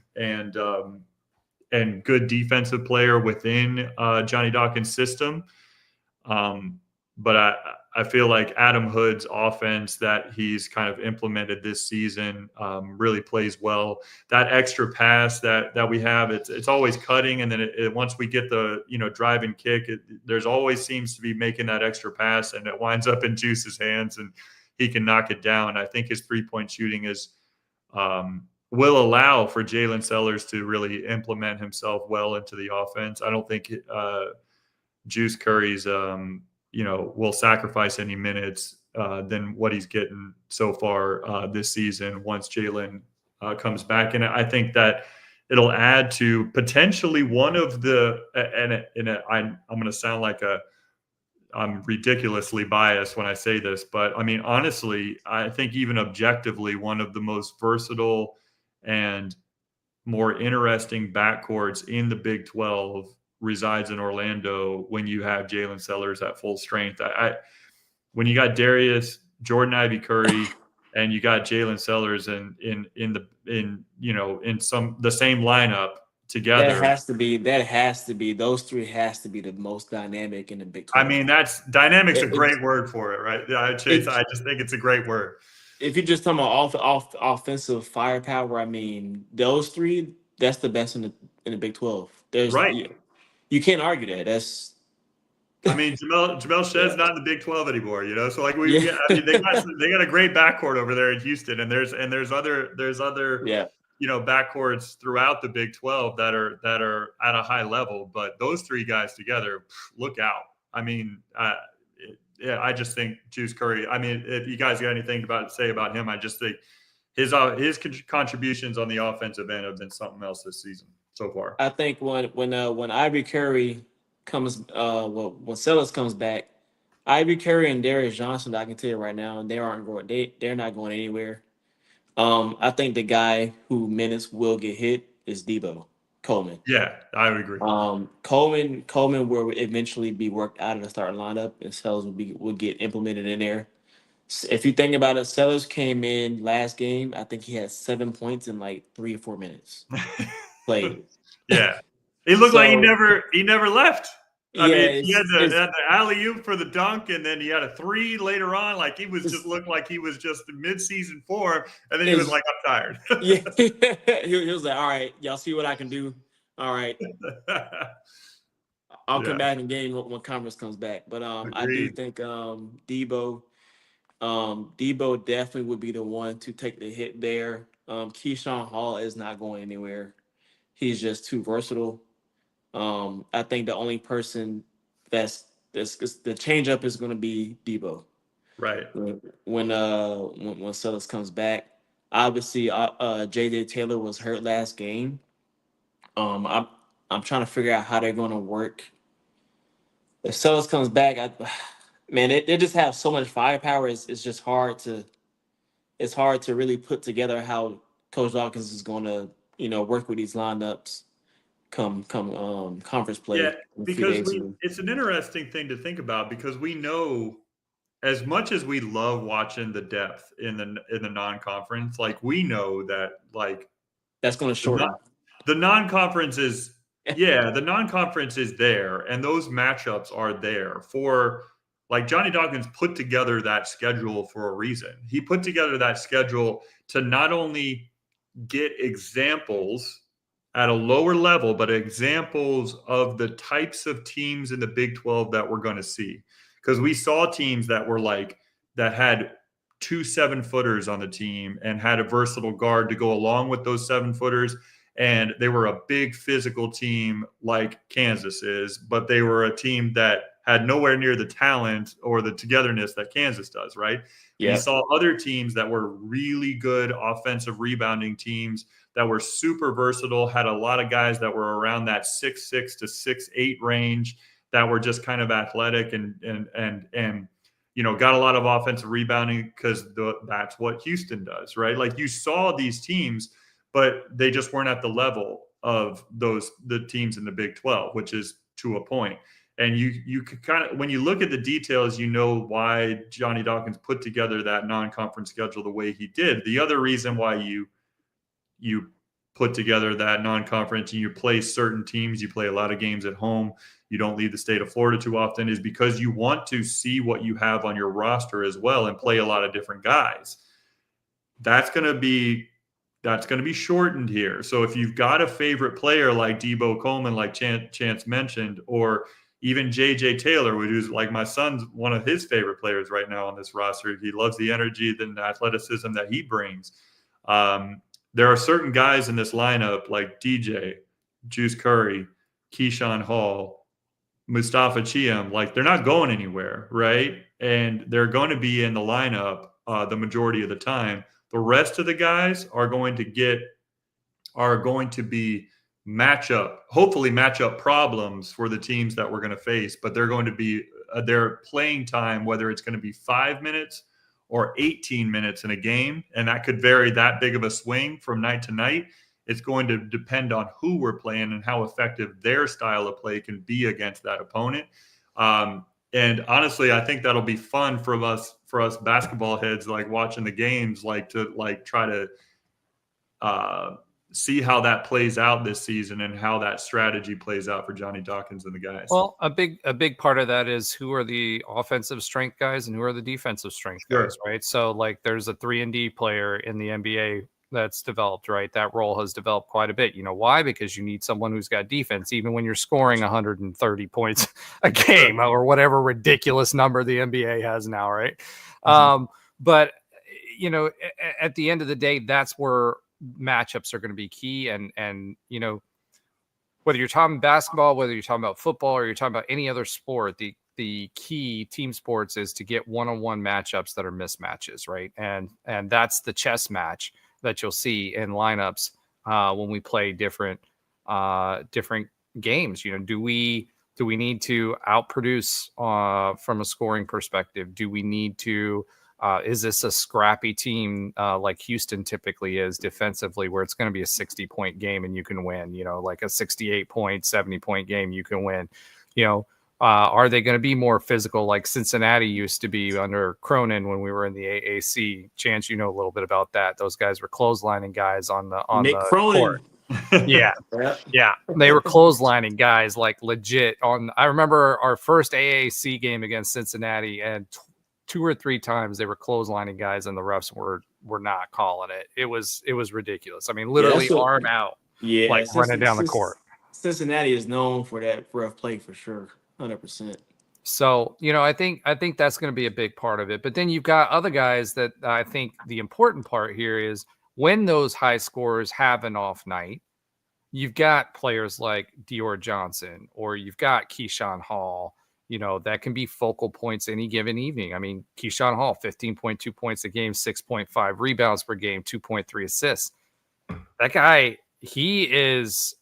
good defensive player within Johnny Dawkins' system. But I feel like Adam Hood's offense that he's kind of implemented this season really plays well. That extra pass that we have, it's always cutting, and then once we get the drive and kick, there's always seems to be making that extra pass, and it winds up in Juice's hands, and he can knock it down. I think his 3-point shooting will allow for Jalen Sellers to really implement himself well into the offense. I don't think Juice Curry's will sacrifice any minutes than what he's getting so far this season once Jalen comes back. And I think that it'll add to potentially one of the I'm going to sound like I'm ridiculously biased when I say this, but I mean, honestly, I think even objectively, one of the most versatile and more interesting backcourts in the Big 12 resides in Orlando when you have Jalen Sellers at full strength. When you got Darius, Jordan Ivy Curry, and you got Jalen Sellers in the same lineup together. That has to be those three has to be the most dynamic in the Big 12. I mean, that's dynamic's a great word for it, right? I just think it's a great word. If you're just talking about offensive firepower, I mean, those three, that's the best in the Big 12. You can't argue that. I mean, Jamel Shedd's not in the Big 12 anymore, So like they got a great backcourt over there in Houston, and there's other backcourts throughout the Big 12 that are at a high level, but those three guys together, look out. I mean, I just think Juice Curry. I mean, if you guys got anything to say about him, I just think his contributions on the offensive end have been something else this season so far. I think when Ivy Curry comes, when Sellers comes back, Ivy Curry and Darius Johnson, I can tell you right now, they're not going anywhere. I think the guy who minutes will get hit is Debo Coleman. Yeah, I would agree. Coleman will eventually be worked out of the starting lineup, and Sellers will get implemented in there. If you think about it, Sellers came in last game. I think he had 7 points in like 3 or 4 minutes played. Yeah, it looked like he never left. I Yeah, mean, he had the alley-oop for the dunk, and then he had a three later on. Like, he was just looked like he was just in mid-season form, and then he was like, I'm tired. Yeah. he was like, all right, y'all see what I can do? All right. I'll come back in game when conference comes back. But I do think Debo definitely would be the one to take the hit there. Keyshawn Hall is not going anywhere. He's just too versatile. I think the only person that's the change up is going to be Debo. Right. When Sellers comes back, obviously JJ Taylor was hurt last game. I'm trying to figure out how they're going to work. If Sellers comes back, they just have so much firepower. It's just hard to really put together how Coach Dawkins is going to work with these lineups come conference play. Yeah, because it's an interesting thing to think about, because we know, as much as we love watching the depth in the non-conference, like, we know that, like, that's going to shorten. The non-conference is the non-conference is there, and those matchups are there for, like, Johnny Dawkins put together that schedule for a reason. He put together that schedule to not only get examples at a lower level, but examples of the types of teams in the Big 12 that we're going to see. Because we saw teams that were that had 2 7-footers on the team and had a versatile guard to go along with those 7-footers. And they were a big physical team like Kansas is, but they were a team that had nowhere near the talent or the togetherness that Kansas does, right? Yeah. We saw other teams that were really good offensive rebounding teams that were super versatile, had a lot of guys that were around that 6'6" to 6'8" range that were just kind of athletic and got a lot of offensive rebounding, because that's what Houston does, right? Like, you saw these teams, but they just weren't at the level of the teams in the Big 12, which is to a point. And you could kind of, when you look at the details, why Johnny Dawkins put together that non-conference schedule the way he did. The other reason why you put together that non-conference and you play certain teams, you play a lot of games at home, you don't leave the state of Florida too often, is because you want to see what you have on your roster as well and play a lot of different guys. That's going to be shortened here. So if you've got a favorite player like Debo Coleman, like Chance mentioned, or even JJ Taylor, who's, like, my son's one of his favorite players right now on this roster. He loves the energy and the athleticism that he brings. There are certain guys in this lineup like DJ, Juice Curry, Keyshawn Hall, Mustafa Chiam, like, they're not going anywhere, right? And they're going to be in the lineup the majority of the time. The rest of the guys are going to be hopefully matchup problems for the teams that we're going to face, but they're going to be their playing time, whether it's going to be 5 minutes or 18 minutes in a game, and that could vary that big of a swing from night to night. It's going to depend on who we're playing and how effective their style of play can be against that opponent. And honestly, I think that'll be fun for us basketball heads, like, watching the games, like, to try to see how that plays out this season and how that strategy plays out for Johnny Dawkins and the guys. Well, a big part of that is who are the offensive strength guys and who are the defensive strength guys, right? So, like, there's a 3-and-D player in the NBA that's developed, right? That role has developed quite a bit. You know why? Because you need someone who's got defense, even when you're scoring 130 points a game or whatever ridiculous number the NBA has now, right? Mm-hmm. But, at the end of the day, that's where matchups are going to be key. And whether you're talking basketball, whether you're talking about football, or you're talking about any other sport, the key team sports is to get one-on-one matchups that are mismatches, right? And that's the chess match that you'll see in lineups when we play different games. Do we need to outproduce from a scoring perspective? Do we need to is this a scrappy team like Houston typically is defensively, where it's going to be a 60-point game and you can win, like a 68-point, 70-point game, you can win, are they going to be more physical like Cincinnati used to be under Cronin when we were in the AAC? Chance, a little bit about that. Those guys were clotheslining guys on the Cronin, court. Yeah. Yeah. Yeah. They were clotheslining guys like legit on. I remember our first AAC game against Cincinnati, and 2 or 3 times they were clotheslining guys and the refs were not calling it. It was ridiculous. I mean, literally arm out, Yeah, like running down the court. Cincinnati is known for that rough play for sure, 100%. So, I think that's going to be a big part of it. But then you've got other guys that I think the important part here is when those high scorers have an off night, you've got players like Dior Johnson, or you've got Keyshawn Hall, that can be focal points any given evening. I mean, Keyshawn Hall, 15.2 points a game, 6.5 rebounds per game, 2.3 assists. That guy, he is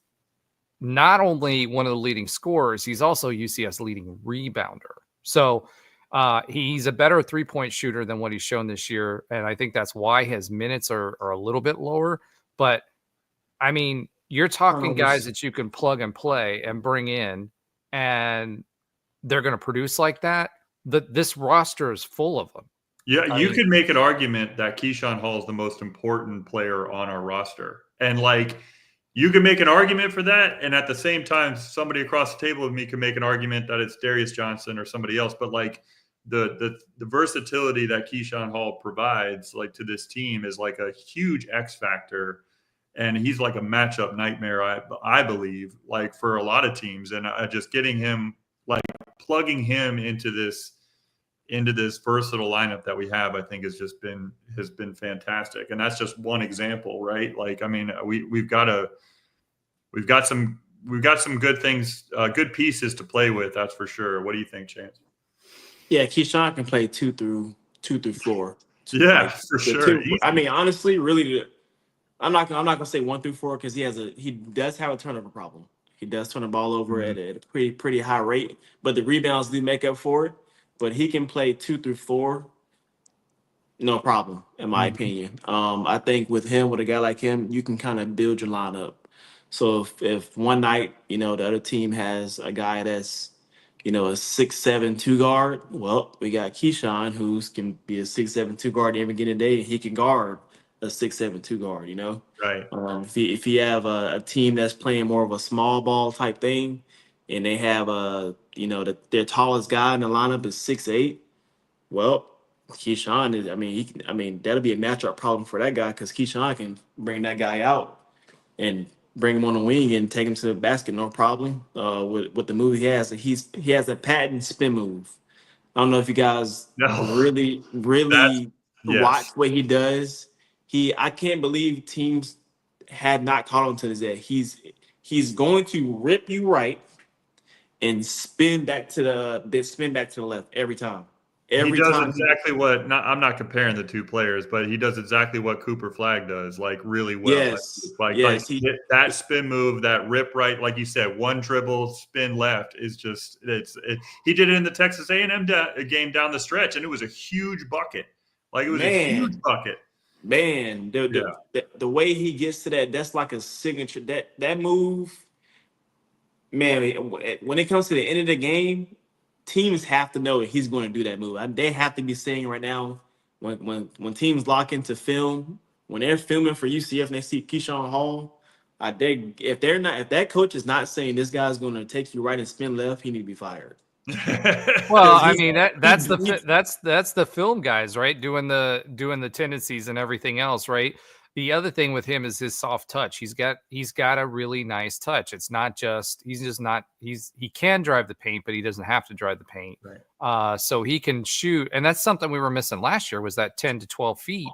not only one of the leading scorers, he's also UCF's leading rebounder. So he's a better 3-point shooter than what he's shown this year. And I think that's why his minutes are a little bit lower. But I mean, you're talking guys that you can plug and play and bring in, and they're going to produce like that. This roster is full of them. Yeah, you could make an argument that Keyshawn Hall is the most important player on our roster. And you can make an argument for that, and at the same time, somebody across the table with me can make an argument that it's Darius Johnson or somebody else. But the versatility that Keyshawn Hall provides to this team is a huge X factor, and he's like a matchup nightmare. I believe for a lot of teams, and just getting him plugging him into this versatile lineup that we have, I think has been fantastic. And that's just one example, right? We've got some good things, good pieces to play with. That's for sure. What do you think, Chance? Yeah, Keyshawn can play 2 through 4. Yeah, for sure. I mean, honestly, really, I'm not gonna say 1 through 4 because he does have a turnover problem. He does turn the ball over at a pretty high rate, but the rebounds do make up for it. But he can play 2 through 4, no problem, in my opinion. I think with a guy like him, you can kind of build your lineup. So if one night, the other team has a guy that's, a 6'7" 2 guard, well, we got Keyshawn, who can be a 6'7" 2 guard every given day. He can guard a 6'7" 2 guard, Right. If you have a team that's playing more of a small ball type thing, and they have their tallest guy in the lineup is 6'8", well, Keyshawn is. That'll be a matchup problem for that guy because Keyshawn can bring that guy out and bring him on the wing and take him to the basket, no problem. With the move he has a patent spin move. I don't know if you guys really watch what he does. I can't believe teams had not caught on to this yet. He's going to rip you right and spin back to the left every time. He does exactly what. I'm not comparing the two players, but he does exactly what Cooper Flagg does, really well. Yes, that spin move, that rip right, like you said, one dribble, spin left is just he did it in the Texas A&M game down the stretch, and it was a huge bucket. It was a huge bucket. Man, the way he gets to that's like a signature. That move, man. When it comes to the end of the game, teams have to know that he's going to do that move. They have to be saying right now, when teams lock into film, when they're filming for UCF and they see Keyshawn Hall, if that coach is not saying this guy's going to take you right and spin left, he need to be fired. Well, I mean that's the film guys, right? Doing the tendencies and everything else, right? The other thing with him is his soft touch. He's got a really nice touch. It's not just he can drive the paint, but he doesn't have to drive the paint. Right. So he can shoot, and that's something we were missing last year was that 10 to 12 feet,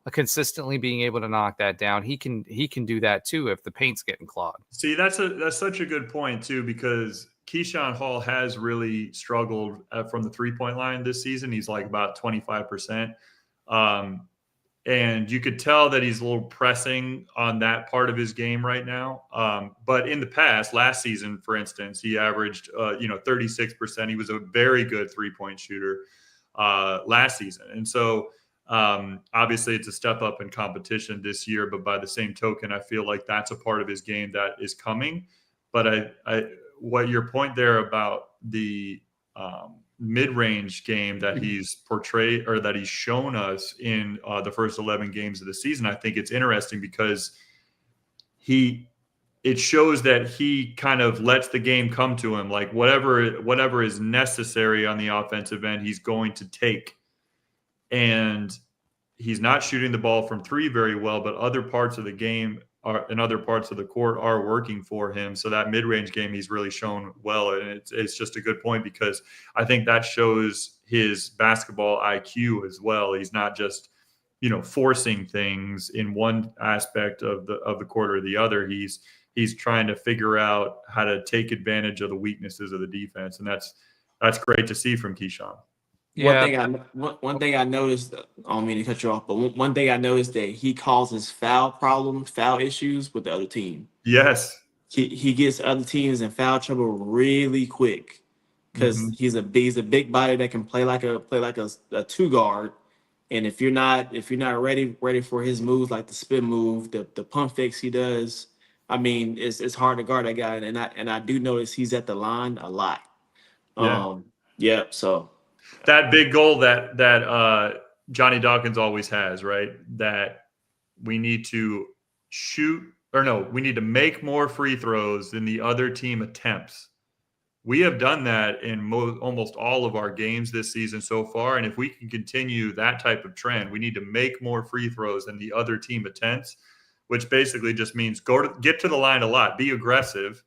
consistently being able to knock that down. He can do that too if the paint's getting clogged. See, that's such a good point too, because Keyshawn Hall has really struggled from the 3-point line this season. He's about 25%. And you could tell that he's a little pressing on that part of his game right now. But in the past, last season, for instance, he averaged, 36%. He was a very good 3-point shooter last season. And so obviously it's a step up in competition this year. But by the same token, I feel like that's a part of his game that is coming. But what your point there about the mid-range game that he's portrayed or that he's shown us in the first 11 games of the season, I think it's interesting because he it shows that he kind of lets the game come to him. Like whatever is necessary on the offensive end, he's going to take. And he's not shooting the ball from three very well, but other parts of the game and other parts of the court are working for him. So that mid-range game, he's really shown well. And it's just a good point, because I think that shows his basketball IQ as well. He's not just, forcing things in one aspect of the court or the other. He's trying to figure out how to take advantage of the weaknesses of the defense. And that's great to see from Keyshawn. Yeah. One thing I noticed, I don't mean to cut you off, but one thing I noticed, that he causes foul issues with the other team. Yes. He gets other teams in foul trouble really quick, because he's a big body that can play like a two guard. And if you're not ready for his moves, like the spin move, the pump fakes he does, I mean, it's hard to guard that guy. And I do notice he's at the line a lot. Yeah. So that big goal that Johnny Dawkins always has, right? That we need to we need to make more free throws than the other team attempts. We have done that in almost all of our games this season so far. And if we can continue that type of trend, we need to make more free throws than the other team attempts, which basically just means get to the line a lot, be aggressive,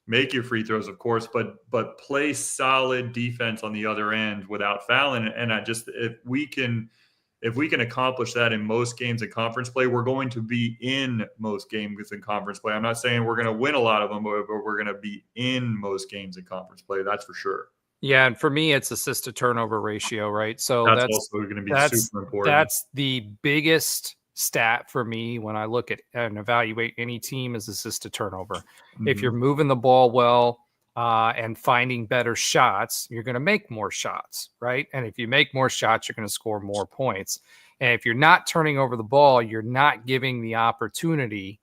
make your free throws, of course, but play solid defense on the other end without fouling. And if we can accomplish that in most games in conference play, we're going to be in most games in conference play. I'm not saying we're going to win a lot of them, but we're going to be in most games in conference play. That's for sure. Yeah, and for me, it's assist to turnover ratio, right? So that's also going to be super important. That's the biggest stat for me when I look at and evaluate any team, is assist to turnover. If you're moving the ball well and finding better shots, you're going to make more shots, right? And if you make more shots, you're going to score more points. And if you're not turning over the ball, you're not giving the opportunity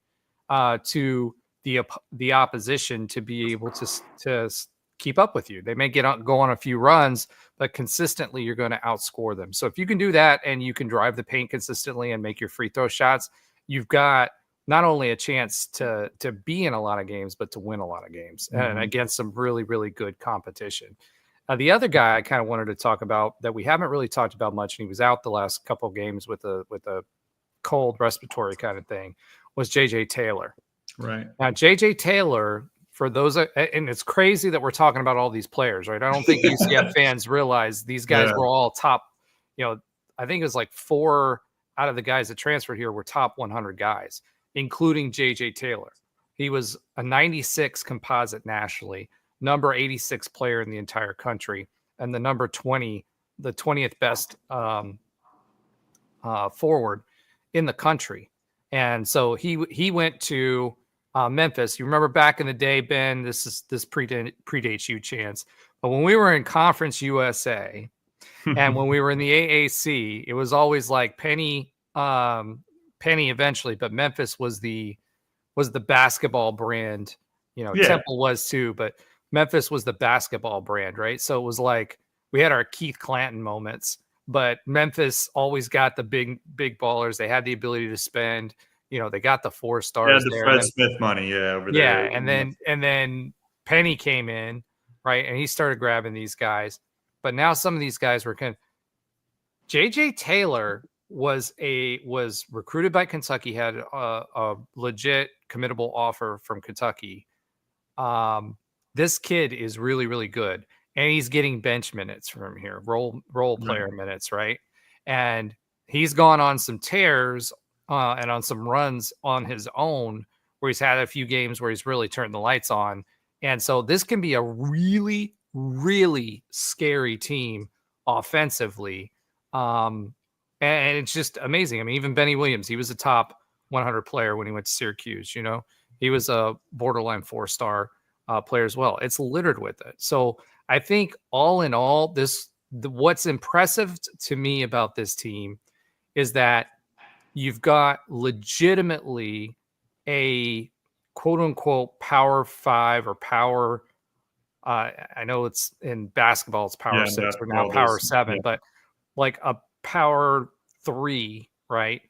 to the opposition to be able to keep up with you. They may go on a few runs, but consistently you're going to outscore them. So if you can do that and you can drive the paint consistently and make your free throw shots, you've got not only a chance to be in a lot of games, but to win a lot of games and against some really, really good competition. The other guy I kind of wanted to talk about that we haven't really talked about much, and he was out the last couple of games with a cold respiratory kind of thing, was JJ Taylor. Right. Now, JJ Taylor, for those, and it's crazy that we're talking about all these players, right? I don't think UCF fans realize these guys were all top, I think it was like 4 out of the guys that transferred here were top 100 guys, including JJ Taylor. He was a 96 composite nationally, number 86 player in the entire country, and the number 20, the 20th best forward in the country. And so he went to Memphis. You remember back in the day, Ben, this predates you, Chance, but when we were in Conference USA and when we were in the AAC, it was always like Penny eventually, but Memphis was the basketball brand. Temple was too, but Memphis was the basketball brand, right? So it was like we had our Keith Clanton moments, but Memphis always got the big ballers. They had the ability to spend. They got the 4 stars. Yeah, the Fred Smith money, over there. Yeah, and then Penny came in, right, and he started grabbing these guys. But now some of these guys were JJ Taylor was recruited by Kentucky, had a legit committable offer from Kentucky. This kid is really, really good, and he's getting bench minutes from here, role player minutes, right? And he's gone on some tears and on some runs on his own where he's had a few games where he's really turned the lights on. And so this can be a really, really scary team offensively. And it's just amazing. I mean, even Benny Williams, he was a top 100 player when he went to Syracuse. He was a borderline 4-star player as well. It's littered with it. So I think all in all, what's impressive to me about this team is that you've got legitimately a quote unquote power 5 or power. I know it's in basketball, it's power 6 or now power 7, but like a power 3, right?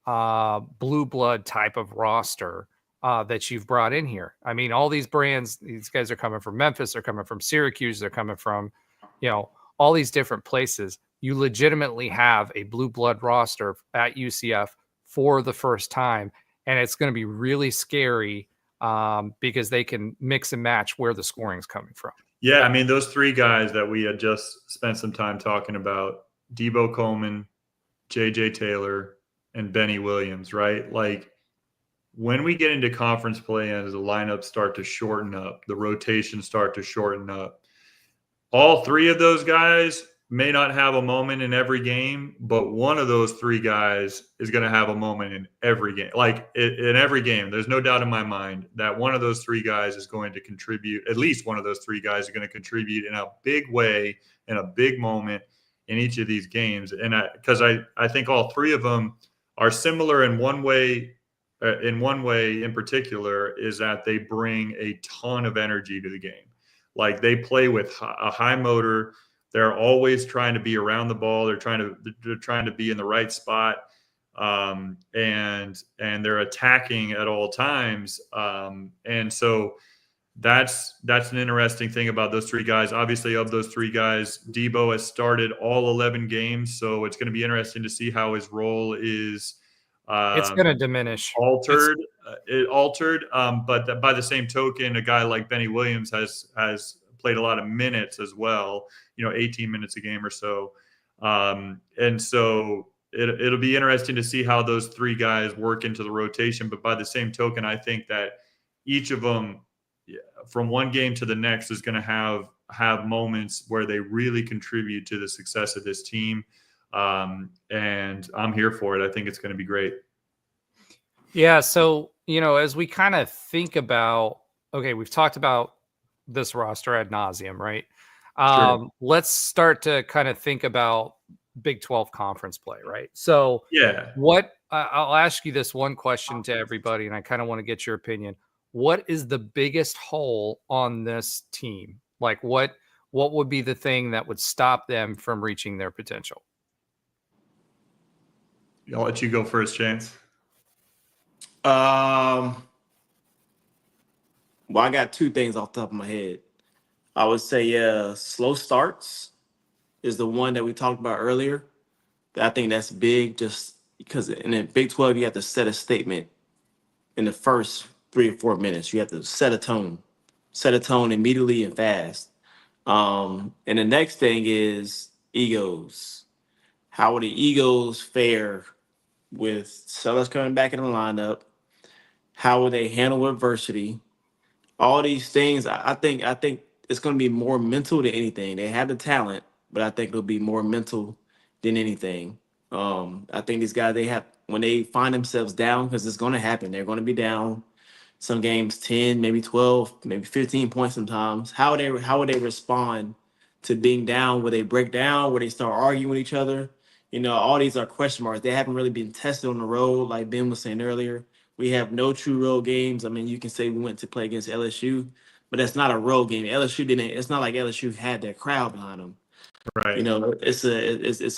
Blue blood type of roster that you've brought in here. I mean, all these brands, these guys are coming from Memphis, they're coming from Syracuse, they're coming from, all these different places. You legitimately have a blue blood roster at UCF for the first time. And it's going to be really scary because they can mix and match where the scoring is coming from. Yeah, I mean, those three guys that we had just spent some time talking about, Debo Coleman, J.J. Taylor, and Benny Williams, right? Like, when we get into conference play and as the lineups start to shorten up, the rotations start to shorten up, all three of those guys may not have a moment in every game, but one of those three guys is going to have a moment in every game. Like in every game, there's no doubt in my mind that one of those three guys is going to contribute. At least one of those three guys is going to contribute in a big way, in a big moment in each of these games. And because I think all three of them are similar in one way. In one way in particular is that they bring a ton of energy to the game. Like they play with a high motor. They're always trying to be around the ball. They're trying to be in the right spot. And they're attacking at all times. And so that's an interesting thing about those three guys. Obviously, of those three guys, Debo has started all 11 games. So it's going to be interesting to see how his role is it's going to diminish. Altered. But by the same token, a guy like Benny Williams has played a lot of minutes as well, 18 minutes a game or so. And so it'll be interesting to see how those three guys work into the rotation. But by the same token, I think that each of them from one game to the next is going to have moments where they really contribute to the success of this team. And I'm here for it. I think it's going to be great. Yeah. So, as we kind of think about, okay, we've talked about this roster ad nauseum, right? Sure. Let's start to kind of think about Big 12 conference play, right? So yeah, I'll ask you this one question to everybody, and I kind of want to get your opinion. What is the biggest hole on this team? Like what would be the thing that would stop them from reaching their potential? I'll let you go first, Chance. Well, I got two things off the top of my head. I would say, slow starts is the one that we talked about earlier. I think that's big just because in the Big 12, you have to set a statement in the first 3 or 4 minutes. You have to set a tone immediately and fast. And the next thing is egos. How will the egos fare with Sellers coming back in the lineup? How will they handle adversity? All these things, I think it's going to be more mental than anything. They have the talent, but I think it'll be more mental than anything. I think these guys, when they find themselves down, because it's going to happen, they're going to be down. Some games 10, maybe 12, maybe 15 points sometimes. How would they respond to being down? Will they break down? Will they start arguing with each other? All these are question marks. They haven't really been tested on the road, like Ben was saying earlier. We have no true road games. I mean, you can say we went to play against LSU, but that's not a road game. LSU didn't. It's not like LSU had their crowd behind them. Right. It's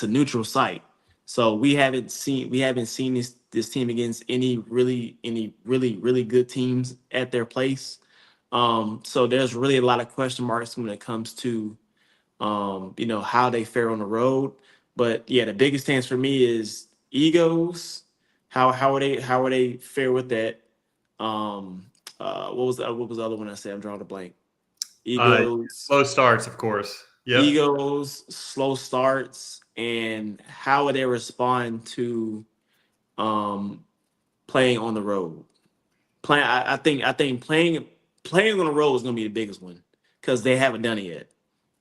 a neutral site. So we haven't seen this team against any really good teams at their place. So there's really a lot of question marks when it comes to how they fare on the road. But yeah, the biggest thing for me is egos. How are they fare with that? What was the other one I said? I'm drawing a blank. Egos. Slow starts, of course. Yep. Egos, slow starts, and how would they respond to playing on the road? I think playing on the road is going to be the biggest one because they haven't done it yet.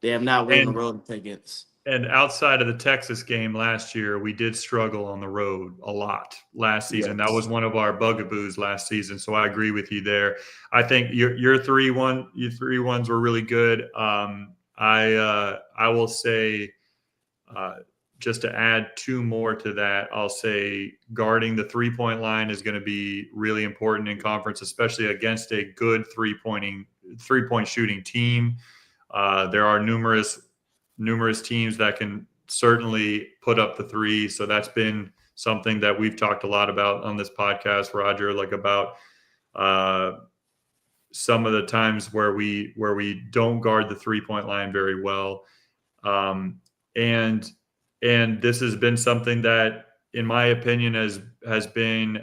They have not won on the road to play against. And outside of the Texas game last year, we did struggle on the road a lot last season. Yes. That was one of our bugaboos last season. So I agree with you there. I think your 3-1s were really good. I will say, just to add two more to that, I'll say guarding the 3-point line is going to be really important in conference, especially against a good 3-point shooting team. There are numerous teams that can certainly put up the three. So that's been something that we've talked a lot about on this podcast, Roger, like about some of the times where we don't guard the 3-point line very well. And this has been something that, in my opinion, has been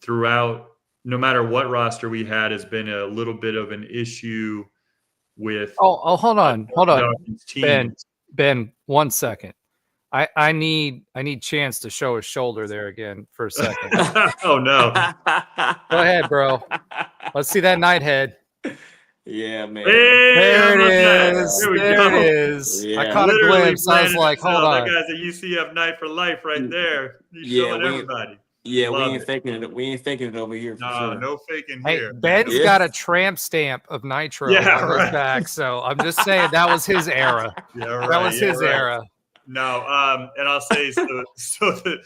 throughout, no matter what roster we had, has been a little bit of an issue with. Oh, hold on, Ben, 1 second. I need Chance to show his shoulder there again for a second. Oh no! Go ahead, bro. Let's see that night head. Yeah, man. There it is. Here we There go. it is. Yeah. I caught a glimpse. I was like, hold on. That guy's a UCF night for life right there. He's showing everybody. Yeah, we ain't faking it. We ain't faking it over here. For sure. No faking hey, here. Ben's got a tramp stamp of Nitro on his back, so I'm just saying that was his era. Yeah, right. That was his era. No, and I'll say so that,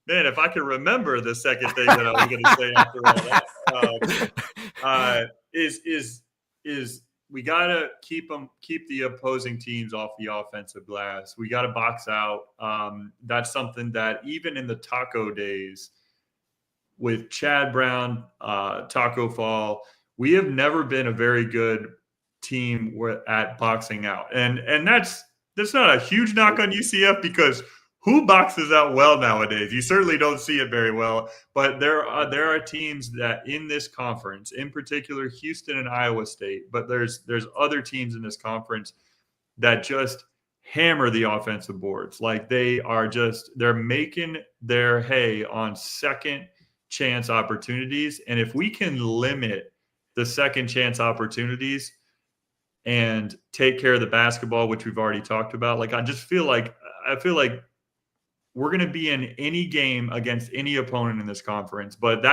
man, if I could remember the second thing that I was going to say after all that, is we got to keep the opposing teams off the offensive glass. We got to box out. That's something that even in the Taco days with Chad Brown, Taco Fall, we have never been a very good team at boxing out. And that's not a huge knock on UCF, because who boxes out well nowadays? You certainly don't see it very well, but there are teams that in this conference, in particular Houston and Iowa State, but there's other teams in this conference that just hammer the offensive boards. Like they're making their hay on second chance opportunities. And if we can limit the second chance opportunities and take care of the basketball, which we've already talked about, like I feel like we're going to be in any game against any opponent in this conference, but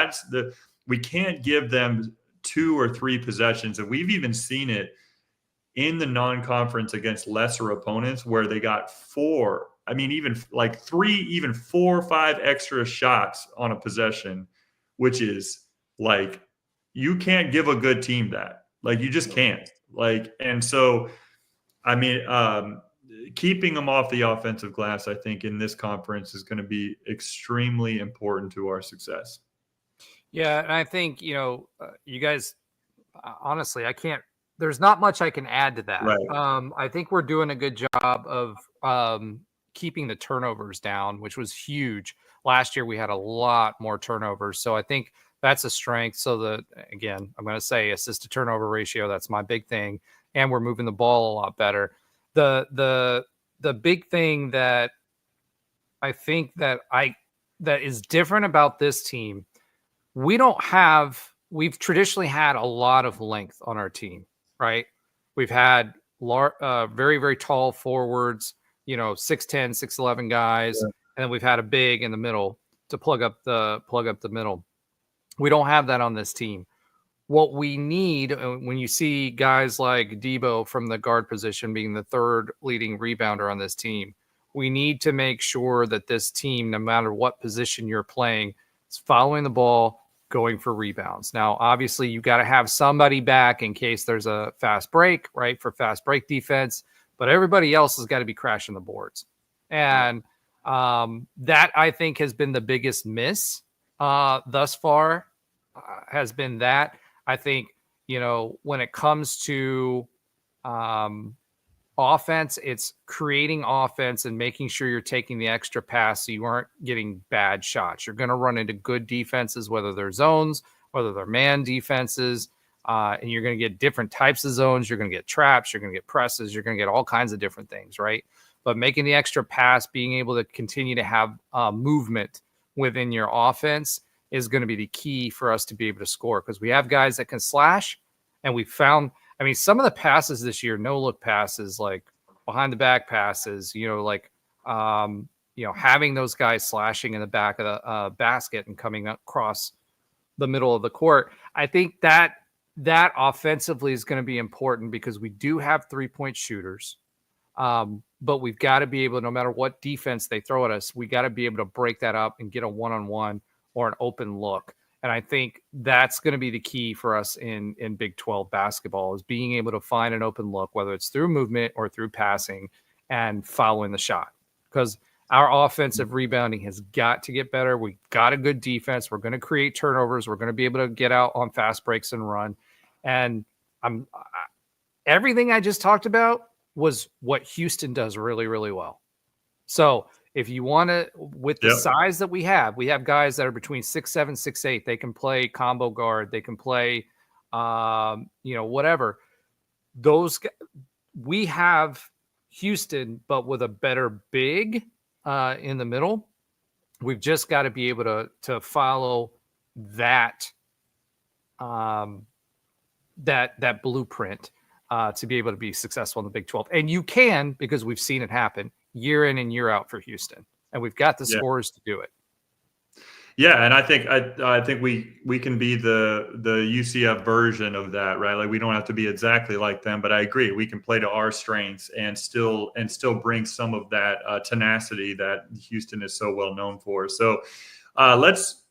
we can't give them 2 or 3 possessions. And we've even seen it in the non-conference against lesser opponents where they got 4, even like 3, even 4 or 5 extra shots on a possession, which is like, you can't give a good team that. Like, you just can't. Like, and so, keeping them off the offensive glass, I think, in this conference is going to be extremely important to our success. Yeah, and I think, you guys, honestly, there's not much I can add to that. Right. I think we're doing a good job of keeping the turnovers down, which was huge. Last year, we had a lot more turnovers. So I think that's a strength. So again, I'm going to say assist to turnover ratio. That's my big thing. And we're moving the ball a lot better. The big thing that I think that is different about this team, we've traditionally had a lot of length on our team, right? We've had very, very tall forwards, 6'10", 6'11" guys, and then we've had a big in the middle to plug up the middle. We don't have that on this team. What we need, when you see guys like Debo from the guard position being the third leading rebounder on this team, we need to make sure that this team, no matter what position you're playing, is following the ball, going for rebounds. Now, obviously, you got to have somebody back in case there's a fast break, right, for fast break defense, but everybody else has got to be crashing the boards. And that, I think, has been the biggest miss thus far, has been that. I think, when it comes to offense, it's creating offense and making sure you're taking the extra pass so you aren't getting bad shots. You're going to run into good defenses, whether they're zones, whether they're man defenses, and you're going to get different types of zones. You're going to get traps. You're going to get presses. You're going to get all kinds of different things, right? But making the extra pass, being able to continue to have movement within your offense is going to be the key for us to be able to score, because we have guys that can slash, and we found, some of the passes this year, no look passes, like behind the back passes, having those guys slashing in the back of the basket and coming across the middle of the court. I think that offensively is going to be important, because we do have 3-point shooters. But we've got to be able, no matter what defense they throw at us, we got to be able to break that up and get a one-on-one or an open look. And I think that's going to be the key for us in Big 12 basketball, is being able to find an open look, whether it's through movement or through passing, and following the shot. Because Our offensive rebounding has got to get better. We've got a good defense. We're going to create turnovers. We're going to be able to get out on fast breaks and run. And everything I just talked about was what Houston does really, really well. So if you want to, with the size that we have guys that are between 6'7", 6'8". They can play combo guard. They can play, whatever. We have Houston, but with a better big in the middle. We've just got to be able to follow that that blueprint to be able to be successful in the Big 12. And you can, because we've seen it happen year in and year out for Houston, and we've got the scores to do it. Yeah, and I think we can be the UCF version of that, right? Like we don't have to be exactly like them, but I agree we can play to our strengths and still bring some of that tenacity that Houston is so well known for. So let's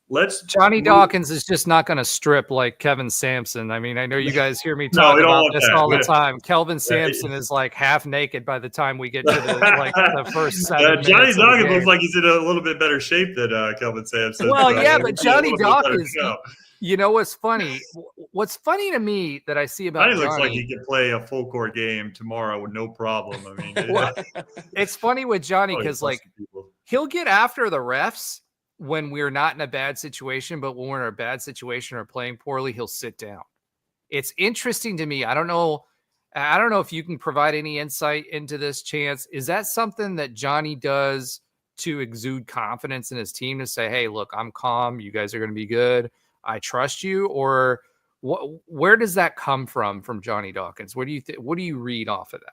Johnny Dawkins is just not going to strip like Kevin Sampson. I mean, I know you guys hear me talk about this all the time. Kelvin Sampson is like half naked by the time we get to the first 7 minutes. Johnny Dawkins looks like he's in a little bit better shape than Kelvin Sampson. Well, yeah, but Johnny Dawkins, you know what's funny? What's funny to me that I see about Johnny looks like he could play a full court game tomorrow with no problem. I mean, it's funny with Johnny because he'll get after the refs when we're not in a bad situation, but when we're in a bad situation or playing poorly, he'll sit down. It's interesting to me. I don't know if you can provide any insight into this, Chance. Is that something that Johnny does to exude confidence in his team to say, hey, look, I'm calm. You guys are going to be good. I trust you. Or where does that come from Johnny Dawkins? What do you read off of that?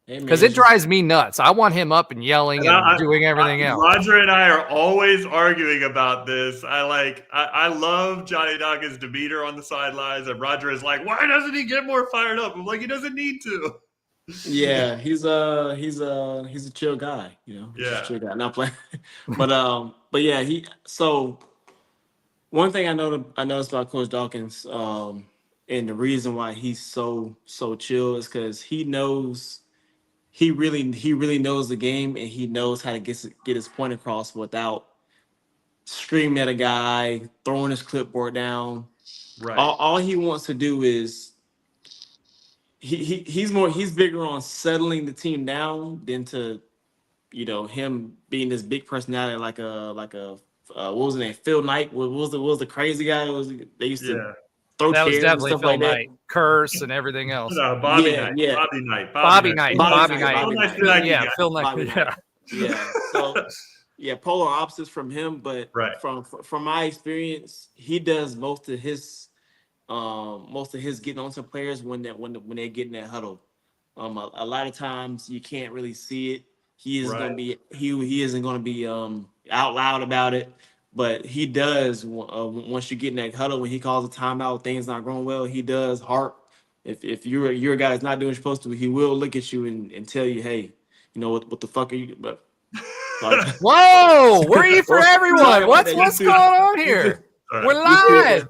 Because it drives me nuts. I want him up and yelling and doing everything else. Roger and I are always arguing about this. I love Johnny Dawkins' demeanor on the sidelines, and Roger is like, "Why doesn't he get more fired up?" I'm like, he doesn't need to. Yeah, he's a chill guy, you know. Yeah, chill guy. Not playing, but yeah, So one thing I noticed about Coach Dawkins, and the reason why he's so chill is because he knows. He really knows the game, and he knows how to get his point across without screaming at a guy, throwing his clipboard down. Right. All he wants to do is he's bigger on settling the team down than to, him being this big personality like a what was his name? Phil Knight. What was the crazy guy? They used to throw that chairs was definitely and stuff Phil like Knight. Curse and everything else. Bobby Knight. Yeah, Phil Knight. Yeah. So yeah, polar opposites from him, but from my experience, he does most of his getting on to players when they get in that huddle. A lot of times you can't really see it. He isn't going to be out loud about it. But he does, once you get in that huddle, when he calls a timeout, things not going well, he does harp. If you're a guy that's not doing what you're supposed to, he will look at you and tell you, hey, what the fuck are you? But whoa, we're E for everyone. What's going on here? We're live.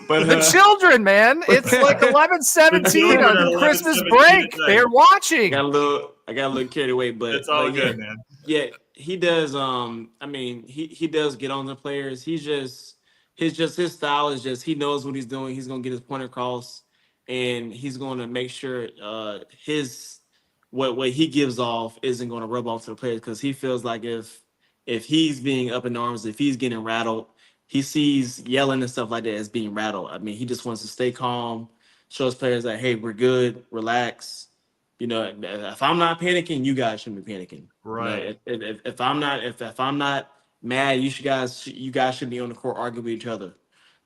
But the children, man, it's like 11:17 on Christmas break. They're watching. I got a little carried away, but it's all good, man. Yeah. He does. He does get on the players. His style is just he knows what he's doing. He's gonna get his point across, and he's gonna make sure what he gives off isn't gonna rub off to the players, because he feels like if he's being up in arms, if he's getting rattled, he sees yelling and stuff like that as being rattled. I mean, he just wants to stay calm, show his players that, hey, we're good, relax. If I'm not panicking, you guys shouldn't be panicking. Right. If I'm not mad, you guys should be on the court arguing with each other.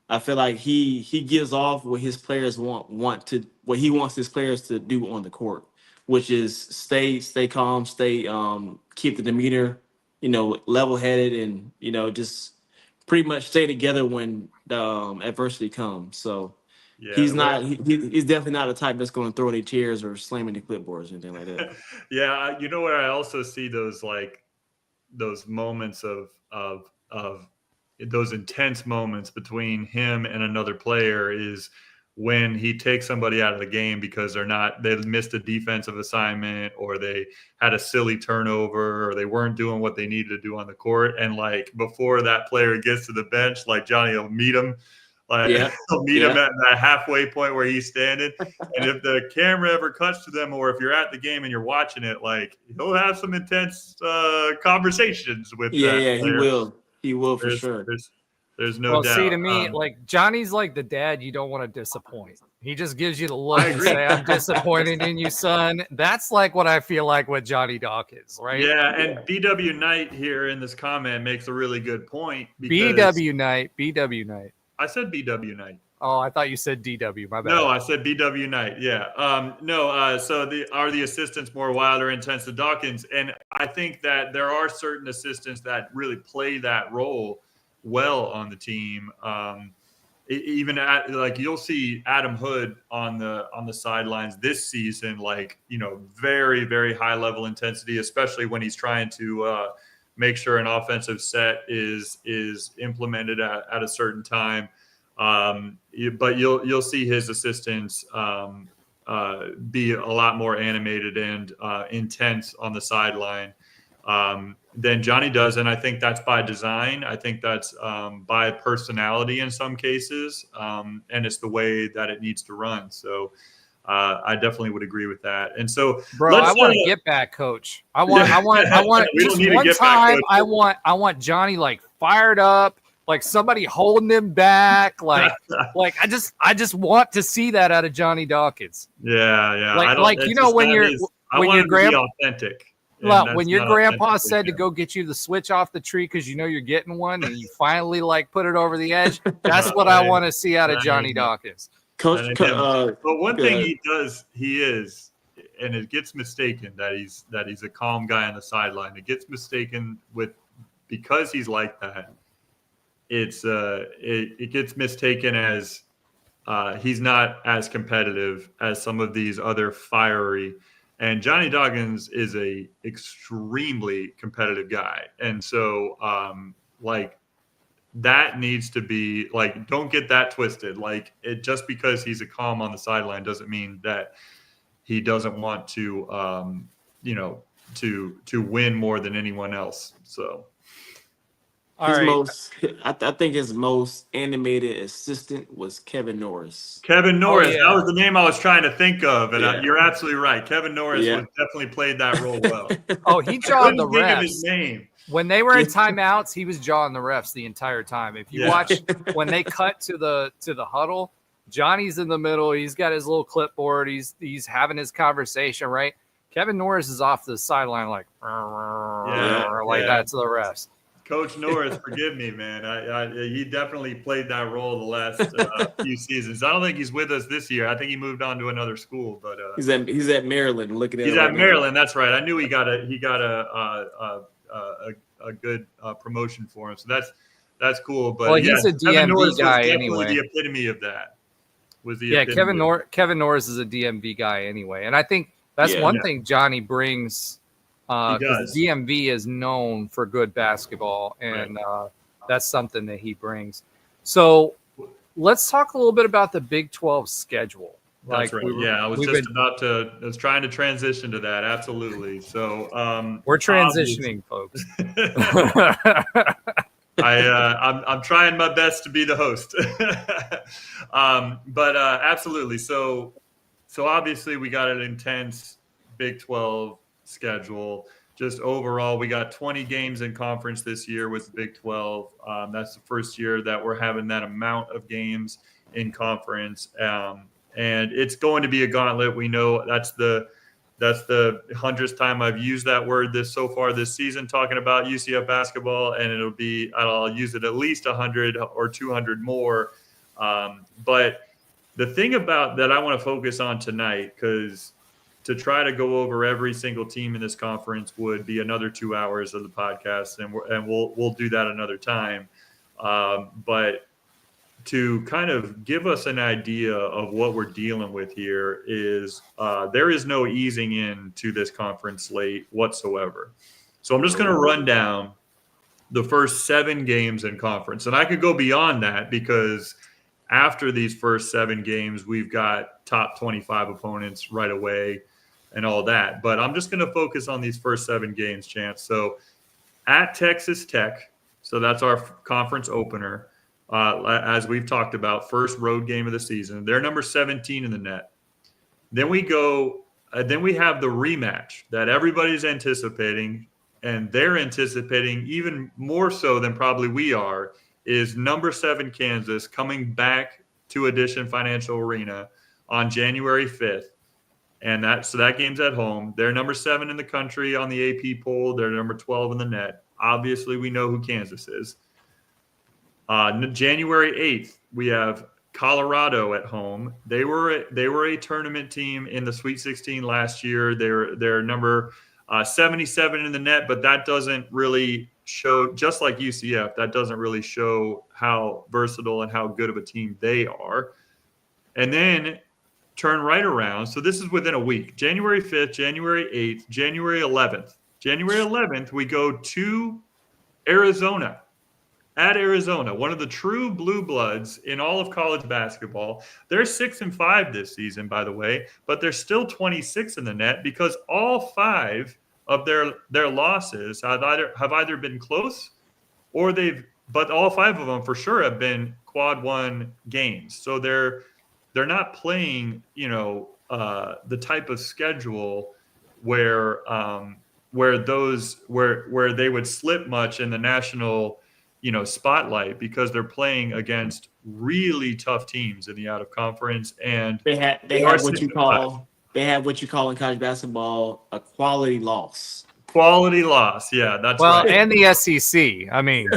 I feel like he gives off what his players what he wants his players to do on the court, which is stay calm, keep the demeanor, level headed, and just pretty much stay together when the adversity comes. So. Yeah, he's definitely not the type that's going to throw any chairs or slam any clipboards or anything like that. Yeah, where I also see those moments of those intense moments between him and another player is when he takes somebody out of the game because they missed a defensive assignment, or they had a silly turnover, or they weren't doing what they needed to do on the court. And like before that player gets to the bench, like Johnny will meet him. Like he'll meet him at that halfway point where he's standing. And if the camera ever cuts to them, or if you're at the game and you're watching it, like he'll have some intense conversations with that player. He will for sure. There's no doubt. See, to me, like Johnny's like the dad you don't want to disappoint. He just gives you the look and say, "I'm disappointed in you, son." That's like what I feel like with Johnny Dawkins, right? Yeah, and BW Knight here in this comment makes a really good point. BW Knight. I said BW Knight. Oh, I thought you said DW. My bad. No, I said BW Knight. Yeah. So the assistants more wild or intense than Dawkins? And I think that there are certain assistants that really play that role well on the team. Even like you'll see Adam Hood on the sidelines this season, like, you know, very, very high level intensity, especially when he's trying to make sure an offensive set is implemented at a certain time. But you'll see his assistants be a lot more animated and intense on the sideline than Johnny does. And I think that's by design. I think that's by personality in some cases. And it's the way that it needs to run. So I definitely would agree with that. And so, bro, I want to get back, coach. I want just one time. I want Johnny like fired up, like somebody holding him back. Like I just want to see that out of Johnny Dawkins. Yeah. Like you know, when your grandpa authentic. When your grandpa said to go get you the switch off the tree because you know you're getting one, and you finally like put it over the edge. That's what I want to see out of Johnny Dawkins. Coach, but one thing he does, and it gets mistaken that he's a calm guy on the sideline. It gets mistaken because he's like that. It gets mistaken as he's not as competitive as some of these other fiery. And Johnny Dawkins is a extremely competitive guy. And so like that needs to be like, don't get that twisted. Like just because he's a calm on the sideline doesn't mean that he doesn't want to, to win more than anyone else. So. I think his most animated assistant was Kevin Norris. Kevin Norris, that was the name I was trying to think of, and you're absolutely right. Kevin Norris definitely played that role well. He jawed the refs. Think of his name. When they were in timeouts, he was jawing the refs the entire time. If you watch when they cut to the huddle, Johnny's in the middle. He's got his little clipboard. He's having his conversation, right? Kevin Norris is off the sideline like that to the refs. Coach Norris, forgive me, man. He definitely played that role the last few seasons. I don't think he's with us this year. I think he moved on to another school, but he's at Maryland. Looking at he's at Maryland. That's right. I knew he got a good promotion for him. So that's cool. But he's a DMV guy anyway. The epitome of that was Kevin Norris is a DMV guy anyway, and I think that's one thing Johnny brings. Because DMV is known for good basketball, and that's something that he brings. So let's talk a little bit about the Big 12 schedule. That's right. I was trying to transition to that. Absolutely. So we're transitioning, folks. I'm trying my best to be the host. But absolutely. So obviously we got an intense Big 12 schedule. Just overall, we got 20 games in conference this year with the Big 12. That's the first year that we're having that amount of games in conference. And it's going to be a gauntlet. We know that's the 100th time I've used that word so far this season, talking about UCF basketball, and I'll use it at least 100 or 200 more. But the thing about that I want to focus on tonight, because to try to go over every single team in this conference would be another 2 hours of the podcast, and we'll do that another time. But to kind of give us an idea of what we're dealing with here is there is no easing in to this conference slate whatsoever. So I'm just going to run down the first 7 games in conference, and I could go beyond that because after these first 7 games, we've got top 25 opponents right away and all that. But I'm just going to focus on these first 7 games, Chance. So at Texas Tech, so that's our conference opener. As we've talked about, first road game of the season. They're number 17 in the net. Then we go. Then we have the rematch that everybody's anticipating, and they're anticipating even more so than probably we are, is number 7 Kansas coming back to Addition Financial Arena on January 5th. And that game's at home. They're number 7 in the country on the AP poll. They're number 12 in the net. Obviously, we know who Kansas is. January 8th, we have Colorado at home. They were a tournament team in the Sweet 16 last year. They're number 77 in the net, but that doesn't really show, just like UCF, that doesn't really show how versatile and how good of a team they are. And then turn right around. So this is within a week. January 5th, January 8th, January 11th. January 11th, we go to Arizona. At Arizona, one of the true blue bloods in all of college basketball. They're 6-5 this season, by the way, but they're still 26 in the net because all 5 of their losses have either been close or but all 5 of them for sure have been quad 1 games. So they're not playing, the type of schedule where they would slip much in the national spotlight, because they're playing against really tough teams in the out of conference, and they have what you call in college basketball a quality loss. Quality loss, yeah, that's right. And the SEC, I mean,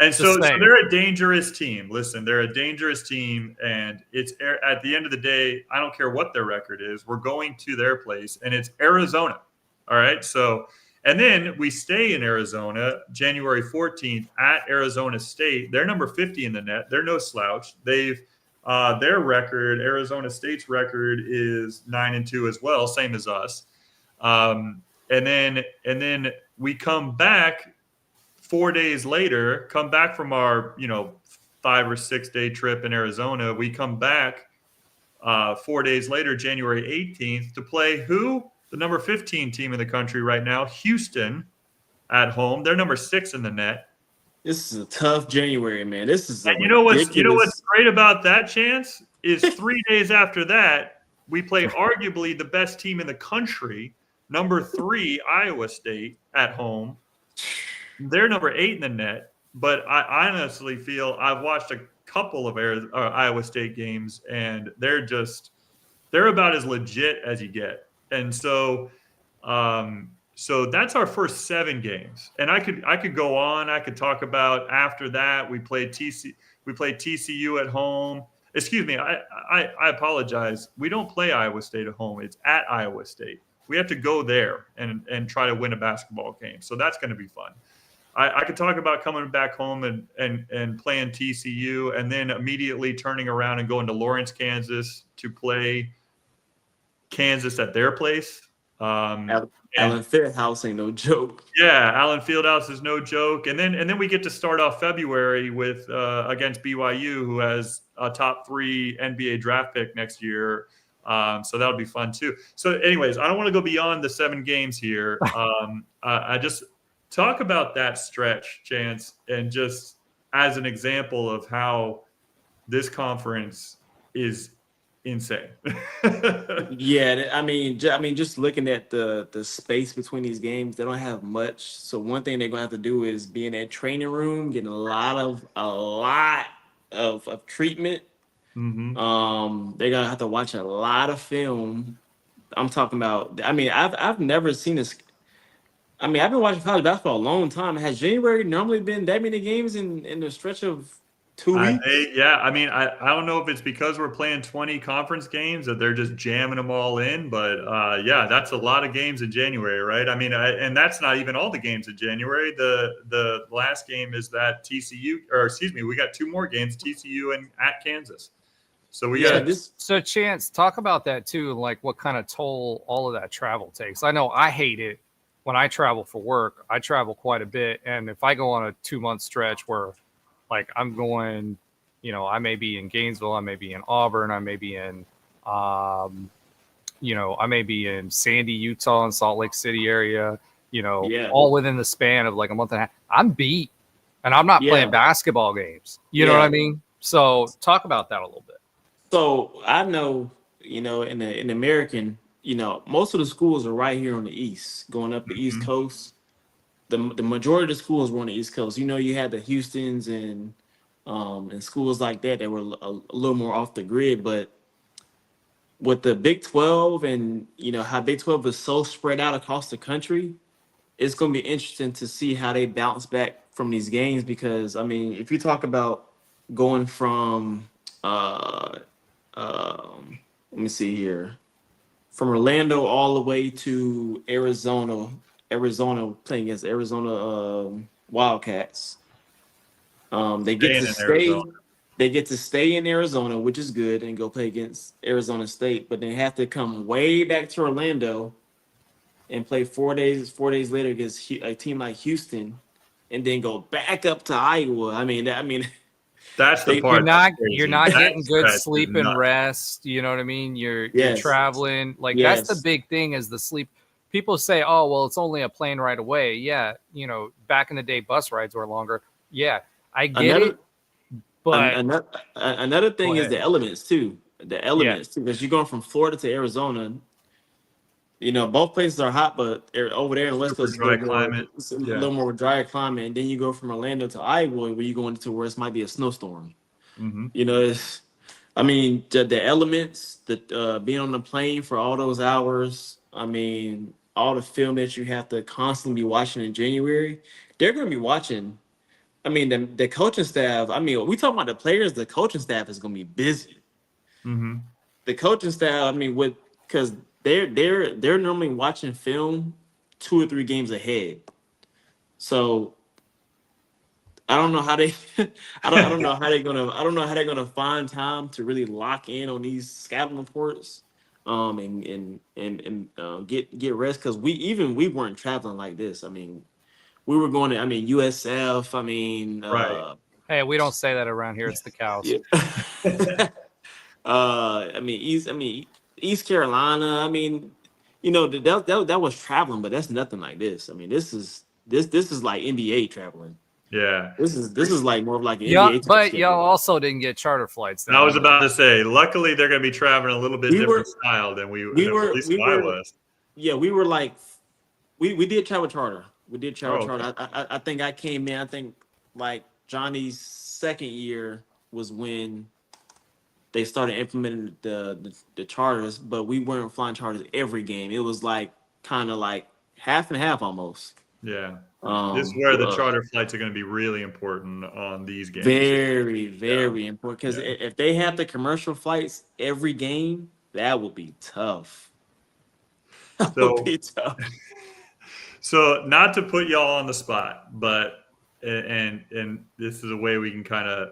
and so they're a dangerous team. Listen, they're a dangerous team, and it's at the end of the day, I don't care what their record is. We're going to their place, and it's Arizona. All right, so. And then we stay in Arizona, January 14th at Arizona State. They're number 50 in the net. They're no slouch. Their record, Arizona State's record, is 9-2 as well, same as us. And then we come back 4 days later, come back from our 5 or 6 day trip in Arizona. We come back 4 days later, January 18th, to play who? The number 15 team in the country right now, Houston, at home. They're number 6 in the net. This is a tough January, man. This is and you know what's great about that, Chance, is 3 days after that, we play arguably the best team in the country, number 3 Iowa State at home. They're number 8 in the net. But I honestly feel I've watched a couple of Iowa State games, and they're about as legit as you get. And so that's our first 7 games. And I could go on. I could talk about after that we played TCU at home. Excuse me, I apologize. We don't play Iowa State at home. It's at Iowa State. We have to go there and try to win a basketball game. So that's going to be fun. I could talk about coming back home and playing TCU, and then immediately turning around and going to Lawrence, Kansas to play Kansas at their place. Allen Fieldhouse ain't no joke. Yeah, Allen Fieldhouse is no joke. And then we get to start off February with against BYU, who has a top 3 NBA draft pick next year. So that'll be fun too. So anyways, I don't want to go beyond the 7 games here. I just talk about that stretch, Chance, and just as an example of how this conference is insane. Yeah, I mean, just looking at the space between these games, they don't have much. So one thing they're gonna have to do is be in that training room, getting a lot of treatment. Mm-hmm. They're gonna have to watch a lot of film. I'm talking about. I mean, I've never seen this. I mean, I've been watching college basketball a long time. Has January normally been that many games in the stretch of 2 weeks? I don't know if it's because we're playing 20 conference games that they're just jamming them all in, but that's a lot of games in January, right? I mean, and that's not even all the games in January. The last game is that we got 2 more games, TCU and at Kansas. So we got this. So Chance, talk about that too, like what kind of toll all of that travel takes. I know I hate it when I travel for work. I travel quite a bit, and if I go on a 2-month stretch where like I'm going I may be in Gainesville, I may be in Auburn, I may be in, I may be in Sandy, Utah, and Salt Lake City area, all within the span of like a month and a half. I'm beat, and I'm not playing basketball games. You know what I mean? So talk about that a little bit. So I know, in the American, most of the schools are right here on the East, going up the East Coast. The majority of the schools were on the East Coast. You had the Houstons and schools like that were a little more off the grid. But with the Big 12 and how Big 12 is so spread out across the country, it's going to be interesting to see how they bounce back from these games. Because if you talk about going from let me see here, from Orlando all the way to Arizona playing against Arizona Wildcats. They get to stay. They get to stay in Arizona, which is good, and go play against Arizona State. But they have to come way back to Orlando and play 4 days later against a team like Houston, and then go back up to Iowa. That's the part. You're not getting good sleep and rest. You know what I mean? You're traveling. That's the big thing is the sleep. People say, oh, well, it's only a plane ride away. Yeah. Back in the day, bus rides were longer. Yeah. I get it. But another thing is the elements too. Because you're going from Florida to Arizona. Both places are hot, but over there in the West Coast, it's a little more dry climate. And then you go from Orlando to Iowa, where you go into where it might be a snowstorm. Mm-hmm. The elements, being on the plane for all those hours. All the film that you have to constantly be watching in January, they're going to be watching. The coaching staff. We talk about the players. The coaching staff is going to be busy. Mm-hmm. The coaching staff. Because they're normally watching film 2 or 3 games ahead. So I don't know how they I don't know how they're gonna find time to really lock in on these scouting reports and get rest, because we weren't traveling like this. We were going to USF. Right. Hey, we don't say that around here. It's the cows. Yeah. East Carolina. That was traveling, but that's nothing like this. This is like NBA traveling. Yeah. This is like more of like an NBA. But y'all also didn't get charter flights. I was about to say, luckily they're going to be traveling a little bit different style than we were. At least I was. Yeah, we were like, we did travel charter. We did travel charter. I think I came in. I think like Johnny's second year was when they started implementing the charters, but we weren't flying charters every game. It was like kind of like half and half almost. Yeah. This is where the charter flights are going to be really important on these games. Very, very important. Because if they have the commercial flights every game, that would be tough. So not to put y'all on the spot, but and this is a way we can kind of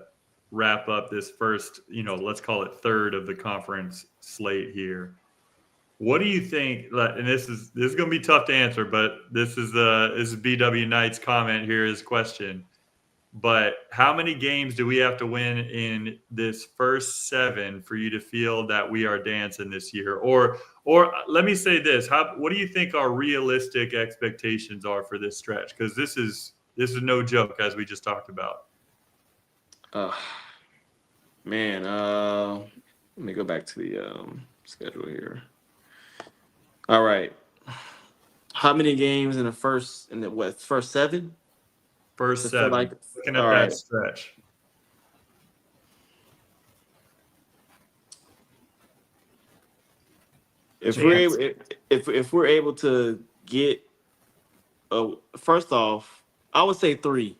wrap up this first, let's call it third of the conference slate here. What do you think? And this is going to be tough to answer, but this is BW Knight's comment here, his question. But how many games do we have to win in this first 7 for you to feel that we are dancing this year? Or let me say this: what do you think our realistic expectations are for this stretch? Because this is no joke, as we just talked about. Man, let me go back to the schedule here. All right. How many games in the first 7? First 7. Looking at that stretch. If we're able to get, first off, I would say 3.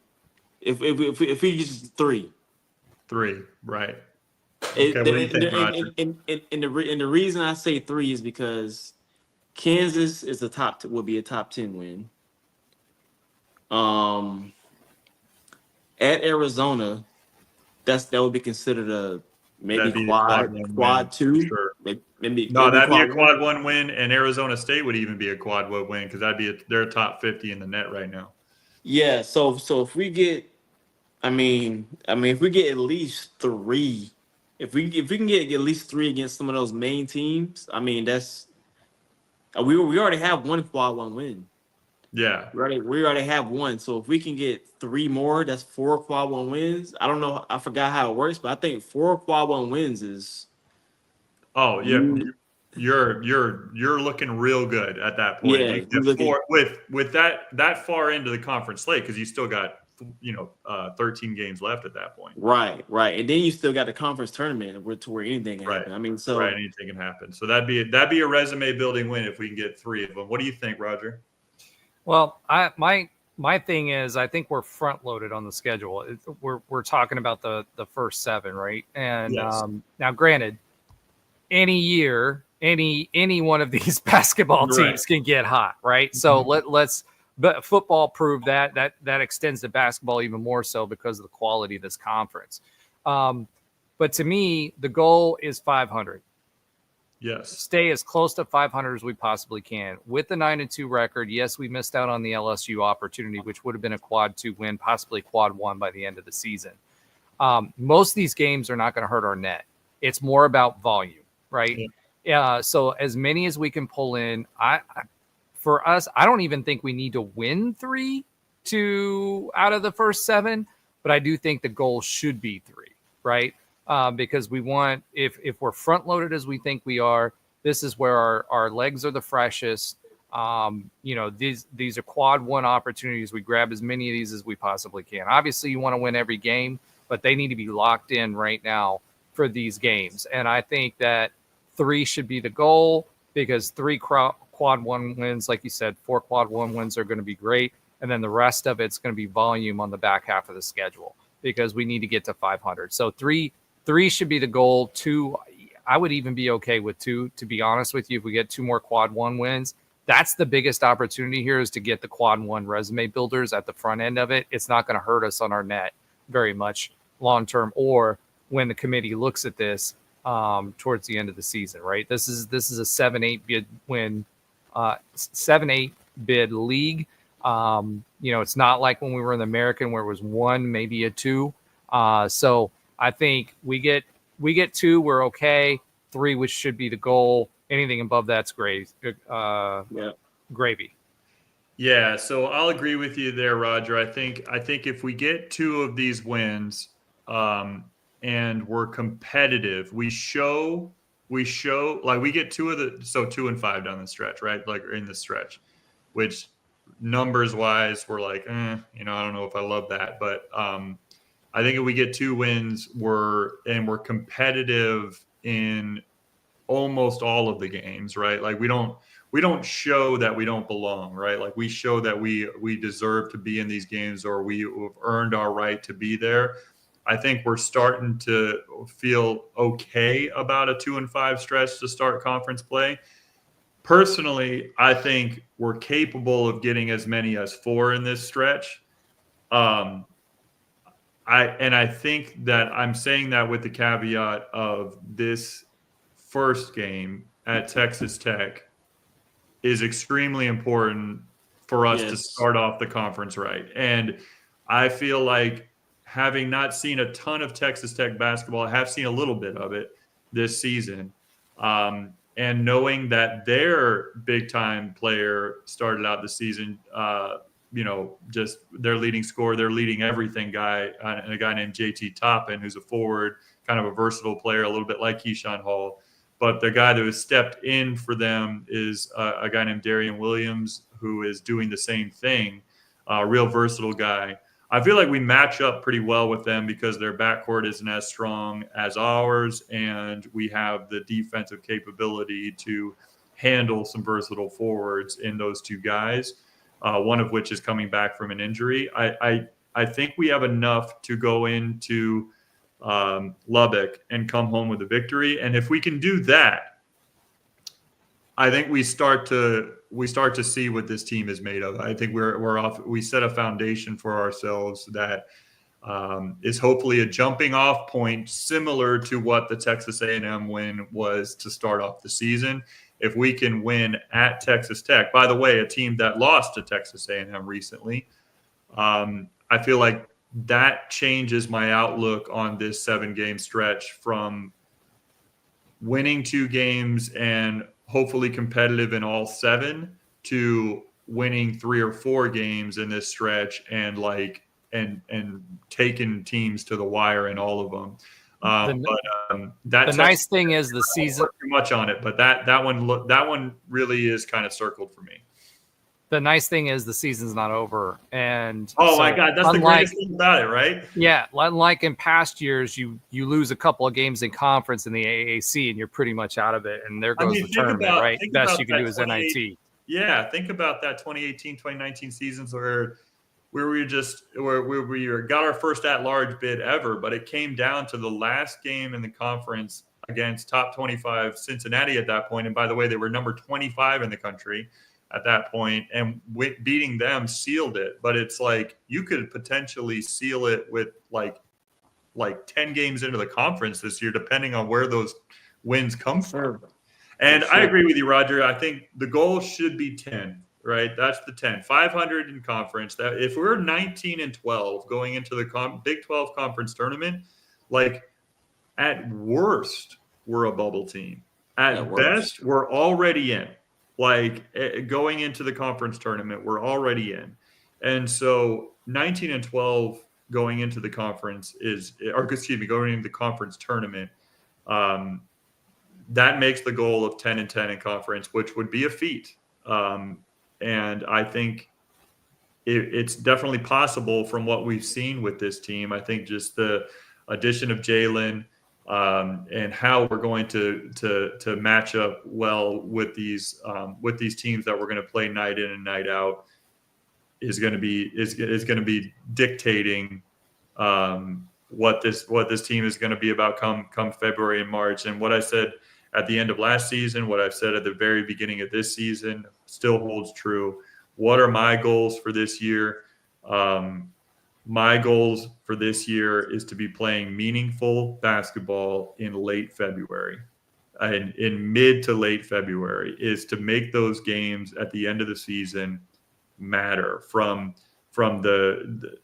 If we just 3. 3, right? Okay, what do you think, Roger? And the reason I say 3 is because Kansas is will be a top 10 win. At Arizona, that would be considered a maybe quad 2. Sure. Maybe that'd be a quad 1 win, and Arizona State would even be a quad 1 win because they're top 50 in the net right now. Yeah, so if we get if we get at least three, if we can get at least three against some of those main teams, that's we already have one quad one win. Yeah. We already have one. So if we can get three more, that's four quad one wins. I don't know. I forgot how it works, but I think four quad one wins is. Oh yeah, you're looking real good at that point. Yeah, If you you get looking four with that far into the conference slate, because you still got 13 games left at that point. right, and then you still got the conference tournament where anything can happen. Right, anything can happen. So that'd be a resume building win if we can get three of them. What do you think, Roger? Well, my thing is, I think we're front loaded on the schedule. We're talking about the first seven, right? And Yes. now, granted, any year, any one of these basketball teams can get hot, right? So let's. But football proved that extends to basketball even more so because of the quality of this conference. But to me, the goal is 500. Yes. Stay as close to 500 as we possibly can. With the 9-2 record, yes, we missed out on the LSU opportunity, which would have been a quad 2 win, possibly quad 1 by the end of the season. Most of these games are not going to hurt our net. It's more about volume, right? So as many as we can pull in, for us, I don't even think we need to win 3 out of the first 7, but I do think the goal should be 3, right? Because we want, if we're front loaded as we think we are, this is where our legs are the freshest. These are quad 1 opportunities. We grab as many of these as we possibly can. Obviously, you want to win every game, but they need to be locked in right now for these games. And I think that 3 should be the goal, because 3 quad 1 wins, like you said, 4 quad 1 wins are going to be great. And then the rest of it's going to be volume on the back half of the schedule, because we need to get to 500. So 3 should be the goal. 2, I would even be okay with 2, to be honest with you. If we get 2 more quad 1 wins, that's the biggest opportunity here, is to get the quad 1 resume builders at the front end of it. It's not going to hurt us on our net very much long term, or when the committee looks at this towards the end of the season, right? This is a 7-8 bid win, 7-8 bid league. It's not like when we were in the American where it was 1, maybe a 2. So I think we get 2, we're okay. 3, which should be the goal. Anything above that's gravy. Yeah, so I'll agree with you there, Roger. I think if we get 2 of these wins, and we're competitive, we show like we get 2 and 5 down the stretch, right? Like in the stretch, which numbers wise, we're like, I don't know if I love that, but I think if we get 2 wins, we're competitive in almost all of the games, right? Like we don't show that we don't belong, right? Like we show that we deserve to be in these games, or we have earned our right to be there. I think we're starting to feel okay about a 2 and 5 stretch to start conference play. Personally, I think we're capable of getting as many as 4 in this stretch. I think that I'm saying that with the caveat of this first game at Texas Tech is extremely important for us to start off the conference right. And I feel like, having not seen a ton of Texas Tech basketball, I have seen a little bit of it this season. And knowing that their big-time player started out the season, just their leading scorer, their leading everything guy, and a guy named JT Toppin, who's a forward, kind of a versatile player, a little bit like Keyshawn Hall. But the guy that has stepped in for them is a guy named Darian Williams, who is doing the same thing, a real versatile guy. I feel like we match up pretty well with them because their backcourt isn't as strong as ours, and we have the defensive capability to handle some versatile forwards in those 2 guys, one of which is coming back from an injury. I think we have enough to go into Lubbock and come home with a victory, and if we can do that, I think we start to see what this team is made of. I think we set a foundation for ourselves that is hopefully a jumping off point similar to what the Texas A&M win was to start off the season. If we can win at Texas Tech, by the way, a team that lost to Texas A&M recently, I feel like that changes my outlook on this 7-game stretch from winning 2 games and hopefully competitive in all 7 to winning 3 or 4 games in this stretch and taking teams to the wire in all of them. The nice thing is the season. Too much on it, but that one really is kind of circled for me. The nice thing is the season's not over, and my God, that's the greatest thing about it, right? Yeah, unlike in past years, you lose a couple of games in conference in the AAC, and you're pretty much out of it. And there goes the tournament, right? Best you can do is NIT. Yeah, think about that 2018, 2019 seasons where we got our first at-large bid ever, but it came down to the last game in the conference against top 25 Cincinnati at that point. And by the way, they were number 25 in the country at that point, and beating them sealed it. But it's like you could potentially seal it with like 10 games into the conference this year, depending on where those wins come from. And I agree with you, Roger. I think the goal should be 10, right? That's the 10. 500 in conference. That if we're 19-12 going into the Big 12 conference tournament, like at worst, we're a bubble team. At best, we're already in. Like going into the conference tournament, we're already in. And so 19-12 going into the conference going into the conference tournament, that makes the goal of 10-10 in conference, which would be a feat. And I think it's definitely possible from what we've seen with this team. I think just the addition of Jalen and how we're going to match up well with these teams that we're going to play night in and night out is going to be dictating what this team is going to be about come February and March. And what I said at the end of last season, what I've said at the very beginning of this season still holds true. What are my goals for this year? My goals for this year is to be playing meaningful basketball in late February. And in mid to late February is to make those games at the end of the season matter from the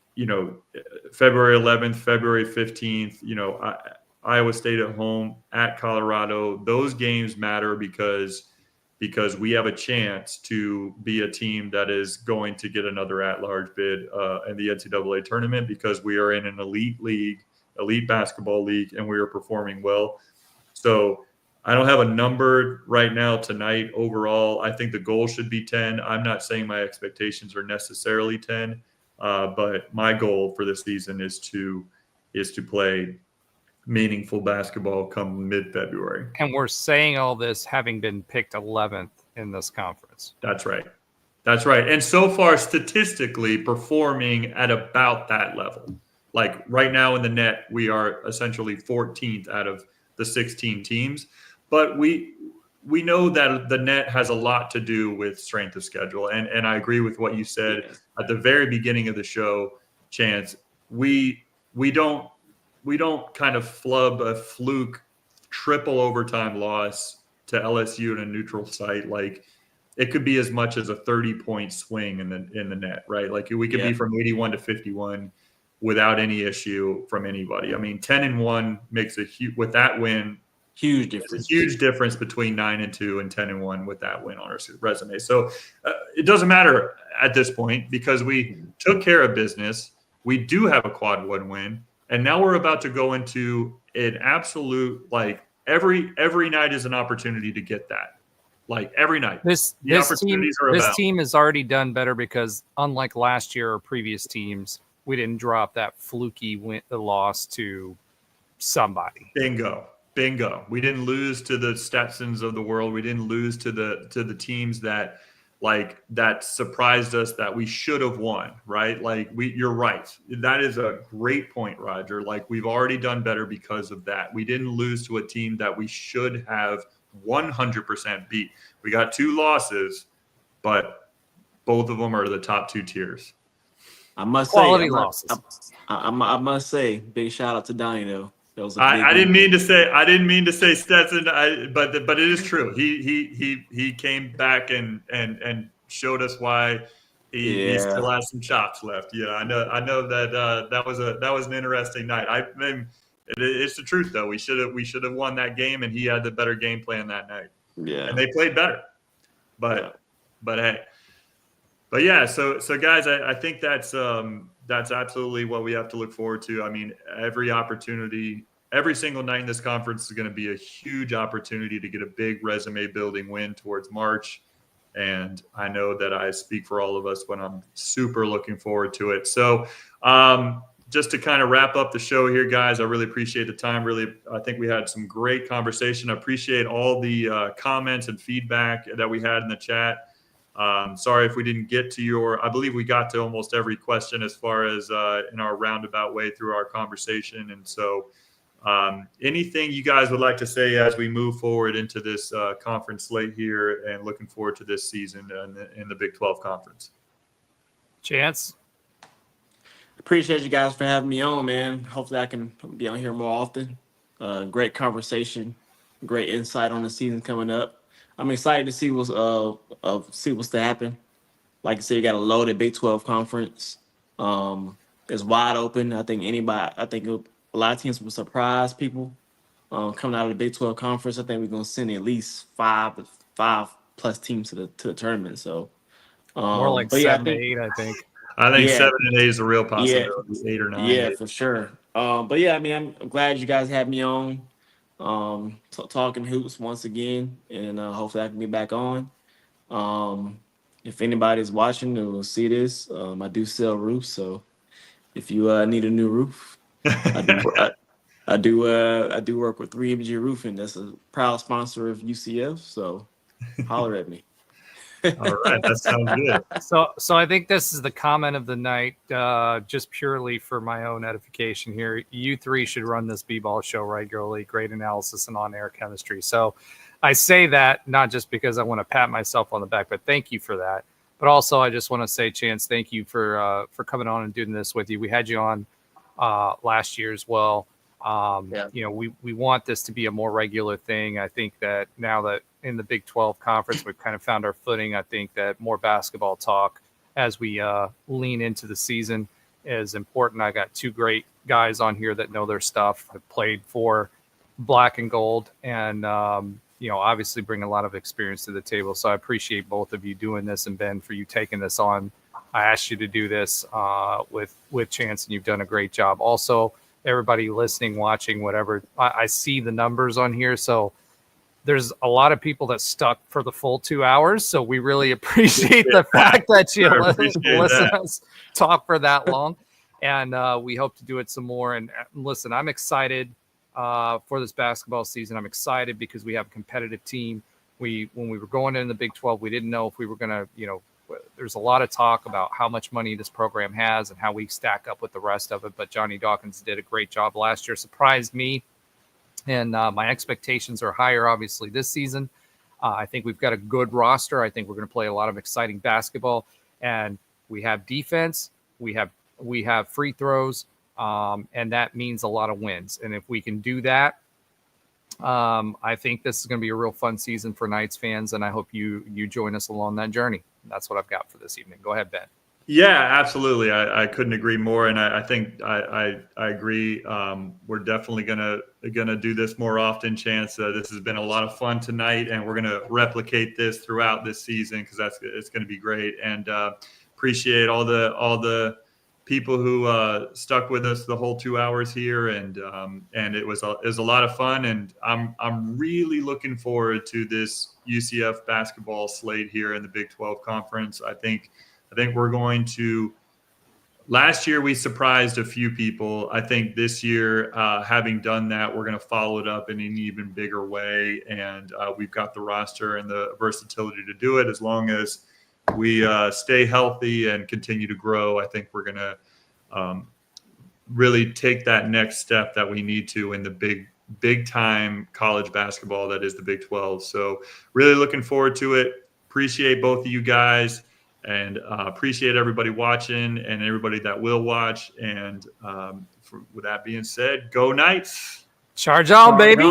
February 11th, February 15th, Iowa State at home, at Colorado. Those games matter because we have a chance to be a team that is going to get another at-large bid in the NCAA tournament because we are in an elite league, elite basketball league, and we are performing well. So I don't have a number right now tonight overall. I think the goal should be 10. I'm not saying my expectations are necessarily 10, but my goal for this season is to play meaningful basketball come mid-February. And we're saying all this having been picked 11th in this conference. That's right. And so far, statistically, performing at about that level. Like right now in the net, we are essentially 14th out of the 16 teams. But we know that the net has a lot to do with strength of schedule. And I agree with what you said at the very beginning of the show, Chance. We don't kind of flub a fluke triple overtime loss to LSU in a neutral site. Like it could be as much as a 30-point swing in the net, right? Like we could be from 81 to 51 without any issue from anybody. I mean, 10-1 makes with that win, huge difference. A huge difference between 9-2 and 10-1 with that win on our resume. So it doesn't matter at this point because we took care of business. We do have a quad 1 win. And now we're about to go into an absolute, like every night is an opportunity to get that. Like every night. This team has already done better because unlike last year or previous teams, we didn't drop that fluky loss to somebody. Bingo. We didn't lose to the Stetsons of the world. We didn't lose to the teams that surprised us that we should have won, right? Like you're right. That is a great point, Roger. Like we've already done better because of that. We didn't lose to a team that we should have 100% beat. We got 2 losses, but both of them are the top 2 tiers. I must losses. I must say, big shout out to Donnie though. I didn't mean to say Stetson, but it is true. He came back and showed us why He still has some chops left. Yeah, I know that that was an interesting night. I mean, it's the truth though. We should have won that game, and he had the better game plan that night. Yeah, and they played better. But hey. But yeah, so guys, I think that's absolutely what we have to look forward to. I mean, every single night in this conference is going to be a huge opportunity to get a big resume building win towards March. And I know that I speak for all of us when I'm super looking forward to it. So just to kind of wrap up the show here, guys, I really appreciate the time. Really, I think we had some great conversation. I appreciate all the comments and feedback that we had in the chat. Sorry if we didn't get to I believe we got to almost every question as far as in our roundabout way through our conversation. And so anything you guys would like to say as we move forward into this conference slate here and looking forward to this season in the Big 12 Conference? Chance? Appreciate you guys for having me on, man. Hopefully I can be on here more often. Great conversation, great insight on the season coming up. I'm excited to see what's to happen. Like I said, you got a loaded Big 12 conference. It's wide open. I think a lot of teams will surprise people coming out of the Big 12 conference. I think we're gonna send at least five plus teams to the tournament. So more like 7 to 8, I think. I think 7 and 8 is a real possibility. 8 or 9. Yeah, for sure. But yeah, I mean, I'm glad you guys had me on. Talking hoops once again, and hopefully I can be back on. If anybody's watching or will see this, I do sell roofs, so if you need a new roof, I do work with 3MG Roofing. That's a proud sponsor of UCF, so holler at me. All right, that sounds good. So I think this is the comment of the night, just purely for my own edification here. You three should run this B-ball show regularly. Great analysis and on-air chemistry. So I say that not just because I want to pat myself on the back, but thank you for that. But also I just want to say, Chance, thank you for coming on and doing this with you. We had you on last year as well. You know, we want this to be a more regular thing. I think that now that in the Big 12 conference, we've kind of found our footing. I think that more basketball talk as we lean into the season is important. I got two great guys on here that know their stuff, have played for Black and Gold, and, you know, obviously bring a lot of experience to the table. So I appreciate both of you doing this, and Ben, for you taking this on. I asked you to do this with Chance, and you've done a great job. Also, everybody listening, watching, whatever, I see the numbers on here. So there's a lot of people that stuck for the full 2 hours. So we really appreciate the fact that you listen to us talk for that long. And we hope to do it some more. And listen, I'm excited for this basketball season. I'm excited because we have a competitive team. When we were going in the Big 12, we didn't know if we were going to, you know, there's a lot of talk about how much money this program has and how we stack up with the rest of it. But Johnny Dawkins did a great job last year, surprised me. And my expectations are higher, obviously, this season. I think we've got a good roster. I think we're going to play a lot of exciting basketball. And we have defense. We have free throws. And that means a lot of wins. And if we can do that, I think this is going to be a real fun season for Knights fans. And I hope you join us along that journey. That's what I've got for this evening. Go ahead, Ben. Yeah, absolutely. I couldn't agree more, and I think I agree. We're definitely gonna do this more often, Chance. This has been a lot of fun tonight, and we're gonna replicate this throughout this season because it's gonna be great. And appreciate all the people who stuck with us the whole 2 hours here, and it was a lot of fun. And I'm really looking forward to this UCF basketball slate here in the Big 12 Conference. I think we're going to – last year we surprised a few people. I think this year, having done that, we're going to follow it up in an even bigger way. And we've got the roster and the versatility to do it as long as we stay healthy and continue to grow. I think we're going to really take that next step that we need to in the big time college basketball that is the Big 12. So really looking forward to it. Appreciate both of you guys. And appreciate everybody watching and everybody that will watch. And with that being said, go Knights. Charge on, baby.